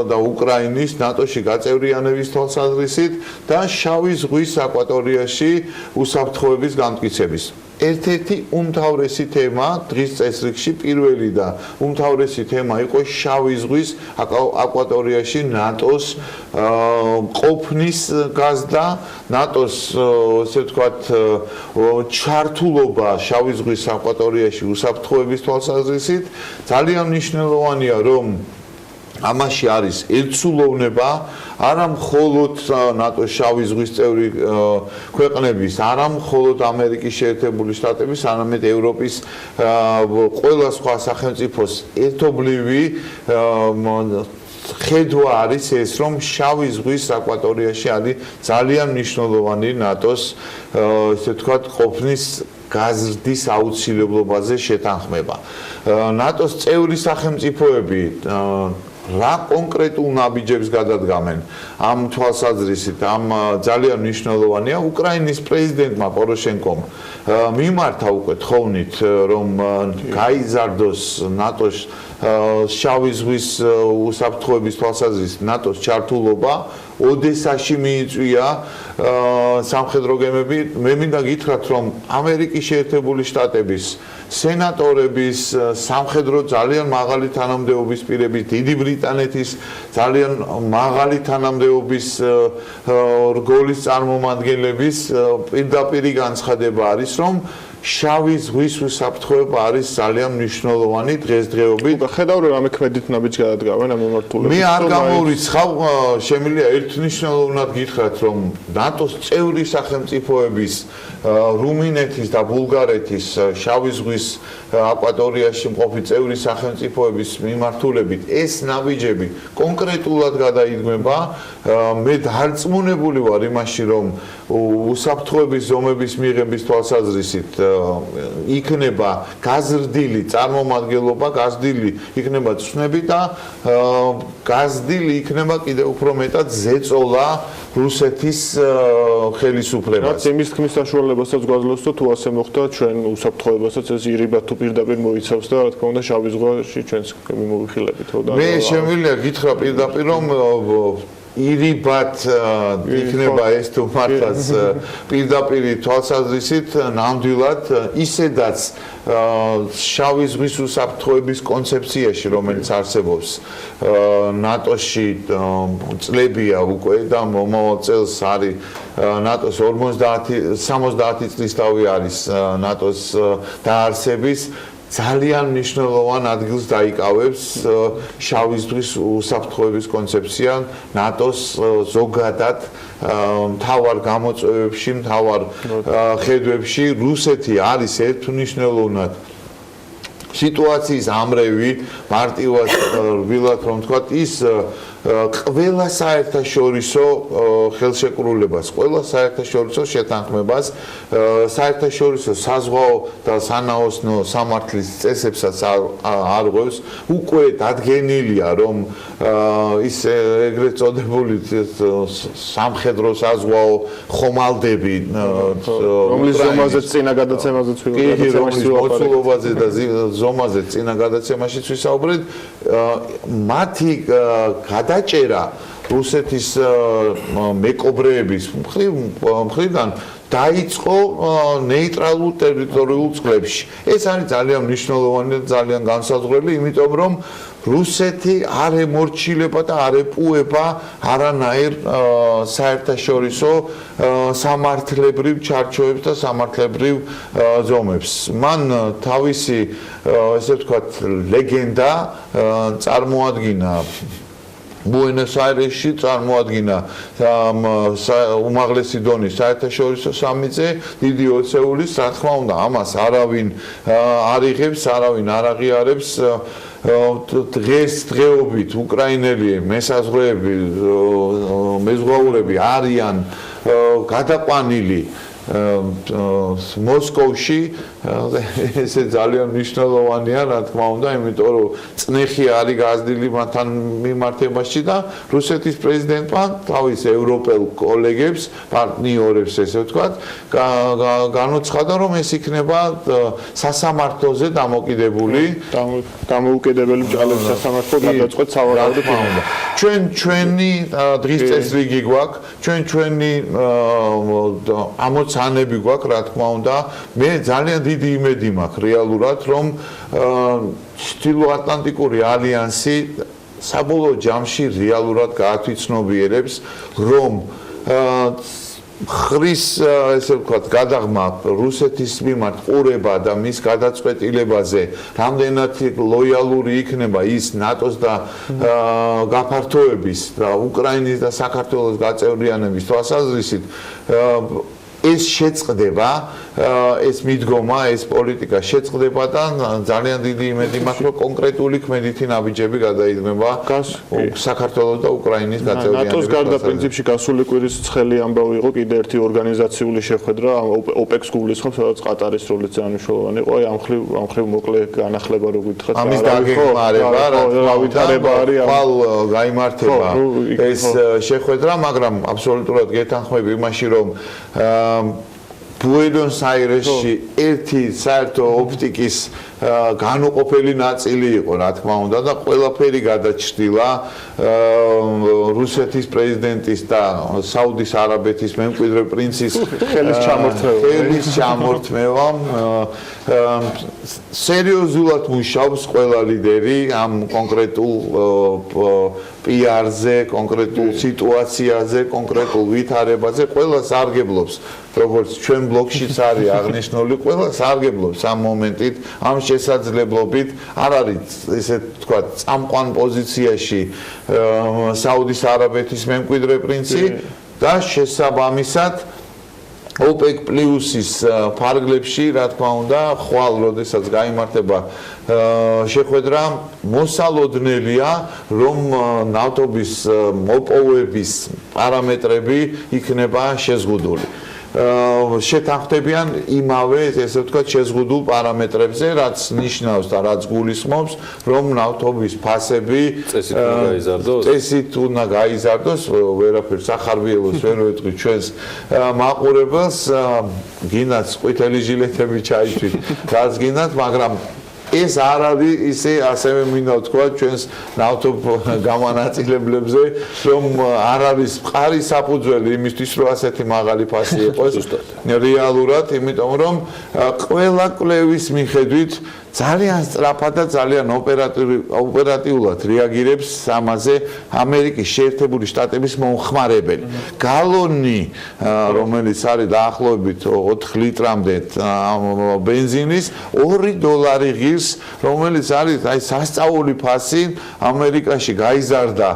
და უკრაინის ნატოში გაწევრიანების თვალსაზრისით და შავი ზღვის აკვატორიაში უსაფრთხოების განმტკიცების ერთ-ერთი უმთავრესი თემა დღის წესრიგში პირველი და უმთავრესი თემა იყო შავი ზღვის აკვატორიაში ნატოს ყოფნის გაზრდა ნატოს ესე ვთქვათ ჩართულობა შავი ზღვის აკვატორიაში უსაფრთხოების თვალსაზრისით ძალიან მნიშვნელოვანია რომ ამაში არის ერთსულოვნება არა მხოლოდ ნატოს შავი ზღვის წევრი ქვეყნების, არა მხოლოდ ამერიკის შეერთებული შტატების, არამედ ევროპის ყველა სხვა სახელმწიფოს ერთობლივი ხედვა არის ეს, რომ შავი ზღვის აკვატორიაში არის ძალიან მნიშვნელოვანი ნატოს, ესე ვთქვათ, ყოფნის გაზრდის აუცილებლობაზე შეთანხმება. ნატოს წევრი სახელმწიფოები რა კონკრეტულ ნაბიჯებს გადადგამენ ამ თვალსაზრისით ამ ძალიან მნიშვნელოვანია უკრაინის პრეზიდენტმა პოროშენკომ მიმართა უკვე თხოვნით რომ გაიზარდოს ნატოს შავი ზღვის უსაფრთხოების თვალსაზრისით ნატოს ჩართულობა ოდესაში მიიწვია სამხედრო გემები მე მინდა გითხრათ რომ ამერიკის შეერთებული შტატების სენატორების სამხედრო ძალიან მაღალი თანამდებობის პირების დიდი ბრიტანეთის ძალიან მაღალი თანამდებობის რგოლის წარმომადგენლების პირდაპირი განცხადება არის რომ შავი ზღვის უსაფრთხოება არის ძალიან მნიშვნელოვანი დღესდღეობით. ხედავ რომ რამე ქმედით ნაბიჯს გადადგავენ ამ მიმართულებით. მე არ გამორიცხავ, შემიძლია ერთნიშნულოვნად გითხრათ, რომ ნატოს წევრი სახელმწიფოების რუმინეთის და ბულგარეთის შავი ზღვის აკვატორიაში მყოფი წევრი სახელმწიფოების მიმართულებით ეს ნაბიჯები კონკრეტულად გადაიდგმება. მე დარწმუნებული ვარ იმაში, რომ უსაფრთხოების ზომების მიღების თვალსაზრისით იქნება გაზრდილი წარმომადგენლობა, გაზრდილი იქნება წვნები და გაზრდილი იქნება კიდევ უფრო მეტად ზეწოლა რუსეთის ხელისუფლებას. რაც იმის თქმის საშუალებასაც გვაძლევს თუ ასე მოხდა ჩვენ უსაფრთხოებასაც ეს ირიბად თუ პირდაპირ მოიცავს და რა თქმა უნდა შავი ზღვაში ჩვენს მიმოვიხილებით ხო და მე შემიძლია გითხრა პირდაპირ რომ ირიბად იქნება ეს თუ მართლაც პირდაპირ თვალსაზრისით ნამდვილად ისედაც შავი ზღვის უსაფრთხოების კონცეფციაში რომელიც არსებობს ნატოში წლებია უკვე და მომავალ წელს არის ნატოს 50 წლისთავი არის ნატოს დაარსების ძალიან მნიშვნელოვან ადგილს დაიკავებს შავი ზღვის უსაფრთხოების კონცეფცია ნატოს ზოგადად მთავარ გამოწვევებში, მთავარ ხედვებში რუსეთი არის ერთმნიშვნელოვნად სიტუაციის ამრევი მარტივად რბილად რომ ვთქვათ ის ყველა საერთაშორისო ხელშეკრულებას, ყველა საერთაშორისო შეთანხმებას, საერთაშორისო საზღვაო და სანაოსნო სამართლის წესებსაც არღვევს. უკვე დადგენილია, რომ ის ეგრეთ წოდებული სამხედრო საზღვაო ხომალდები, რომლის ზომაზეც წინა გადაცემაზეც მოცულობაზე და ზომაზე წინა გადაცემაშიც ვისაუბრეთ, მათი გადაჭერა რუსეთის მეკობრეების მხრიდან დაიწყო ნეიტრალურ ტერიტორიულ წყლებში. ეს არის ძალიან მნიშვნელოვანი და ძალიან განსაზღვრელი, იმიტომ რომ რუსეთი არ ემორჩილება და არ ეპუება არანაირ საერთაშორისო სამართლებრივ ჩარჩოებს და სამართლებრივ ზომებს. მან თავისი ესე ვთქვათ ლეგენდა წარმოადგინა ბუენოს-აირესში წარმოადგინა უმაღლესი დონის საერთაშორისო სამიტზე დიდი ოცეულის, რა თქმა უნდა, ამას არავინ არ იღებს, არავინ არ აღიარებს. დღესდღეობით უკრაინელი მესაზღვრეები, მეზღვაურები არიან გადაყვანილი მოსკოვში ესე ძალიან მნიშვნელოვანია რა თქმა უნდა იმიტომ რომ წნეხი არის გაზრდილი მათთან მიმართებაში და რუსეთის პრეზიდენტმა თავის ევროპელ კოლეგებს პარტნიორებს ესე ვთქვათ განუცხადა რომ ეს იქნება სასამართლოზე დამოკიდებული დამოუკიდებელი ბრძოლების სასამართლო გადაწყვეტ სავარაუდოდ ჩვენი დღის წესრიგი გვაქვს ჩვენი ამოცანები გვაქვს რა თქმა უნდა მე ძალიან დიდი იმედი მაქვს რეალურად რომ ჩრდილოატლანტიკური ალიანსი საბოლოო ჯამში რეალურად გაათვითცნობიერებს რომ ხრის ესე ვთქვათ გადაღმა რუსეთის მიმართ ყურება და მის გადაწყვეტილებაზე რამდენად ლოიალური იქნება ის ნატოს და გაფართოების და უკრაინის და საქართველოს გაწევრიანების თვალსაზრისით ეს შეწყდება ეს მიდგომა ეს პოლიტიკა შეწყდება და ძალიან დიდი იმედი მაქვს რომ კონკრეტული ქმედითი ნაბიჯები გადაიდგება საქართველოს და უკრაინის გაწევრიანების ნატოს გარდა პრინციპში გასული კვირის ცხელი ამბავი იყო კიდე ერთი ორგანიზაციული შეხვედრა ოპექს გულისხმობს სადაც ყატარის როლიც ძალიან მნიშვნელოვანი იყო აი ამ ხრივ მოკლე განახლება რო გითხრათ ამის დაგეგმარება რა ვითარება არის ხვალ გაიმართება ეს შეხვედრა მაგრამ აბსოლუტურად გეთანხმები იმაში რომ ბუენოს აირესში ერთი საერთო ოპტიკის განუყოფელი ნაწილი იყო რა თქმა უნდა და ყველაფერი გადაჭრილა რუსეთის პრეზიდენტის და საუდის არაბეთის მემკვიდრე პრინცის ხელის ჩამორთმევამ სერიოზულად მუშაობს ყველა ლიდერი ამ კონკრეტულ PR-ზე, კონკრეტულ სიტუაციაზე, კონკრეტულ ვითარებაზე, ყველა სარგებლობს, როგორც ჩვენ ბლოკშიც არის აღნიშნული, ყველა სარგებლობს ამ მომენტით, ამ შესაძლებლობით, არ არის ესე თქვა წამყვან პოზიციაში საუდის არაბეთის მემკვიდრე პრინცი და შესაბამისად OPEC პლუსის ფარგლებში, რა თქმა უნდა, ხვალ როდესაც გაიმართება შეხვედრა, მოსალოდნელია, რომ ნავთობის მოპოვების პარამეტრები იქნება შეზღუდული. შეთანხმდებიან იმავე, ესე ვთქვათ, შეზღუდულ პარამეტრებზე, რაც ნიშნავს და რაც გულისხმობს, რომ ნავთობის ფასები წესით უნდა გაიზარდოს, ვერაფერს ახარბიელოს ვერ ვეტყვი ჩვენს მაყურებელს, გინდათ ყვითელი ჟილეტები ჩაითვით, რაც გინდათ, მაგრამ ეს არ არის ისე ასევე მინდა ვთქვა ჩვენს ნავთობ გამანაწილებლებზე რომ არ არის მყარი საფუძველი იმისთვის რომ ასეთი მაღალი ფასი იყოს რეალურად იმიტომ რომ ყველა კვლევის მიხედვით ძალიან სწრაფად და ძალიან ოპერატიულად რეაგირებს ამაზე ამერიკის შეერთებული შტატების მომხმარებელი. გალონი, რომელიც არის დაახლოებით 4 litrამდე ბენზინის, $2 ღირს, რომელიც არის აი სასწაული ფასი ამერიკაში გაიზარდა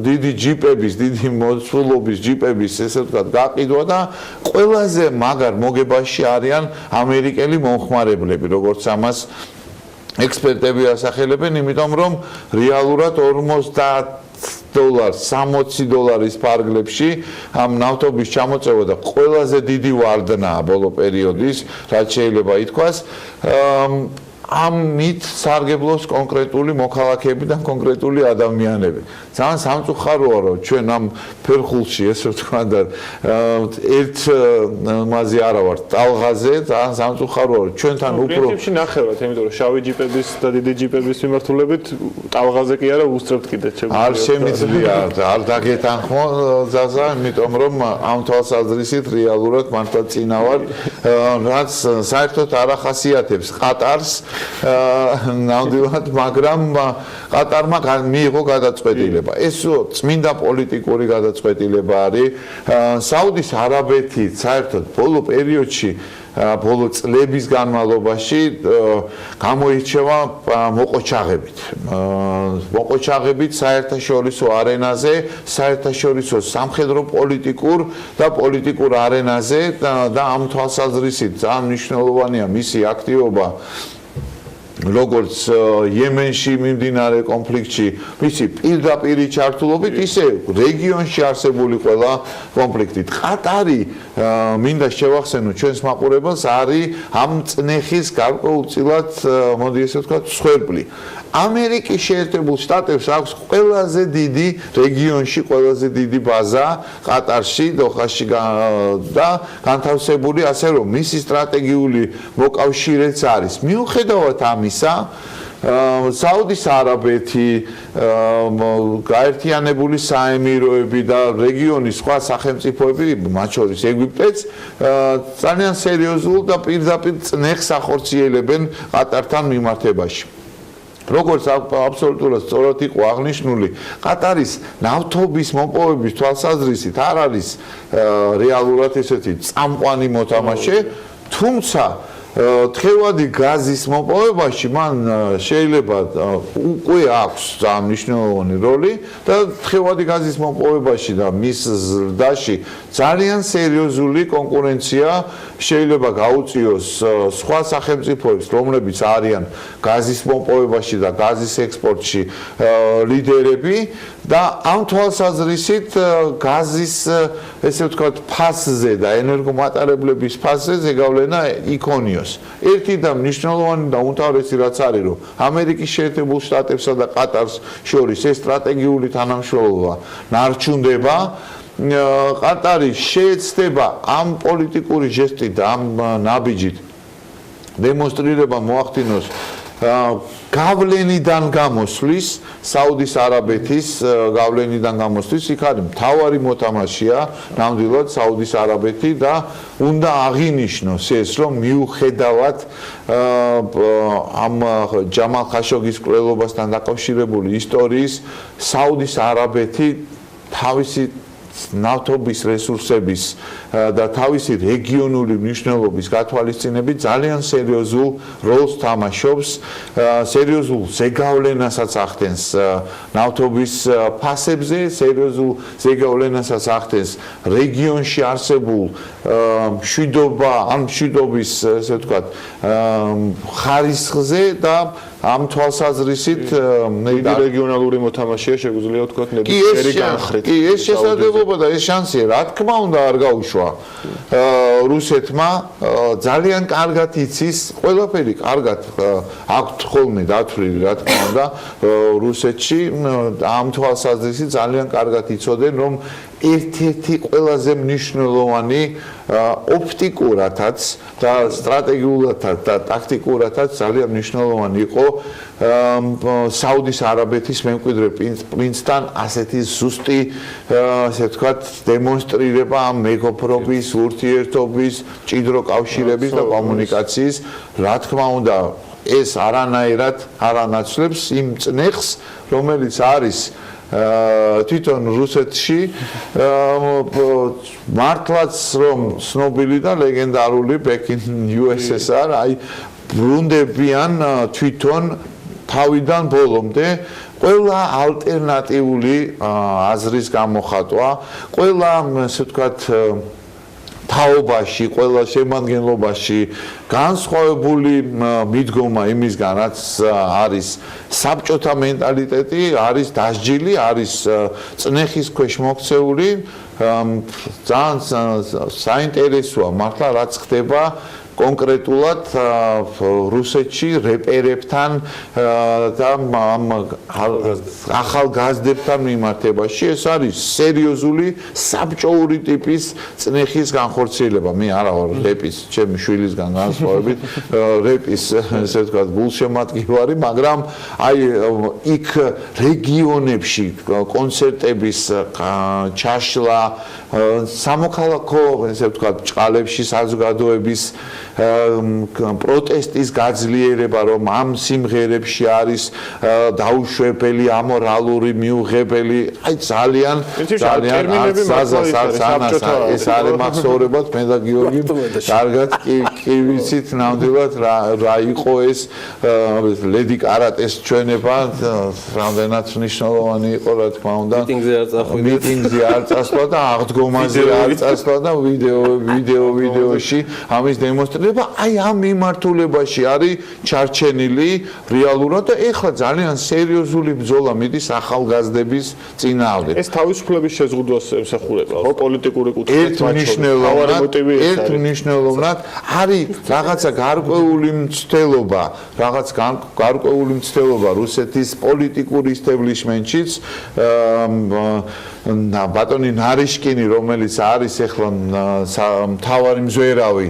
დიდი ჯიპების, დიდი მოცულობის ჯიპების, ესე ვთქვათ, გაყიდვა და ყველაზე მაგარ მოგებაში არიან ამერიკელი მომხმარებლები. როგორც ამას ექსპერტები ასახელებენ, იმიტომ რომ რეალურად $40 $60 ფარგლებში ამ ნავთობის ჩამოწევა და ყველაზე დიდი ვარდნაა ბოლო პერიოდის, რაც შეიძლება ითქვას. ამით სარგებლობს კონკრეტული მოქალაქეები და კონკრეტული ადამიანები. ძალიან სამწუხაროა, რომ ჩვენ ამ ფერხულში, ესე ვთქვა და ერთ მასე არა ვართ ტალღაზე, ძალიან სამწუხაროა, რომ ჩვენთან უფრო პრინციპში ნახევრად, იმიტომ რომ შავი ჯიპების და დიდი ჯიპების მიმართულებით ტალღაზე კი არა უსწრებთ კიდე შეგვიძლია. არ შემიძლია, არ დაგეთანხმო ზაზა, იმიტომ რომ ამ თვალსაზრისით რეალურად მართლა წინა ვარ, რაც საერთოდ არ ახასიათებს ყატარს ნამდვილად, მაგრამ ყატარმა მიიღო გადაწყვეტილება. ეს წმინდა პოლიტიკური გადაწყვეტილება არის. საუდის არაბეთი საერთოდ ბოლო პერიოდში, ბოლო წლების განმავლობაში გამოირჩევა მოყოჩაღებით. მოყოჩაღებით საერთაშორისო არენაზე, საერთაშორისო სამხედრო პოლიტიკურ და პოლიტიკურ არენაზე და ამ თვალსაზრისით ძალიან მნიშვნელოვანია მისი აქტივობა როგორც იემენში მიმდინარე კონფლიქტში, მისი პირდაპირი ჩართულობით, ისე რეგიონში არსებული ყველა კონფლიქტით. ყატარი, მინდა შევახსენო ჩვენს მაყურებელს, არის ამ წნეხის გარკვეულწილად, მოდი ესე ვთქვათ, მსხვერპლი. ამერიკის შეერთებულ შტატებს აქვს ყველაზე დიდი რეგიონში, ყველაზე დიდი ბაზა ყატარში, დოხაში და განთავსებული, ასე რომ მისი სტრატეგიული მოკავშირეც არის. მიუხედავად ამისა, საუდის არაბეთი, გაერთიანებული საემიროები და რეგიონის სხვა სახელმწიფოები, მათ შორის ეგვიპტეც, ძალიან სერიოზულ და პირდაპირ წნეხს ახორციელებენ ყატართან მიმართებაში. როგორც აბსოლუტურად სწორად იყო აღნიშნული, ყატარის ნავთობის მოპოვების თვალსაზრისით არ არის რეალურად ესეთი წამყვანი მოთამაშე, თუმცა თხევადი გაზის მოპოვებაში მან შეიძლება უკვე აქვს ძალიან მნიშვნელოვანი როლი და თხევადი გაზის მოპოვებაში და მის ზრდაში ძალიან სერიოზული კონკურენცია შეიძლება გაუწიოს სხვა სახელმწიფოებს, რომლებიც არიან გაზის მოპოვებაში და გაზის ექსპორტში ლიდერები და ამ თვალსაზრისით გაზის ესე ვთქვათ ფასზე და ენერგომატარებლების ფასზე ზეგავლენა იქონიოს. ერთი და მნიშვნელოვანი და უმთავრესი რაც არის, რომ ამერიკის შეერთებულ შტატებსა და ყატარს შორის ეს სტრატეგიული თანამშრომლობა ნარჩუნდება. ყატარი შეეცდება ამ პოლიტიკური ჟესტით და ამ ნაბიჯით დემონსტრირება მოახდინოს გავლენიდან გამოსვლის, საუდის არაბეთის გავლენიდან გამოსვლის, იქ არის მთავარი მოთამაშეა ნამდვილად საუდის არაბეთი და უნდა აღინიშნოს ეს, რომ მიუხედავად ამ ჯამალ ხაშოგის კვლელობასთან დაკავშირებული ისტორიის, საუდის არაბეთი თავისი ნავთობის რესურსების და თავისი რეგიონული მნიშვნელობის გათვალისწინებით ძალიან სერიოზულ როლს თამაშობს, სერიოზულ ზეგავლენასაც ახდენს ნავთობის ფასებზე, სერიოზულ ზეგავლენასაც ახდენს რეგიონში არსებულ მშვიდობა, ამ მშვიდობის, ესე ვთქვათ, ხარისხზე და ამ თვალსაზრისით რეგიონალური მოთამაშეა შეგვიძლია ვთქვათ ნებისმიერი განხრით. კი, ეს შესაძლებლობა და ეს შანსია, რა თქმა უნდა, არ გაუშვა რუსეთმა, ძალიან კარგად იცის, ყველაფერი კარგად აქვთ ხოლმე დათვლილი, რა თქმა უნდა, რუსეთში ამ თვალსაზრისით ძალიან კარგად იცოდნენ, რომ ერთ-ერთი ყველაზე მნიშვნელოვანი ოპტიკურათაც და სტრატეგიულათაც და ტაქტიკურათაც ძალიან მნიშვნელოვანი იყო საუდის არაბეთის მემკვიდრე პრინცთან ასეთი ზუსტი, ასე ვთქვათ, დემონსტრირება ამ მეგობრობის, ურთიერთობის, მჭიდრო კავშირების და კომუნიკაციის, რა თქმა უნდა, ეს არანაირად არ ანაცვლებს იმ წნეხს, რომელიც არის თვითონ რუსეთში მართლაც რომ ცნობილი და ლეგენდარული back in USSR აი ბრუნდებიან თვითონ თავიდან ბოლომდე ყველა ალტერნატიული აზრის გამოხატვა, ყველა ასე ვთქვათ თაობაში, ყველა შემადგენლობაში განსხვავებული მიდგომა იმისგან, რაც არის საბჭოთა მენტალიტეტი, არის დასჯილი, არის წნეხის ქვეშ მოქცეული, ძალიან საინტერესოა მართლა რაც ხდება კონკრეტულად რუსეთში რეპერებთან და ახალგაზრდებთან მიმართებაში ეს არის სერიოზული საბჭოური ტიპის წნეხის განხორციელება. მე არა ვარ რეპის, ჩემი შვილისგან განსხვავებით, რეპის ესე ვთქვათ გულშემატკივარი, მაგრამ აი იქ რეგიონებში კონცერტების ჩაშლა, სამოქალაქო ესე ვთქვათ ჭყალებში საზოგადოების პროტესტის გაძლიერება, რომ ამ სიმღერებში არის დაუშვებელი, ამორალური, მიუღებელი, აი ძალიან ეს არის მახსოვრებად მე და გიორგი კარგად კი ვიცით ნამდვილად რა იყო ეს ლედი კარატეს ჩვენება, რამდენად მნიშვნელოვანი იყო, რა თქმა უნდა, მიტინგზე არ წასვლა და აღდგომაზე არ წასვლა და ვიდეოში ამის დემონსტრირება აი ამ მიმართულებაში არის ჩარჩენილი რეალურად და ეხლა ძალიან სერიოზული ბრძოლა მიდის ახალგაზრდების წინააღმდეგ. ეს თავისუფლების შეზღუდვას ემსახურება, ხო, პოლიტიკური კუთხით ერთ მნიშვნელოვნად არის რაღაცა გარკვეული მცდელობა რუსეთის პოლიტიკურ ისტებლიშმენტშიც ბატონი ნარიშკინი, რომელიც არის ეხლა მთავარი მზვერავი,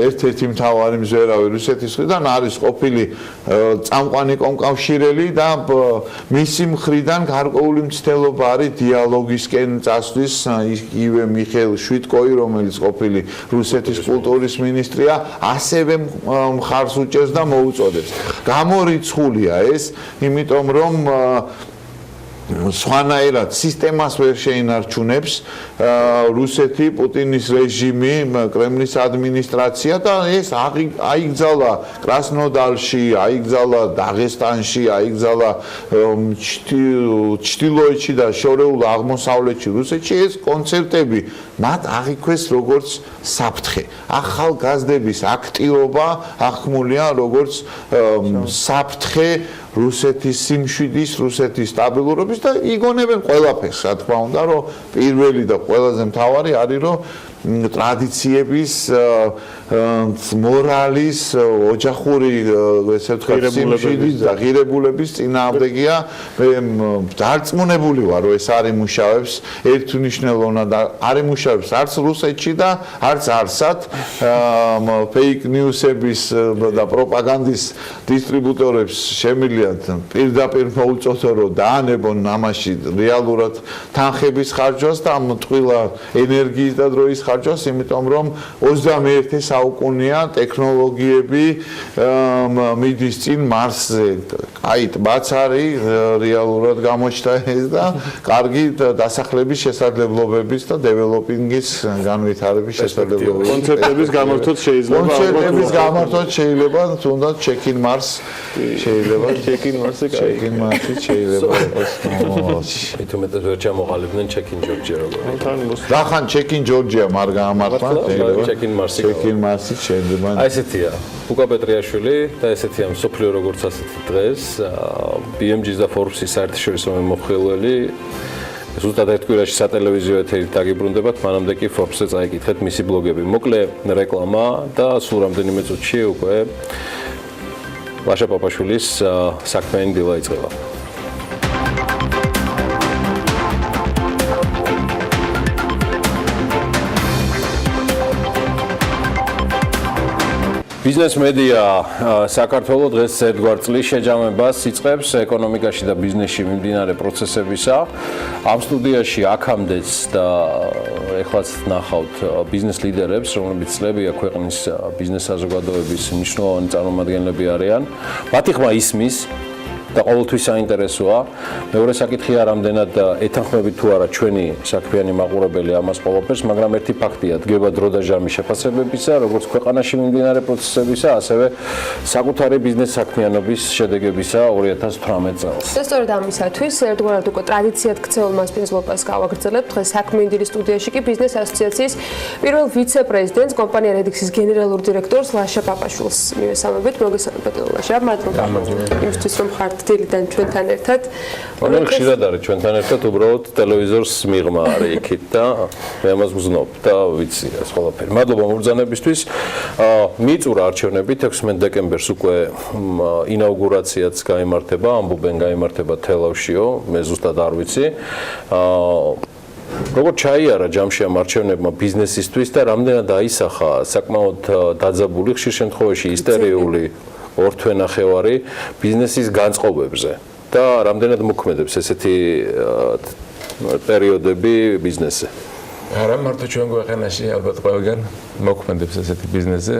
ერთ-ერთი მთავარი მზვერავი რუსეთის მხრიდან არის ყოფილი წამყვანი კომკავშირელი და მისი მხრიდან გარკვეული მცდელობა არის დიალოგისკენ წასვლის, იგივე მიხეილ შვიტკოი, რომელიც ყოფილი რუსეთის კულტურის მინისტრია, ასევე მხარს უჭერს და მოუწოდებს. გამორიცხულია ეს, იმიტომ რომ სხვანაირად სისტემას ვერ შეინარჩუნებს რუსეთი, პუტინის რეჟიმი, კრემლის ადმინისტრაცია და ეს აიგზალა კრასნოდარში, აიგზალა დაღესტანში, აიგზალა ჩრდილოეთში და შორეულ აღმოსავლეთში რუსეთში ეს კონცერტები მათ აღიქვეს როგორც საფრთხე. ახალგაზრდების აქტივობა აღქმულია როგორც საფრთხე რუსეთის სიმშვიდის, რუსეთის სტაბილურობის და იგონებენ ყველაფერს, რა თქმა უნდა, რომ პირველი და ყველაზე მთავარი არის, რომ ტრადიციების, მორალის, ოჯახური, ესე ვთქვათ, სიმშვიდის და ღირებულების წინააღმდეგია. მე დარწმუნებული ვარ, რომ ეს არ იმუშავებს ერთმნიშვნელოვნად, არ იმუშავებს არც რუსეთში და არც არსად ფეიქ ნიუსების და პროპაგანდის დისტრიბუტორებს შემიძლია პირდაპირ მოუწოდო, რომ დაანებონ ამაში რეალურად თანხების ხარჯვას და ამ ტყუილა ენერგიის და დროის ხარჯვას, იმიტომ რომ 21 საუკუნეა ტექნოლოგიები მიდის წინ მარსზე. აი, ტბაც არის რეალურად გამოჩნდა ეს და კარგი დასახლების შესაძლებლობების და დეველოპინგის განვითარების შესაძლებლობები. კონცერტების გამართვაც შეიძლება. კონცერტების გამართვაც შეიძლება, თუნდაც check-in Mars შეიძლება. check-in Mars-ი შეიძლება. მithumetes ვერ ჩამოყალიბდნენ check-in Georgia როგორ. რახან check-in Georgia არ გაამართლა? check-in Mars-ი. check-in Mars-ი შეიძლება. აი ესეთია. ბუკა პეტრიაშვილი და ესეთია მსოფლიო როგორც ასეთი დღეს BMG-ს და Forbes-ის საერთაშორისო მომხმარებელი ზუსტად ერთ კვირაში სატელევიზიო ეთერით დაგიბრუნდებათ, მანამდე კი Forbes-ზე წაიკითხეთ მისი ბლოგები. მოკლე რეკლამა და სულ რამდენიმე წუთში უკვე ლაშა პაპაშვილის საქმიანი დილა იწყება. ბიზნეს მედია საქართველოს დღეს ერთგვარ წლის შეჯამებას იწყებს ეკონომიკაში და ბიზნესში მიმდინარე პროცესებისა. ამ სტუდიაში აქამდეც და ეხლაც ნახავთ ბიზნეს ლიდერებს, რომლებიც წლებია ქვეყნის ბიზნეს საზოგადოების მნიშვნელოვანი წარმომადგენლები არიან. მათი ხმა ისმის და ყოველთვის საინტერესოა. მეორე საკითხია, რამდენად ეთანხმებით თუ არა ჩვენი საქმიანი მაყურებელი ამას ყველაფერს, მაგრამ ერთი ფაქტია, დგება დრო და ჟამი შეფასებებისა, როგორც ქვეყანაში მიმდინარე პროცესებისა, ასევე საკუთარი ბიზნეს საქმიანობის შედეგებისა 2018 წელს. და სწორედ ამისათვის ერთგვარად უკვე ტრადიციად ქცეულ მასპინძლობას გავაგრძელებთ. დღეს საქმიანი სტუდიაში კი ბიზნეს ასოციაციის პირველ ვიცე-პრეზიდენტს, კომპანია Redix-ის გენერალურ დირექტორს ლაშა პაპაშვილს მივესალმებით. მოგესალმებით ლაშა, მადლობა. იმისთვის რომ ხართ დილიდან ჩვენთან ერთად. ანუ ხშირად არის ჩვენთან ერთად, უბრალოდ ტელევიზორს მიღმა არის იქით და მე ამას ვზნობ და ვიცი ეს ყველაფერი. მადლობა მობრძანებისთვის. მიწურა არჩევნები 16 დეკემბერს უკვე ინაუგურაციაც გაიმართება, ამბობენ გაიმართება თელავშიო, მე ზუსტად არ ვიცი. როგორ ჩაიარა ჯამში ამ არჩევნებმა ბიზნესისთვის და რამდენად აისახა საკმაოდ დაძაბული, ხშირ შემთხვევაში ისტერიული ორთვენახევარი ბიზნესის განწყობებზე და რამდენად მოქმედებს ესეთი პერიოდები ბიზნესზე? არა მარტო ჩვენ ქვეყანაში, ალბათ ყველგან მოქმედებს ესეთი ბიზნესზე.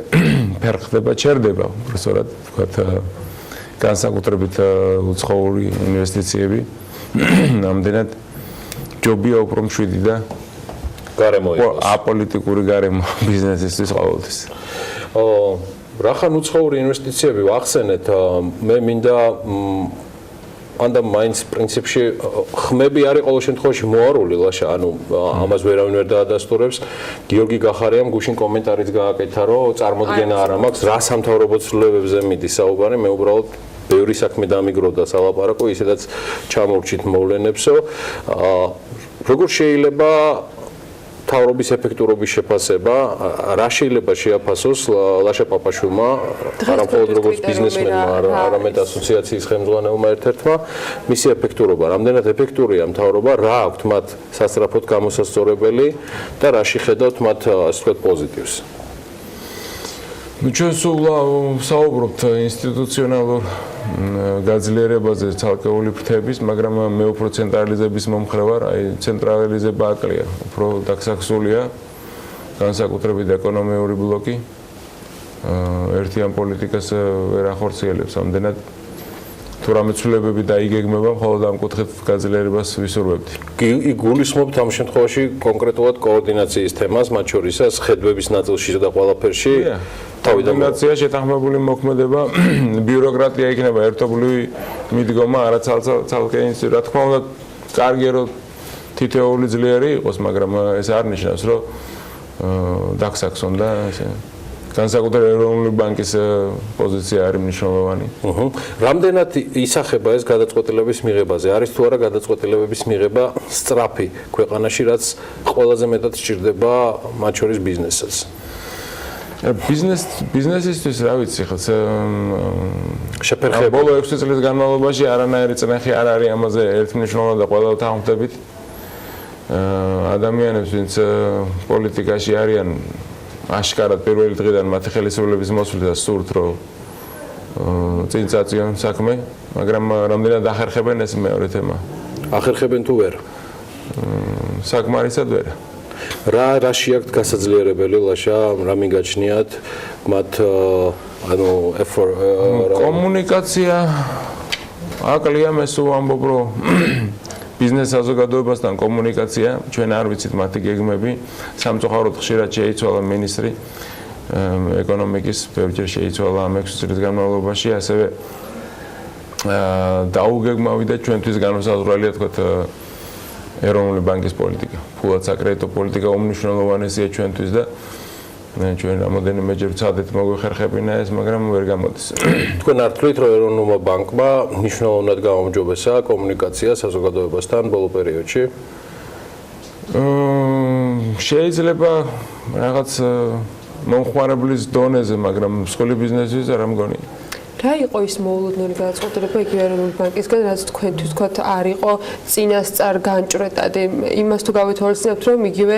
ფერხდება, ჩერდება, უბრალოდ ვთქვათ, განსაკუთრებით უცხოური ინვესტიციები. რამდენად ჯობია უფრო მშვიდი და გარემო იყოს. აპოლიტიკური გარემო ბიზნესისთვის ყოველთვის. რახან უცხოური ინვესტიციები ვახსენეთ, მე მინდა ანდა მაინც პრინციპში ხმები არის ყოველ შემთხვევაში მოარული ლაშა, ანუ ამას ვერავინ ვერ დაადასტურებს. გიორგი გახარიამ გუშინ კომენტარიც გააკეთა, რომ წარმოდგენა არ მაქვს, რა სამთავრობო ცვლილებებზე მიდის საუბარი, მე უბრალოდ ბევრი საქმე დამიგროვდა სალაპარაკო, ისედაც ჩამორჩით მოვლენებსო. როგორ შეიძლება თავრობის ეფექტურობის შეფასება, რა შეიძლება შეაფასოს ლაშა პაპაშვილმა, არა მხოლოდ როგორც ბიზნესმენმა, არამედ ასოციაციის ხელმძღვანელმა ერთ-ერთმა, მისი ეფექტურობა, რამდენად ეფექტურია მთავრობა, რა აქვთ მათ სასწრაფოდ გამოსასწორებელი და რაში ხედავთ მათ ასე ვთქვათ პოზიტივს? ჩვენ სულ საუბრობთ ინსტიტუციონალურ გაძლიერებაზე ცალკეული ფრთების, მაგრამ მე უფრო ცენტრალიზების მომხრე ვარ, აი ცენტრალიზება აკლია, უფრო დაგსახსულია განსაკუთრებით ეკონომიური ბლოკი. ერთიან პოლიტიკას ვერ ახორციელებს ამდენად თუ რამე ცვლილებები დაიგეგმება, მხოლოდ ამ კუთხით გაძლიერებას ვისურვებთ. გულისხმობთ ამ შემთხვევაში კონკრეტულად კოორდინაციის თემას, მათ შორისაც ხედვების ნაწილში და ყველაფერში კოორდინაცია, შეთანხმებული მოქმედება, ბიუროკრატია იქნება ერთობლივი მიდგომა, არა ცალკე ინსტიტუტი. რა თქმა უნდა, კარგია რომ თითოეული ძლიერი იყოს, მაგრამ ეს არ ნიშნავს, რომ დაგსაქსონ და ესე განსაკუთრებით ეროვნული ბანკის პოზიცია არის მნიშვნელოვანი. რამდენად ისახება ეს გადაწყვეტილების მიღებაზე? არის თუ არა გადაწყვეტილებების მიღება სწრაფი ქვეყანაში, რაც ყველაზე მეტად სჭირდება მათ შორის ბიზნესსაც? ბიზნესისთვის რა ვიცი, ხო შეფერხება. ბოლო 6 წლის განმავლობაში არანაირი წნეხი არ არის ამაზე ერთმნიშვნელოვნად და ყველა თანხმდებით. ადამიანებს, ვინც პოლიტიკაში არიან, აშკარად პირველი დღიდან მათი ხელისუფლების მოსვლით და სურთ, რომ წინ წაწიონ საქმე, მაგრამ რამდენად ახერხებენ ეს მეორე თემა. ახერხებენ თუ ვერ? საკმარისად ვერ. რა შეაქვთ გასაძლიერებელი ლაშა, რა მიგაჩნიათ მათ ანუ კომუნიკაცია აკლია მე სულ ამბობ, რომ ბიზნეს საზოგადოებასთან კომუნიკაცია, ჩვენ არ ვიცით მათი გეგმები, სამწუხაროდ ხშირად შეიცვალა მინისტრი ეკონომიკის, ბევრჯერ შეიცვალა ამ 6 წლის განმავლობაში, ასევე დაუგეგმავიდა ჩვენთვის განმსაზღვრელია თქვათ ეროვნული ბანკის პოლიტიკა, ფულად საკრედიტო პოლიტიკა უმნიშვნელოვანესია ჩვენთვის და ჩვენ რამოდენიმეჯერ ვცადეთ მოგვეხერხებინა ეს, მაგრამ ვერ გამოდის. თქვენ არ თვლით, რომ ეროვნულმა ბანკმა მნიშვნელოვნად გააუმჯობესა კომუნიკაცია საზოგადოებასთან ბოლო პერიოდში? შეიძლება რაღაც მომხმარებლის დონეზე, მაგრამ მსხვილი ბიზნესის არ მგონი. რა იყო ის მოულოდნელი გადაწყვეტილება იგივე ეროვნული ბანკისგან, რაც თქვენთვის თქვათ არ იყო წინასწარ განჭვრეტადი? იმას თუ გავითვალისწინებთ, რომ იგივე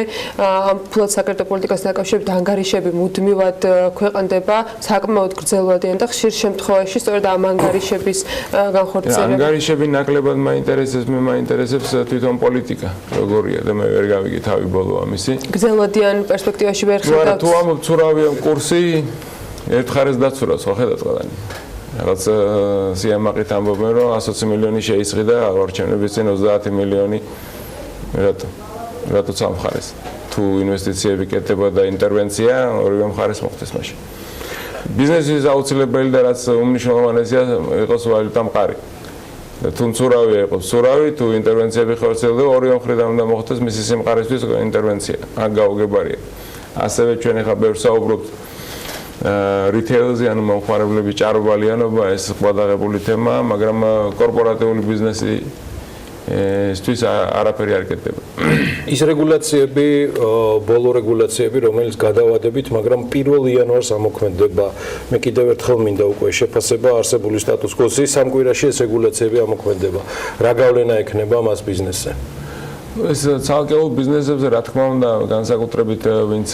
ფულად საკრედიტო პოლიტიკასთან დაკავშირებით ანგარიშები მუდმივად ქვეყნდება, საკმაოდ გრძელვადიან და ხშირ შემთხვევაში სწორედ ამ ანგარიშების განხორციელება. ანგარიშები ნაკლებად მაინტერესებს, მე მაინტერესებს თვითონ პოლიტიკა, როგორია და მე ვერ გავიგე თავი ბოლო ამისი. გრძელვადიან პერსპექტივაში ვერ ხედავთ? თუ ამბობთ ცურავია კურსი, ერთხარეს დაცურავს, ხო ხედავთ ყველანი. რაღაც სიამაყით ამბობენ, რომ 120 მილიონი შეისხი და აღარჩენების წინ 30 მილიონი რატო სამხარეს? თუ ინვესტიციები კეთდება და ინტერვენცია, ორივე მხარეს მოხდეს მაშინ. ბიზნესის აუცილებელი და რაც უმნიშვნელოვანესია იყოს ვალუტა მყარი. და თუ მცურავია იყოს მცურავი, თუ ინტერვენციები ხორციელდება, ორივე მხრიდან უნდა მოხდეს მისი სიმყარისთვის ინტერვენცია. აქ გაუგებარია. ასევე ჩვენ ახლა ბევრს საუბრობთ რიტეილზე, ანუ მომხმარებლების ჭარბვალიანობა, ეს ყბადაღებული თემაა, მაგრამ კორპორატიული ბიზნესისთვის არაფერი არ კეთდება. ის რეგულაციები, ბოლო რეგულაციები, რომელიც გადავადებით, მაგრამ 1 იანვარს ამოქმედდება. მე კიდევ ერთხელ მინდა უკვე შეფასება არსებული სტატუს კვოს, სამ კვირაში ეს რეგულაციები ამოქმედდება. რა გავლენა ექნება მას ბიზნესზე? ეს ცალკეულ ბიზნესებზე, რა თქმა უნდა, განსაკუთრებით ვინც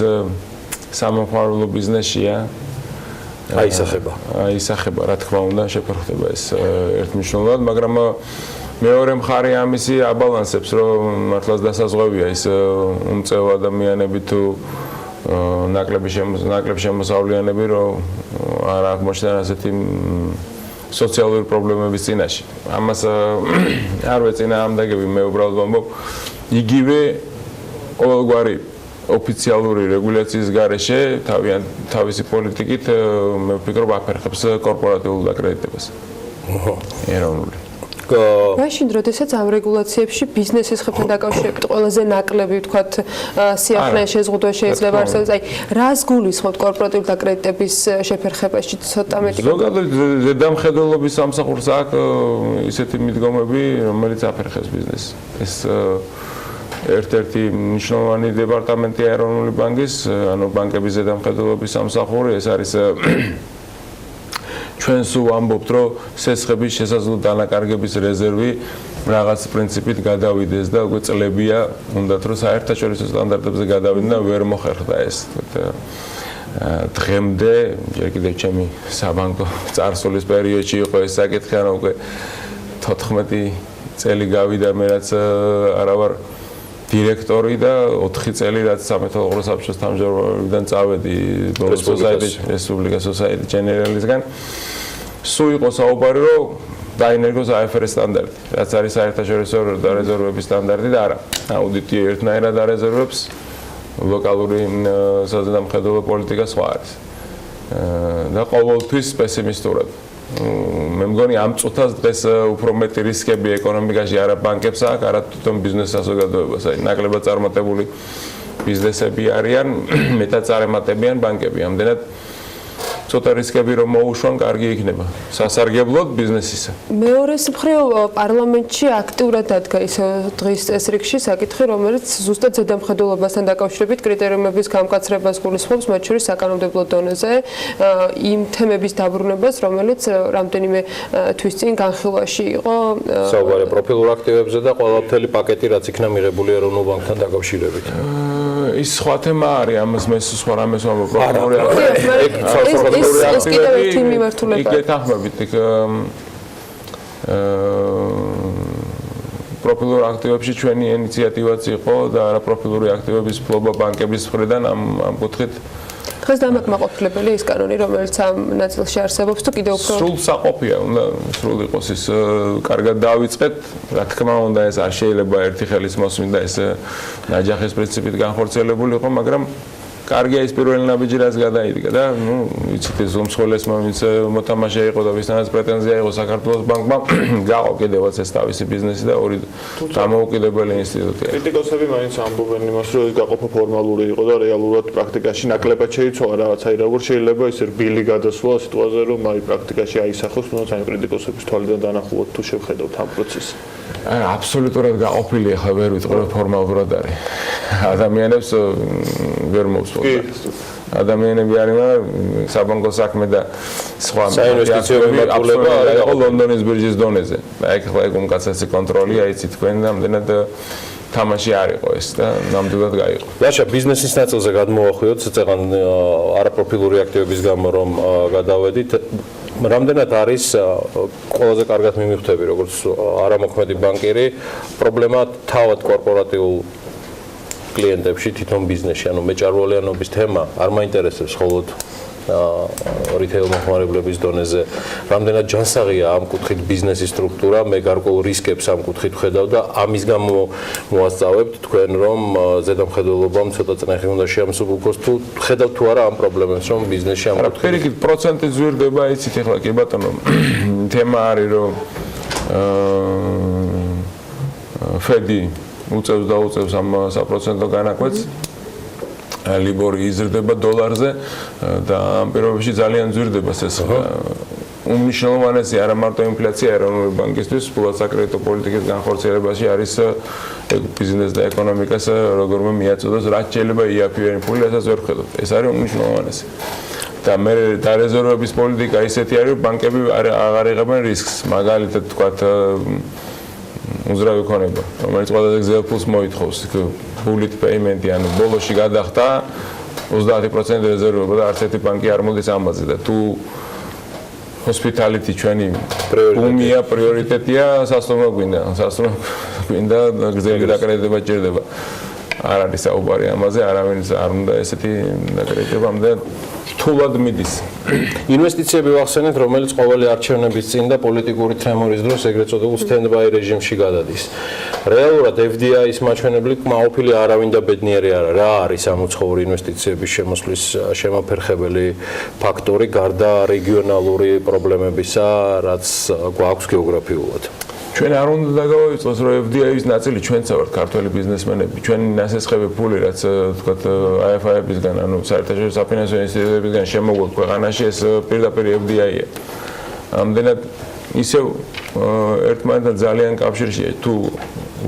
სამომხმარებლო ბიზნესია, აისახება, რა თქმა უნდა, შეფერხდება ეს ერთმნიშვნელოვნად, მაგრამ მეორე მხარე ამისი აბალანსებს, რომ მართლაც დასაზღვევია ის უმწევ ადამიანები თუ ნაკლები შემოსავლიანები, რომ არ აღმოჩნდნენ ასეთი სოციალური პრობლემების წინაშე. ამას არ ვეწინააღმდეგები, მე უბრალოდ ვამბობ, იგივე ყოველგვარი ოფიციალური რეგულაციის გარეშე თავისი პოლიტიკით მე ვფიქრობ აფერხებს კორპორატიულ დაკრედიტებას. ეროვნული. მაშინ როდესაც ამ რეგულაციებში ბიზნესის ხებთან დაკავშირებით ყველაზე ნაკლები ვთქვათ სიახლე შეზღუდვა შეიძლება არსებობს. აი, რას გულისხმობთ კორპორატიული დაკრედიტების შეფერხებაში ცოტა მეტი? ზოგადად ზედამხედველობის სამსახურს აქვს ისეთი მიდგომები, რომელიც აფერხებს ბიზნესს. ეს ერთ-ერთი მნიშვნელოვანი დეპარტამენტია ეროვნული ბანკის, ანუ ბანკების ზედამხედველობის სამსახური, ეს არის ჩვენ სულ ამბობთ, რომ სესხების შესაძლო დანაკარგების რეზერვი რაღაც პრინციპით გადავიდეს და უკვე წლებია უნდათ, რომ საერთაშორისო სტანდარტებზე გადავიდნენ და ვერ მოხერხდა ეს. დღემდე, ჯერ კიდევ ჩემი საბანკო წარსულის პერიოდში იყო ეს საკითხი, ანუ უკვე 14 წელი გავიდა მე რაც არა ვარ დირექტორი და 4 წელი რაც სამეთვალყურო საბჭოს თავმჯდომარეობიდან წავედი რესპუბლიკას სოციეტი ჯენერალისგან. სულ იყო საუბარი, რომ დაინერგოს IFRS სტანდარტი, რაც არის საერთაშორისო რეზერვების სტანდარტი და არა. აუდიტი ერთნაირად არეზერვებს, ლოკალური საზედამხედველო პოლიტიკა სხვა არის. და ყოველთვის პესიმისტურად. მე მგონი ამ წუთას დღეს უფრო მეტი რისკები ეკონომიკაში არა ბანკებს აქვს, არა თვითონ ბიზნეს საზოგადოებას. აი, ნაკლებად წარმატებული ბიზნესები არიან, მეტად წარემატებიან ბანკები. ამდენად ცოტა რისკები რომ მოუშვან, კარგი იქნება. სასარგებლოდ ბიზნესისა. მეორე მხრივ პარლამენტში აქტიურად დადგა ის დღის წესრიგში საკითხი, რომელიც ზუსტად ზედამხედველობასთან დაკავშირებით კრიტერიუმების გამკაცრებას გულისხმობს, მათ შორის საკანონმდებლო დონეზე იმ თემების დაბრუნებას, რომელიც რამდენიმე თვის წინ განხილვაში იყო. საუბარი პროფილურ აქტივებზე და ყველაფერი პაკეტი, რაც იქნა მიღებული ეროვნულ ბანკთან დაკავშირებით. ის სხვა თემა არის, ამას მე სხვა რამეს ვამბობ, პროფილური აქტივები. ეს კიდევ ერთი მიმართულება. იქ ეთანხმებით, იქ პროფილურ აქტივებში ჩვენი ინიციატივაც იყო და არა პროფილური აქტივების ფლობა ბანკების მხრიდან ამ კუთხით დღეს დამაკმაყოფილებელი ის კანონი, რომელიც ამ ნაწილში არსებობს თუ კიდევ უფრო სრულ საყოფია, უნდა სრულ იყოს ის კარგად დავიწყეთ, რა თქმა უნდა ეს არ შეიძლება ერთი ხელის მოსმინდა ეს ნაჯახის პრინციპით განხორციელებული იყო, მაგრამ კარგია ის პირველი ნაბიჯი რაც გადაიდგა და ნუ ვიცით ეს უმსხვილესმა ვინც მოთამაშე იყო და ვისთანაც პრეტენზია იყო საქართველოს ბანკმა გაყო კიდევაც ეს თავისი ბიზნესი და ორი დამოუკიდებელი ინსტიტუტია. კრიტიკოსები მაინც ამბობენ იმას, რომ ეს გაყოფა ფორმალური იყო და რეალურად პრაქტიკაში ნაკლებად შეიცვალა რაღაც, აი როგორ შეიძლება ის რბილი გადასვლა სიტუაციაზე, რომ აი პრაქტიკაში აისახოს, თუნდაც აი კრიტიკოსების თვალიდან დანახულოთ თუ შევხედავთ ამ პროცესს. აბსოლუტურად გაყოფილი ახლა ვერ ვიტყვი რომ ფორმალურად არის. ადამიანებს ვერ მოვსწორებთ. ადამიანები არიან საბანკო საქმე და სხვა საინვესტიციო მიმართულება არის ლონდონის ბირჟის დონეზე. აი ახლა ეგ უმკაცრესი კონტროლი აიცით თქვენ და ამდენად თამაში არ იყო ეს და ნამდვილად გაიყო. ლაშა ბიზნესის ნაწილზე გადმოვახვიოთ, წეგან არაპროფილური აქტივების გამო რომ გადავედით. რამდენად არის ყველაზე კარგად მიმიხვდები როგორც არამოქმედი ბანკირი პრობლემა თავად კორპორატიულ კლიენტებში თვითონ ბიზნესში ანუ მეჭარვალიანობის თემა არ მაინტერესებს მხოლოდ რიტეილ მოხმარებლების დონეზე რამდენად ჯანსაღია ამ კუთხით ბიზნესის სტრუქტურა მე გარკვეულ რისკებს ამ კუთხით ვხედავ და ამის გამო მოასწავებთ თქვენ რომ ზედამხედველობამ ცოტა წნეხი უნდა შეამსუბუქოს თუ ხედავთ თუ არა ამ პრობლემებს რომ ბიზნესში ამ კუთხით პირიქით პროცენტი ზვირდება იცით ახლა კი ბატონო თემა არის რომ ფედი უწევს და უწევს ამ 3% განაკვეთს ლიბორი იზრდება დოლარზე და ამ პირობებში ძალიან ზვირდება ეს უმნიშვნელოვანესი არა მარტო ინფლაცია ეროვნული ბანკისთვის, ფულად საკრედიტო პოლიტიკის განხორციელებაში არის ბიზნეს და ეკონომიკას როგორმე მიაწოდოს, რაც შეიძლება იაფიერი ფული, რასაც ვერ ხედავთ. ეს არის უმნიშვნელოვანესი. და მე დარეზერვების პოლიტიკა ისეთი არის, რომ ბანკები აღარ იღებენ რისკს. მაგალითად თქვათ უზრავი ქონება, რომელიც ყველაზე გზელ ფულს მოითხოვს, bullet payment-ი, ანუ ბოლოში გადახდა 30% რეზერვება და არც ერთი ბანკი არ მოდის ამაზე და თუ hospitality ჩვენი უმია პრიორიტეტია, სასტუმრო გვინდა გზელი დაკრედიტება ჭირდება. არ არის საუბარი ამაზე, არავინ არ უნდა ესეთი დაკრედიტება, ამდენ რთულად მიდის. ინვესტიციები ვახსენეთ, რომელიც ყოველი არჩევნების წინ და პოლიტიკური ტრემორის დროს ეგრეთ წოდებულ stand-by რეჟიმში გადადის. რეალურად FDI-ის მაჩვენებლით კმაყოფილი არავინ და ბედნიერი არა. რა არის ამ უცხოური ინვესტიციების შემოსვლის შემაფერხებელი ფაქტორი გარდა რეგიონალური პრობლემებისა, რაც გვაქვს გეოგრაფიულად? ჩვენ არ უნდა დაგავიწყოს, რომ FDI-ის ნაწილი ჩვენც ვართ, ქართველი ბიზნესმენები, ჩვენი ნასესხები ფული, რაც თქვათ IFI-ებისგან, ანუ საერთაშორისო საფინანსო ინსტიტუტებისგან შემოგვაქვს ქვეყანაში, ეს პირდაპირ FDI-ია. ამდენად ისევ ერთმანეთთან ძალიან კავშირშია, თუ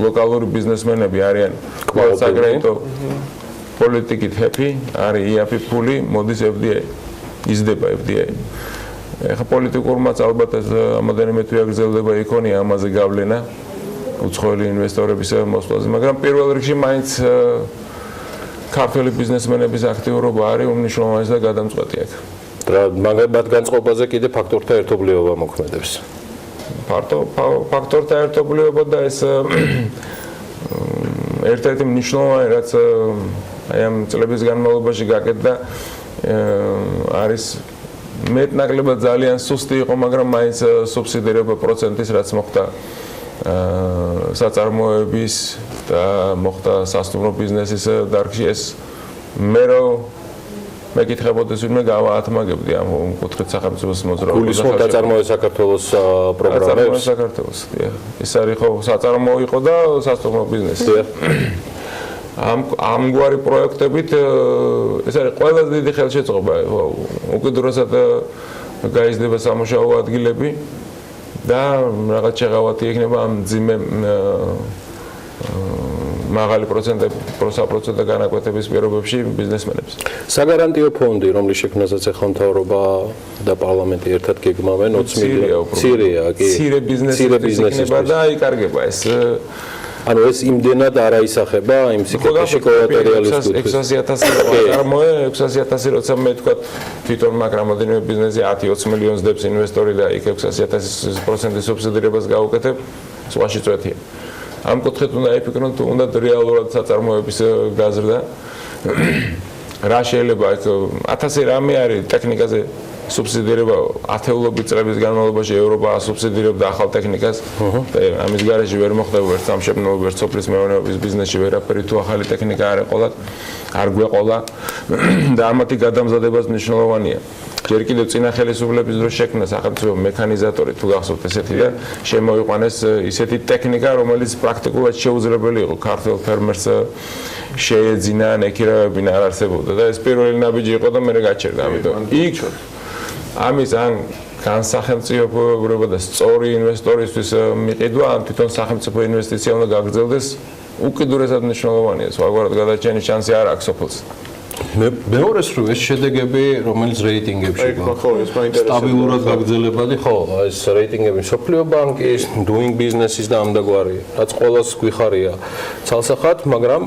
ლოკალური ბიზნესმენები არიან საკრედიტო პოლიტიკით happy, არის IAF ფული, მოდის FDI, იზრდება FDI. ეხა პოლიტიკურმაც ალბათ ამოდენიმე თვე აგრძელდება იქონია ამაზე გავლენა უცხოელი ინვესტორების მოსვლაზე, მაგრამ პირველ რიგში მაინც ქართველი ბიზნესმენების აქტიურობა არის უმნიშვნელოვანესი და გადამწყვეტი აქ. მაგათ განწყობაზე კიდე ფაქტორთა ერთობლიობა მოქმედებს. ფაქტორთა ერთობლიობა და ეს ერთ-ერთი მნიშვნელოვანი რაც აი ამ წლების განმავლობაში გაკეთდა არის მეტნაკლებად ძალიან სუსტი იყო, მაგრამ მაინც სუბსიდირება პროცენტის რაც მოხდა საწარმოების და მოხდა სასტუმრო ბიზნესის დარგში ეს მე მეკითხებოდეს ვინმე გავაათმაგებდი ამ კუთხით სახელმწიფოს მოძრაობას. გულისხმობ დაწარმოე საქართველოს პროგრამებს. საქართველოს, დიახ. ეს არის ხო საწარმოო იყო და სასტუმრო ბიზნესი. დიახ. ამგვარი პროექტებით ეს არის ყველაზე დიდი ხელშეწყობა. უკიდურესად გაიზრდება სამუშაო ადგილები და რაღაც შეღავათი იქნება ამ ძიმე მაღალი პროცენტო განაკვეთების პირობებში ბიზნესმენებს. საგარანტიო ფონდი, რომლის შექმნასაც ახლა მთავრობა და პარლამენტი ერთად გეგმავენ 20 მილიონი. ცირეა, კი. ცირე ბიზნესის იქნება და იკარგება ეს. ანუ ეს იმდენად არ აისახება იმ სიკეთეში კოლატერიალის კუთხით. 600,000 წარმოე 600,000 როცა მე თქვა თვითონ მაგ რამოდენიმე ბიზნესი 10-20 მილიონს დებს ინვესტორი და იქ 600,000% სუბსიდირებას გაუკეთებ, სხვაში წვეთია. ამ კუთხით უნდა იფიქროთ, უნდა რეალურად საწარმოების გაზრდა. რა შეიძლება აქ 1000 რამე არის ტექნიკაზე სუბსიდირება ათეულობით წლების განმავლობაში ევროპა ასუბსიდირებდა ახალ ტექნიკას. ამის გარეშე ვერ მოხდება ერთ სამშობლო ვერ სოფლის მეურნეობის ბიზნესში ვერაფერი თუ ახალი ტექნიკა არ ეყოლა, არ გვეყოლა და ამათი გადამზადებას მნიშვნელოვანია. ჯერ კიდევ წინა ხელისუფლების დროს შექმნა სახელმწიფო მექანიზატორი თუ გახსოვთ ესეთი და შემოიყვანეს ისეთი ტექნიკა, რომელიც პრაქტიკულად შეუძლებელი იყო ქართულ ფერმერს შეეძინა, ეკირავებინა არ არსებობდა და ეს პირველი ნაბიჯი იყო და მე გაჩერდა ამიტომ. იქ ამის ან განსახელმწიფოება და სწორი ინვესტორისთვის მიყიდვა, ან თვითონ სახელმწიფო ინვესტიცია უნდა გაგრძელდეს, უკიდურესად მნიშვნელოვანია. სხვაგვარად გადაჭენის შანსი არ აქვს სოფელს. მეორეს რო ეს შედეგები, რომელიც რეიტინგებში გვაქვს, სტაბილურად გაგრძელებადი, ხო, ეს რეიტინგები სოფლიო ბანკის, doing business-ის და ამდაგვარი, რაც ყოველს გვიხარია ცალსახად, მაგრამ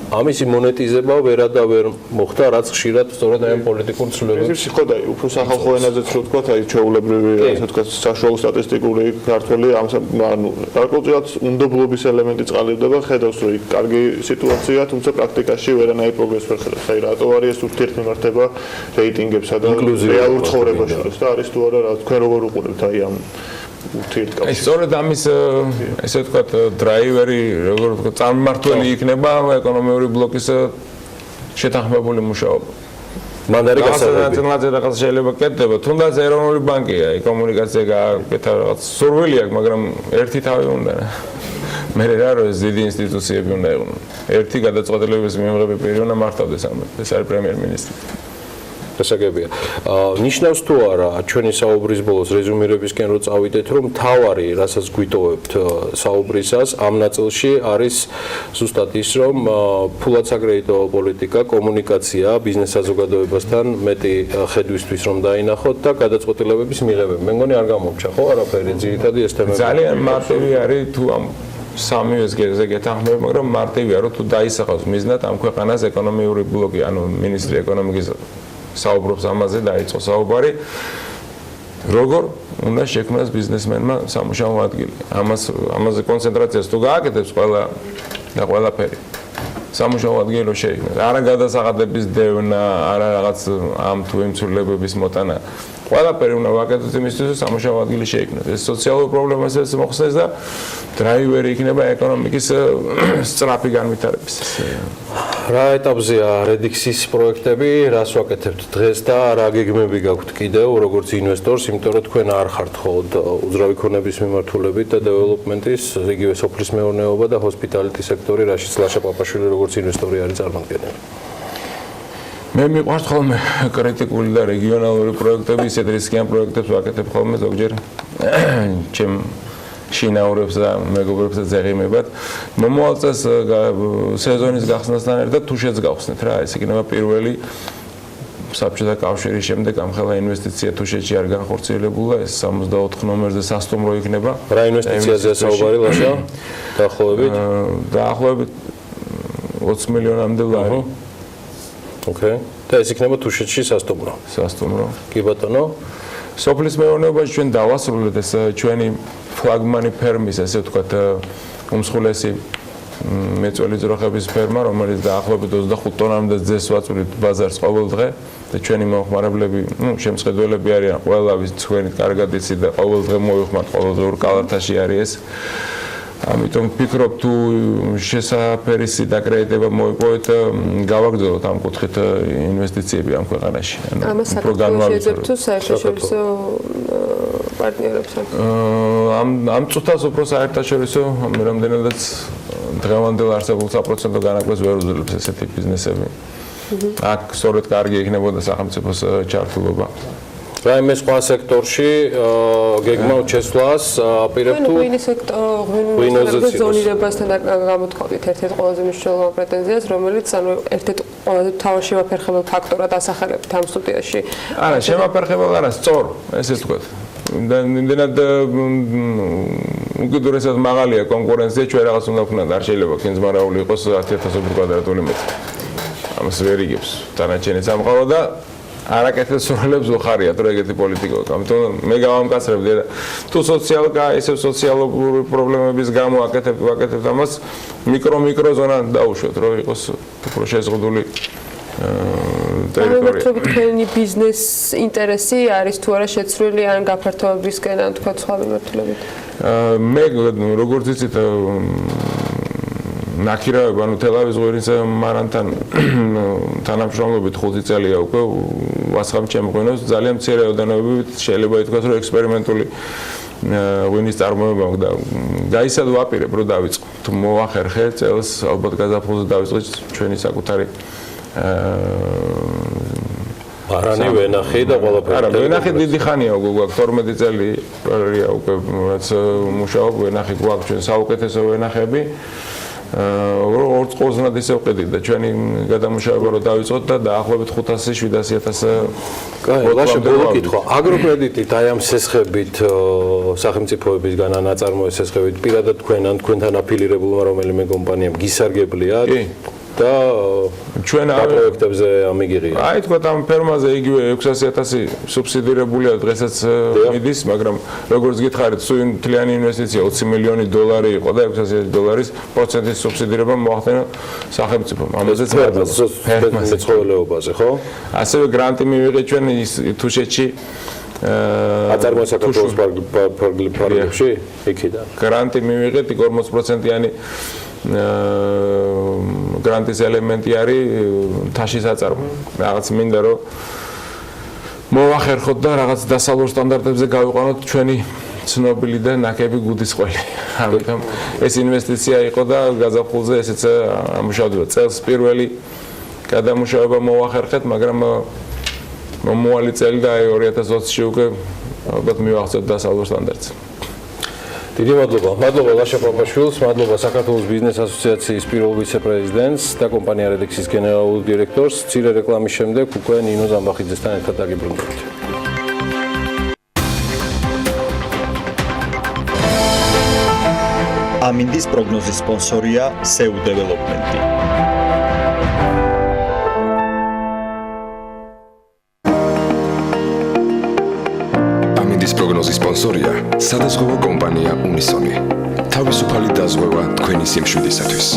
ამისი მონეტიზება ვერადავერ მოხდა, რაც ხშირად სწორედ აი ამ პოლიტიკურ ცვლილებებს. ეს ხო და უფრო სახალხო ენაზეც რო თქვა, აი ჩვეულებრივი, ასე თქვა, საშუალო სტატისტიკური ქართველი ამ ანუ გარკვეულწილად უნდობლობის ელემენტი წყალიბდება, ხედავს რომ იქ კარგი სიტუაციაა, თუმცა პრაქტიკაში ვერანაირ პროგრესს ვერ ხედავს. აი რატო არის ეს ურთიერთმემართება რეიტინგებსა და რეალურ ცხოვრებაში და არის თუ არა, რა თქვენ როგორ უყურებთ აი ამ აი სწორედ ამის ესე ვთქვათ დრაივერი როგორ ვთქვათ წარმმართველი იქნება ეკონომიური ბლოკის შეთანხმებული მუშაობა. მან არის გასაგები. რაღაც შეიძლება კეთდება, თუნდაც ეროვნული ბანკია, კომუნიკაცია გააკეთა რაღაც სურვილი აქვს, მაგრამ ერთი თავი უნდა. მე რა რო ეს დიდი ინსტიტუციები უნდა იყვნენ. ერთი გადაწყვეტილების მიღების პირი უნდა მართავდეს ამას. ეს არის პრემიერ-მინისტრი. გასაგებია. ნიშნავს თუ არა ჩვენი საუბრის ბოლოს რეზუმირებისკენ რო წავიდეთ, რომ თავარი, რასაც გვიტოვებთ საუბრისას, ამ ნაწილში არის ზუსტად ის, რომ ფულად საკრედიტო პოლიტიკა, კომუნიკაცია ბიზნეს საზოგადოებასთან მეტი ხედვისთვის რომ დაინახოთ და გადაწყვეტილებების მიღებები. მე მგონი არ გამომჩა, ხო, არაფერი, ძირითადად ეს თემები. ძალიან მარტივი არის თუ ამ სამივეს გერზე გეთანხმებ, მაგრამ მარტივია რომ თუ დაისახავს მიზნად ამ ქვეყანას ეკონომიური ბლოკი, ანუ მინისტრი ეკონომიკის საუბრობს ამაზე დაიწყო საუბარი როგორ უნდა შექმნას ბიზნესმენმა სამუშაო ადგილი ამაზე კონცენტრაციას თუ გააკეთებს ყველაფერი სამუშაო ადგილი რო შეიქმნას არა გადასახადების დევნა არა რაღაც ამ თუ იმ ცვლილებების მოტანა ყველაფერი უნდა ვაკეთოთ იმისთვის რომ სამუშაო ადგილი შეიქმნას ეს სოციალური პრობლემასაც მოხსნეს და დრაივერი იქნება ეკონომიკის სწრაფი განვითარების რა ეტაპზეა რედიქსის პროექტები, რას ვაკეთებთ დღეს და რა გეგმები გაქვთ კიდევ როგორც ინვესტორს, იმიტომ რომ თქვენ არ ხართ ხოლმე უძრავი ქონების მიმართულებით და დეველოპმენტის, იგივე სოფლის მეურნეობა და ჰოსპიტალიტი სექტორი, რაშიც ლაშა პაპაშვილი როგორც ინვესტორი არის წარმოადგენელი. მე მიყვარს ხოლმე კრიტიკული და რეგიონალური პროექტები, ისეთ რისკიან პროექტებს ვაკეთებ ხოლმე ზოგჯერ ჩემ შინაურებს და მეგობრებს და ზეღიმებად მომავალ წელს სეზონის გახსნასთან ერთად თუშეთს გავხსნით რა ეს იქნება პირველი საბჭოთა კავშირის შემდეგ ამხელა ინვესტიცია თუშეთში არ განხორციელებულა ეს 64 ნომერზე სასტუმრო იქნება რა ინვესტიციაზეა საუბარი ლაშა დაახლოებით 20 მილიონამდე ლარი ოკეი და ეს იქნება თუშეთში სასტუმრო კი ბატონო სოფლის მეურნეობაში ჩვენ დავასრულეთ ეს ჩვენი ფლაგმანი ფერმის, ასე ვთქვათ, უმსხვილესი მეწველი ძროხების ფერმა, რომელიც დაახლოებით 25 ტონამდე ძეს ვაწვდით ბაზარს ყოველდღე და ჩვენი მომხმარებლები, შემწყედველები არიან ყველა ვის თქვენი კარგად იცით და ყოველდღე მოიხმართ, ყოველდღიურ კალათაში არის ეს. ამიტომ ვფიქრობ თუ შესაფერისი დაკრედიტება მოიპოვეთ, გავაგრძელოთ ამ კუთხით ინვესტიციები ამ ქვეყანაში. ამას საქართველოს შეძებთ თუ საერთაშორისო პარტნიორებს? ამ წუთას უფრო საერთაშორისო რამდენადაც დღევანდელ არსებულ საპროცენტო განაკვეთს ვერ უძლებს ესეთი ბიზნესები. აქ სწორედ კარგი იქნებოდა სახელმწიფოს ჩართულობა. რაიმე სხვა სექტორში გეგმავთ შესვლას აპირებთ თუ ღვინის სექტორის ზონირებასთან გამოთქვამთ ერთ-ერთ ყველაზე მნიშვნელოვან პრეტენზიას, რომელიც ერთ-ერთ ყველაზე მთავარ შემაფერხებელ ფაქტორად ასახელებთ ამ სტუდიაში. არა, შემაფერხებელ არა, სწორ, ესე ვთქვათ. იმდენად უკიდურესად მაღალია კონკურენცია, ჩვენ რაღაც უნდა ვქნათ, არ შეიძლება კინძმარაული იყოს 10000 კვადრატული მეტრი. ამას ვერ იგებს დანარჩენი სამყარო და არაკეთილ სურვილებს უხარიათ რომ ეგეთი პოლიტიკა აქვს. ამიტომ მე გავამკაცრებდი თუ ისევ სოციალური პრობლემების გამო აკეთებთ ამას მიკრო ზონა დაუშვათ რომ იყოს უფრო შეზღუდული ტერიტორია. თქვენი ბიზნეს ინტერესი არის თუ არა შეცვლილი ან გაფართოებისკენ ან თქვა სხვა მიმართულებით? მე როგორც იცით ნაკირავება, ანუ თელავის ღვინის მარანთან თანამშრომლობით 5 წელია უკვე ვასხამთ ჩემ ღვინოს, ძალიან მცირე ოდენობით შეიძლება ითქვას, რომ ექსპერიმენტული ღვინის წარმოება და გაიცად ვაპირებ, რომ დავიწყო. თუ მოახერხე წელს ალბათ გაზაფხულზე დავიწყო ჩვენი საკუთარი არანი ვენახი და ყველაფერი. არა, ვენახი დიდი ხანია უკვე გვაქვს 12 წელია უკვე რაც მუშაობ, ვენახი გვაქვს ჩვენ საუკეთესო ვენახები. ორ წყოზნად ისე ვყიდით და ჩვენი გადამუშავება რო დავიწყოთ და დაახლოებით 500-700 ლაშე ბოლო კითხვა. აგროკრედიტით აი ამ სესხებით სახელმწიფოებისგან ან აწარმოების სესხებით პირადად თქვენ ან თქვენთან აფილირებულმა რომელიმე კომპანიამ გისარგებლიათ და ჩვენ პროექტებზე ამიგიღია. აი თქვა ამ ფერმაზე იგივე 600000 სუბსიდირებულია დღესაც მიდის, მაგრამ როგორც გითხარით, მთლიანი ინვესტიცია 20 მილიონი დოლარი იყო და 600000 დოლარის პროცენტის სუბსიდირება მოახდინა სახელმწიფომ. ამაზეც მეცხოველეობაზე, ხო? ასევე გრანტი მივიღეთ ჩვენ თუშეთში აწარმოების საქართველოს პარლამენტში იქიდან. გრანტი მივიღეთ 40%-იანი გრანტის ელემენტი არის თაშის აწარმო. რაღაც მინდა რომ მოვახერხოთ და რაღაც დასავლურ სტანდარტებზე გავიყვანოთ ჩვენი ცნობილი და ნაკები გუდისყველი. ამიტომ ეს ინვესტიცია იყო და გაზაფხულზე ესეც ამუშავდება. წელს პირველი გადამუშავება მოვახერხეთ, მაგრამ მომავალი წელი და 2020-ში უკვე ალბათ მივახცეთ დასავლურ სტანდარტს. დიდი მადლობა. მადლობა ლაშა პაპაშვილს, მადლობა საქართველოს ბიზნეს ასოციაციის პირველ ვიცე-პრეზიდენტს და კომპანია რედექსის გენერალურ დირექტორს. მცირე რეკლამის შემდეგ უკვე ნინო ზამბახიძესთან ერთად დაგიბრუნდებით. ამინდის პროგნოზის სპონსორია SEU დეველოპმენტი. პროგნოზის სპონსორია სადაზღვევო კომპანია უნისონი. თავისუფალი დაზღვევა თქვენი სიმშვიდისათვის.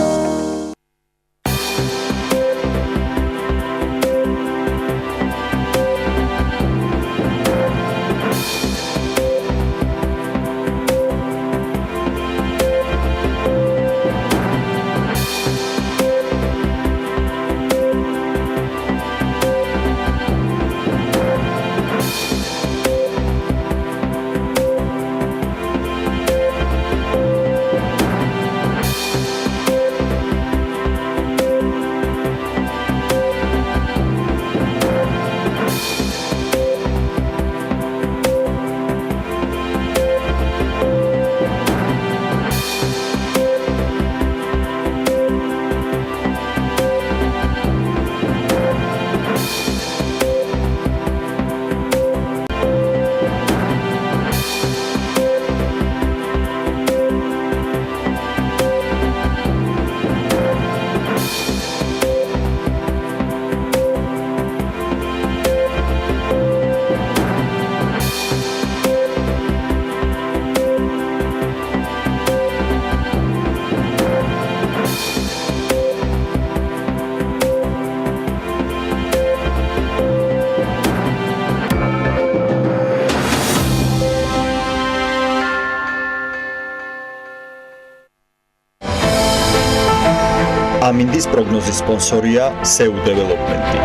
ამინდის პროგნოზის სპონსორია სრულად დეველოპმენტი.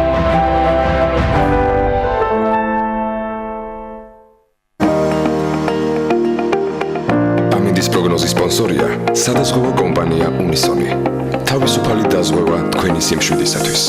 ამინდის პროგნოზის სპონსორია სადაზღვევო კომპანია უნისონი. თავისუფალი დაზღვევა თქვენი სიმშვიდისათვის.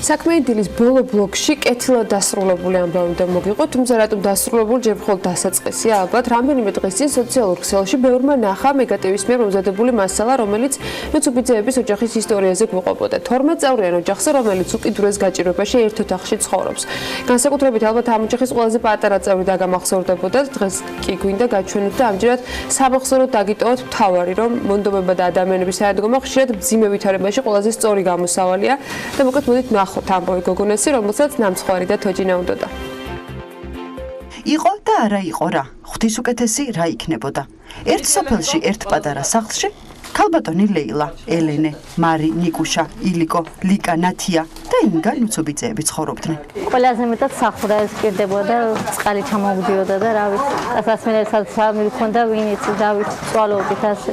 საქმიანი დილის ბოლო ბლოკში კეთილად დასრულებული ამბავი უნდა მოგიყოთ, თუმცა რატომ დასრულებული ჯერ მხოლოდ დასაწყისია, ალბათ რამდენიმე დღის წინ სოციალურ ქსელში ბევრმა ნახა მეგატივის მიერ მომზადებული მასალა, რომელიც ნუცუბიძეების ოჯახის ისტორიაზე გვიყვებოდა. 12 წევრიან ოჯახზე, რომელიც უკიდურეს გაჭირვებაში ერთ ოთახში ცხოვრობს. განსაკუთრებით ალბათ ამ ოჯახის ყველაზე პატარა წევრი დაგამახსოვრდებოდა, დღეს კი გვინდა გაჩვენოთ და ამჯერად სამახსოვროდ დაგიტოვოთ მთავარი, რომ მონდომება და ადამიანების საერთგომა ხშირად მძიმე ვითარებაში ყველაზე სწორი გამოსავალია და მოკლედ მოდით ნახოთ ამბავი გოგონესი, რომელსაც ნამცხვარი და თოჯინა უნდოდა. იყო და არა იყო რა, ღვთის უკეთესი რა იქნებოდა. ერთ სოფელში, ერთ პატარა სახლში ქალბატონი ლეილა, ელენე, მარი, ნიკუშა, ილიკო, ლიკა, ნათია და ინგა ნუცუბიძეები ცხოვრობდნენ. ყველაზე მეტად სახურა სკირდებოდა, წყალი ჩამოვდიოდა და რა ვიცი, სასმელესაც სამი ქონდა ვინიც დავით წვალობით ასე.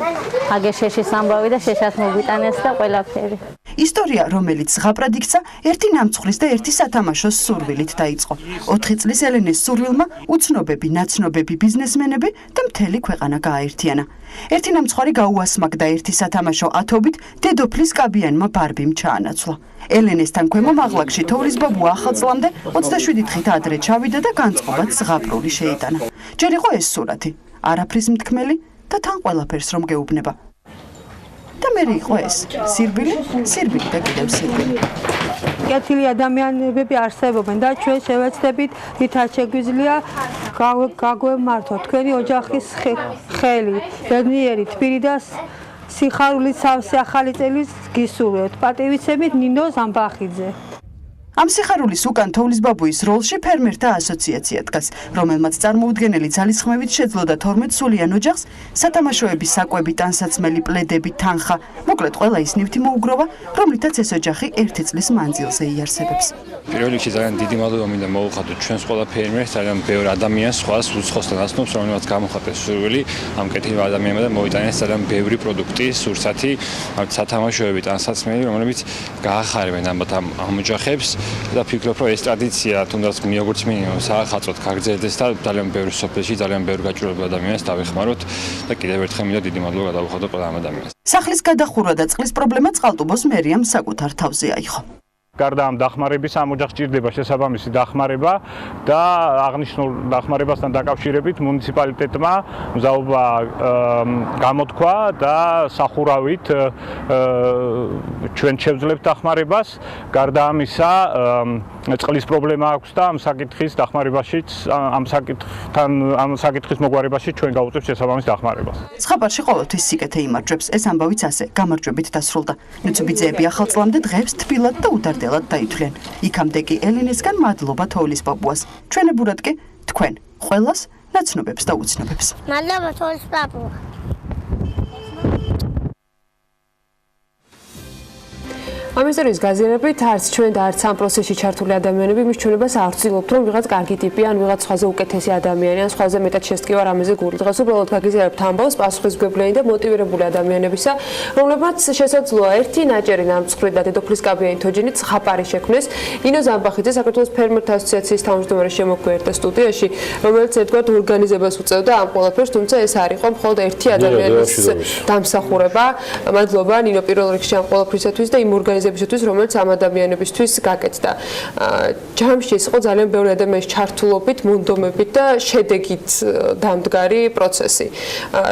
აგე შეშის ამბავი და შეშას მოგვიტანეს და ყველაფერი. ისტორია, რომელიც ზღაპრად იქცა, ერთი ნამცხვრის და ერთი სათამაშოს სურვილით დაიწყო. 4 წლის ელენეს სურვილმა უცნობები, ნაცნობები ბიზნესმენები და მთელი ქვეყანა გააერთიანა. ერთი ნამცხვარი გაუასმაგდა ერთი სათამაშო ათობით დედოფლის კაბიანმა ბარბიმ ჩაანაცვლა. ელენესთან ქვემო მაღლაკში თოვლის ბაბუ ახალწლამდე 27 დღით ადრე ჩავიდა და განწყობად ზღაპრული შეიტანა. ჯერ იყო ეს სურათი, არაფრის მთქმელი და თან ყველაფერს რომ გეუბნება. და მე იყო ეს სირბილი და კიდევ სირბილი. კეთილი ადამიანები არსებობენ და ჩვენ შევეცდებით ვითარ შეგვიძლია გაგვემართოთ თქვენი ოჯახის ხელი, ბედნიერი თბილი და სიხარულით სავსე ახალი წელი გისურვებთ. პატივიცემით ნინო ზამბახიძე. ამ სიხარულის უკან თოვლის ბაბუის როლში ფერმერთა ასოციაცია დგას, რომელმაც წარმოუდგენელი ძალისხმევით შეძლოდა 12 სულიან ოჯახს სათამაშოების საკვები, ტანსაცმელი, პლედები, თანხა, მოკლედ ყველა ის ნივთი მოუგროვა, რომლითაც ეს ოჯახი 1 წლის მანძილზე იარსებებს. პირველ რიგში ძალიან დიდი მადლობა მინდა მოუხატოთ ჩვენს ყველა ფერმერს, ძალიან ბევრ ადამიანს, სხვას უცხოს და ნაცნობს, რომელმაც გამოხატეს სურვილი ამ კეთილ ადამიანებმა და მოიტანეს ძალიან ბევრი პროდუქტი, სურსათი, სათამაშოები, ტანსაცმელი, რომლებიც გაახარებენ ამ ოჯახებს. და ფიქრობ, რომ ეს ტრადიცია თუნდაც როგორც მინიმუმ საახალწლოდ გაგრძელდეს და ძალიან ბევრ სოფელში, ძალიან ბევრ გაჭირვებულ ადამიანს დავეხმაროთ და კიდევ ერთხელ მინდა დიდი მადლობა გადავუხადო ყველა ამ ადამიანს. სახლის გადახურვა და წყლის პრობლემა წყალტუბოს მერიამ საკუთარ თავზე აიღო. გარდა ამ დახმარების ამ ოჯახს ჭირდება შესაბამისი დახმარება და აღნიშნულ დახმარებასთან დაკავშირებით მუნიციპალიტეტმა მზაობა გამოთქვა და სახურავით ჩვენ შევძლებთ დახმარებას. გარდა ამისა წყლის პრობლემა აქვს და ამ საკითხის დახმარებაშიც ამ საკითხის მოგვარებაში ჩვენ გავუწევთ შესაბამის დახმარებას. ზღაპარში ყოველთვის სიკეთე იმარჯვებს. ეს ამბავიც ასე გამარჯვებით დასრულდა. ნუცუბიძეები ახალწლამდე დღეებს თბილად და უდარდელად დაითვლიან. იქამდე კი ელენესგან მადლობა თოვლის ბაბუას. ჩვენებურად კი თქვენ ყველას ნაცნობებს და უცნობებს. მადლობა თოვლის ბაბუა. ამ ისტორიის გაზიარებით არც ჩვენ და არც ამ პროცესში ჩართული ადამიანები მის ჩვენებას არ ვცდილობთ, რომ ვიღაც კარგი ტიპი ან ვიღაც სხვაზე უკეთესი ადამიანი ან სხვაზე მეტად შესტკივა რამეზე გული. დღეს უბრალოდ გაგიზიარებთ ამბავს პასუხისმგებლიანი და მოტივირებული ადამიანებისა, რომლებმაც შესაძლოა ერთი ნაჭერი ნამცხვრი და დედოფლის კაბიანი თოჯინით ზღაპარი შექმნეს. ნინო ზამბახიძე საქართველოს ფერმერთა ასოციაციის თავმჯდომარე შემოგვიერთდა სტუდიაში, რომელიც ერთგვარ ორგანიზებას უწევდა ამ ყველაფერს, თუმცა ეს არ იყო მხოლოდ ერთი ადამიანის დამსახურება. მადლობა ნინო პირველ რიგში ამ ყველაფრისათვის და იმ ორგანიზებისთვის, რომელიც ამ ადამიანებისთვის გაკეთდა. ჯამში ეს იყო ძალიან ბევრი ადამიანის ჩართულობით, მონდომებით და შედეგით დამდგარი პროცესი.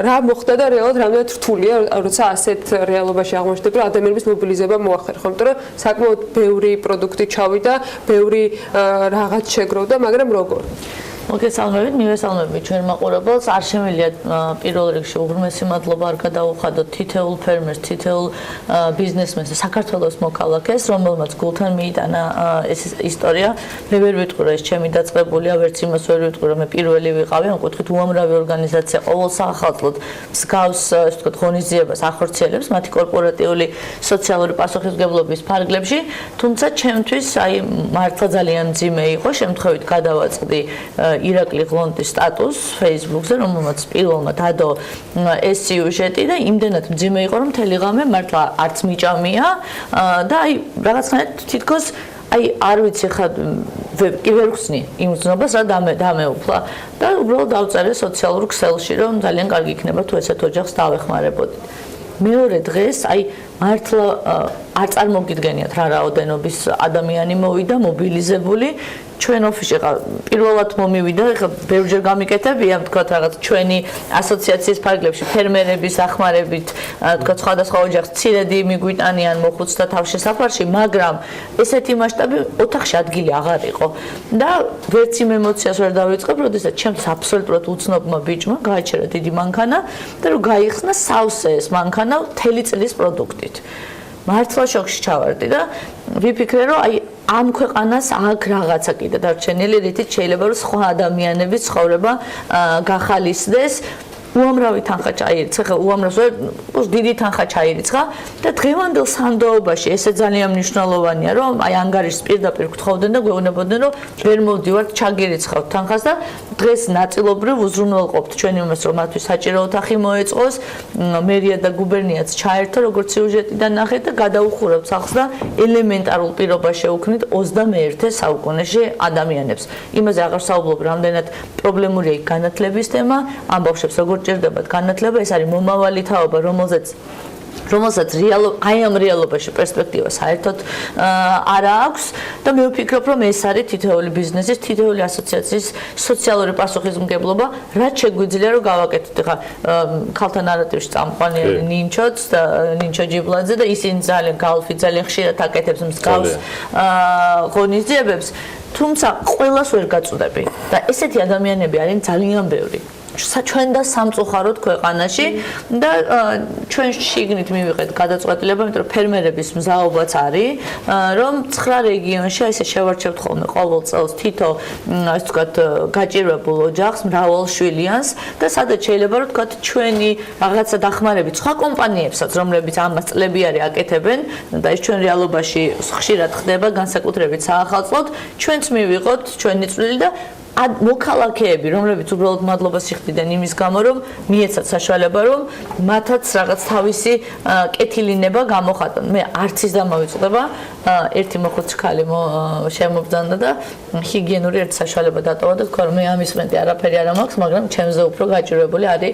რა მოხდა და რეალურად რამდენად რთულია, როცა ასეთ რეალობაში აღმოჩნდება, რომ ადამიანების მობილიზება მოახერხა, იმიტომ რომ საკმაოდ ბევრი პროდუქტი ჩავიდა, ბევრი რაღაც შეგროვდა, მაგრამ როგორ? მოგესალმებით, მივესალმებით ჩვენ მაყურებელს. არ შემიძლია პირველ რიგში უღრმესი მადლობა არ გადაუხადოთ თითოეულ ფერმერს, თითოეულ ბიზნესმენს და საქართველოს მოქალაქეს, რომელმაც გულთან მიიტანა ეს ისტორია. მე ვერ ვიტყვი რომ ეს ჩემი დაწყებულია, ვერც იმას ვერ ვიტყვი რომ მე პირველი ვიყავი, ამ კუთხით უამრავი ორგანიზაცია ყოველ საახალწლოდ მსგავს, ასე ვთქვათ, ღონისძიებას ახორციელებს მათი კორპორატიული სოციალური პასუხისმგებლობის ფარგლებში, თუმცა ჩემთვის აი მართლა ძალიან მძიმე იყო შემთხვევით გადავაწყდი ირაკლი ღლონტის სტატუსს Facebook-ზე, რომელმაც პირველმა დადო ეს სიუჟეტი და იმდენად მძიმე იყო, რომ მთელი ღამე მართლა არც მიჭამია და აი რაღაცნაირად თითქოს აი არ ვიცი ხა კი ვერ ვხსნი იმ ზნობას რა დამეუფლა და უბრალოდ დავწერე სოციალურ ქსელში, რომ ძალიან კარგი იქნება თუ ესეთ ოჯახს დავეხმარებოდით. მეორე დღეს აი მართლა არ წარმოგიდგენიათ რა რაოდენობის ადამიანი მოვიდა მობილიზებული ჩვენ ოფისში ხა პირველად მომივიდა ხა ბევრჯერ გამიკეთებია თქვა რაღაც ჩვენი ასოციაციის ფარგლებში ფერმერების ახმარებით თქვა სხვადასხვა ოჯახს ცირედი მიგვიტანიან მოხუცთა თავშესაფარში მაგრამ ესეთი მასშტაბი ოთახში ადგილი აღარ იყო და ვერც იმ ემოციას ვერ დავიწყებ როდესაც ჩემს აბსოლუტურად უცნობმა ბიჭმა გააჩერა დიდი მანქანა და რომ გაიხსნა სავსე ეს მანქანა მთელი წლის პროდუქტით მართლა შოქში ჩავარდი და ვიფიქრე რომ აი ამ ქვეყანას აქ რაღაცა კიდე დარჩენილი რითიც შეიძლება რომ სხვა ადამიანების ცხოვრება გახალისდეს უამრავი თანხა ჩაირიცხა, ხა უამრავი დიდი თანხა ჩაირიცხა და დღევანდელ სანდოობაში ესე ძალიან მნიშვნელოვანია, რომ აი ანგარიშს პირდაპირ გთხოვდნენ და გვეუბნებოდნენ, რომ ვერ მოვდივართ, ჩაგირიცხავთ თანხას და დღეს ნაწილობრივ უზრუნველყოფთ ჩვენ იმას, რომ მათთვის საჭირო ოთახი მოეწყოს, მერია და გუბერნიაც ჩაერთო, როგორც სიუჟეტიდან ნახეთ და გადაუხურებთ სახლს და ელემენტარულ პირობას შეუქმნით 21 საუკუნეში ადამიანებს. იმაზე აღარ საუბრობ, რამდენად პრობლემურია იქ განათლების თემა, ამ ბავშვებს როგორ ჭირდებათ განათლება, ეს არის მომავალი თაობა, რომელსაც აი ამ რეალობაში პერსპექტივა საერთოდ არ აქვს და მე ვფიქრობ, რომ ეს არის თითოეული ბიზნესის, თითოეული ასოციაციის სოციალური პასუხისმგებლობა, რაც შეგვიძლია რომ გავაკეთოთ. ხა ქალთა ნარატივში წამყვანია ნინჩოც და ნინჩო ჯიბლაძე და ისინი ძალიან ხშირად აკეთებს მსგავს ღონისძიებებს, თუმცა ყველას ვერ გაწოდები და ესეთი ადამიანები არიან ძალიან ბევრი. ჩვენ და სამწუხაროდ ქვეყანაში და ჩვენ შიგნით მივიღეთ გადაწყვეტილება, იმიტომ რომ ფერმერების მზაობაც არის, რომ 9 რეგიონში ესე შევარჩევთ ხოლმე ყოველ წელს თითო, ასე ვთქვათ, გაჭირვებულ ოჯახს, მრავალშვილიანს და სადაც შეიძლება რომ ვთქვათ, ჩვენი რაღაცა დახმარებით სხვა კომპანიებსაც, რომლებიც ამას წლები არის აკეთებენ და ეს ჩვენ რეალობაში ხშირად ხდება, განსაკუთრებით საახალწლოდ, ჩვენც მივიღოთ ჩვენი წვლილი და მოქალაქეები, რომლებიც უბრალოდ მადლობას იხდიდნენ იმის გამო, რომ მიეცათ საშუალება, რომ მათაც რაღაც თავისი კეთილინება გამოხატონ. მე არც ის დამავიწყდება, ერთი მოხუცი ქალი შემობძანდა და ჰიგიენური ერთი საშუალება დატოვა და თქვა, რომ მე ამის მეტი არაფერი არ მაქვს, მაგრამ ჩემზე უფრო გაჭირვებული არის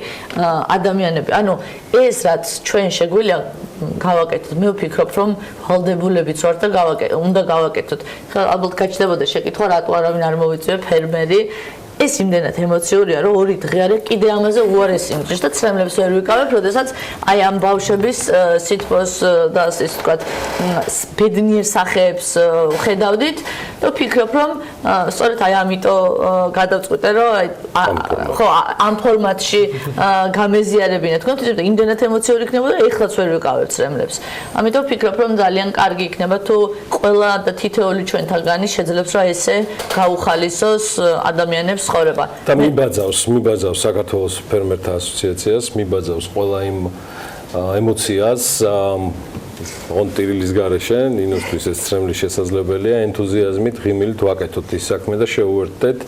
ადამიანები. ანუ ეს რაც ჩვენ შეგვიძლია გავაკეთოთ, მე ვფიქრობ, რომ ვალდებულებიც ვართ და უნდა გავაკეთოთ. ხა ალბათ გაჩნდებოდა შეკითხვა, რატო არავინ არ მოვიწვია ფერმერი ეს იმდენად ემოციურია, რომ ორი დღე არის კიდე ამაზე უარესი იმჭრის და ცრემლებს ვერ ვიკავებ, როდესაც აი ამ ბავშვების სითბოს და ასე ვთქვათ, ბედნიერ სახეებს ხედავდით და ვფიქრობ, რომ სწორედ აი ამიტომ გადავწყვიტე, რომ ხო ამ ფორმატში გამეზიარებინა თქვენ თვითონ იმდენად ემოციური იქნებოდა, ეხლაც ვერ ვიკავებ ცრემლებს. ამიტომ ვფიქრობ, რომ ძალიან კარგი იქნება თუ ყველა და თითოეული ჩვენთაგანი შეძლებს რა ესე გაუხალისოს ადამიანებს ცხოვრება. და მიბაძავს საქართველოს ფერმერთა ასოციაციას, მიბაძავს ყველა იმ ემოციას ონტირილის გარეშე, ნინოსთვის ეს ცრემლის შესაძლებელია, ენთუზიაზმით, ღიმილით ვაკეთოთ ის საქმე და შევუერთდეთ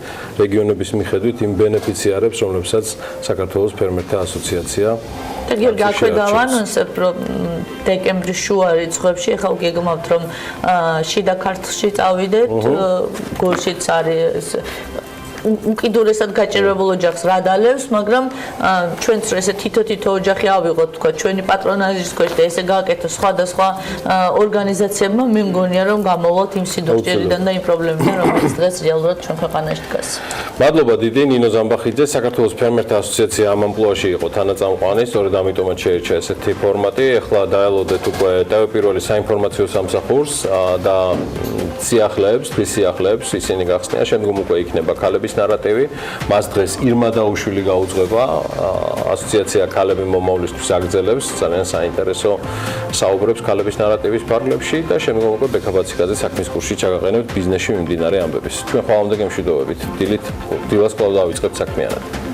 რეგიონების მიხედვით იმ ბენეფიციარებს, რომლებსაც საქართველოს ფერმერთა ასოციაცია და გიორგი აქვე დავანონსებ, რომ დეკემბრის შუა რიცხვებში ახლა გეგმავთ, რომ შიდა ქართლში წავიდეთ, გორშიც არის უკიდურესად გაჭირვებულ ოჯახს რა დალევს, მაგრამ ჩვენც ესე თითო ოჯახი ავიღოთ, თქვა ჩვენი პატრონაჟის ქვეშ და ესე გააკეთოს სხვადასხვა ორგანიზაციებმა, მე მგონია რომ გამოვალთ იმ სიდოქჭერიდან და იმ პრობლემიდან, რომელიც დღეს რეალურად ჩვენ ქვეყანაში დგას. მადლობა დიდი ნინო ზამბახიძე, საქართველოს ფერმერთა ასოციაცია ამ ამპლუაში იყო თანაწამყვანი, სწორედ ამიტომაც შეირჩა ესეთი ფორმატი. ახლა დაელოდეთ უკვე თავისუფალი საინფორმაციო სამსახურს და სიახლეებს, ისინი გახსნიან, შემდგომ უკვე იქნება ქალების ნარატივი. მას დღეს ირმა დაუშვილი გაუძღვება, ასოციაცია ქალები მომავლისთვის აგრძელებს ძალიან საინტერესო საუბრებს ქალების ნარატივის ფარგლებში და შემდგომ უკვე ბექაბაციკაძე საქმის კურსში ჩაგაყენებთ ბიზნესში მიმდინარე ამბების. ჩვენ ხვალამდე გემშვიდობებით. დილით დილას კვლავ დავიწყებთ საქმიანად.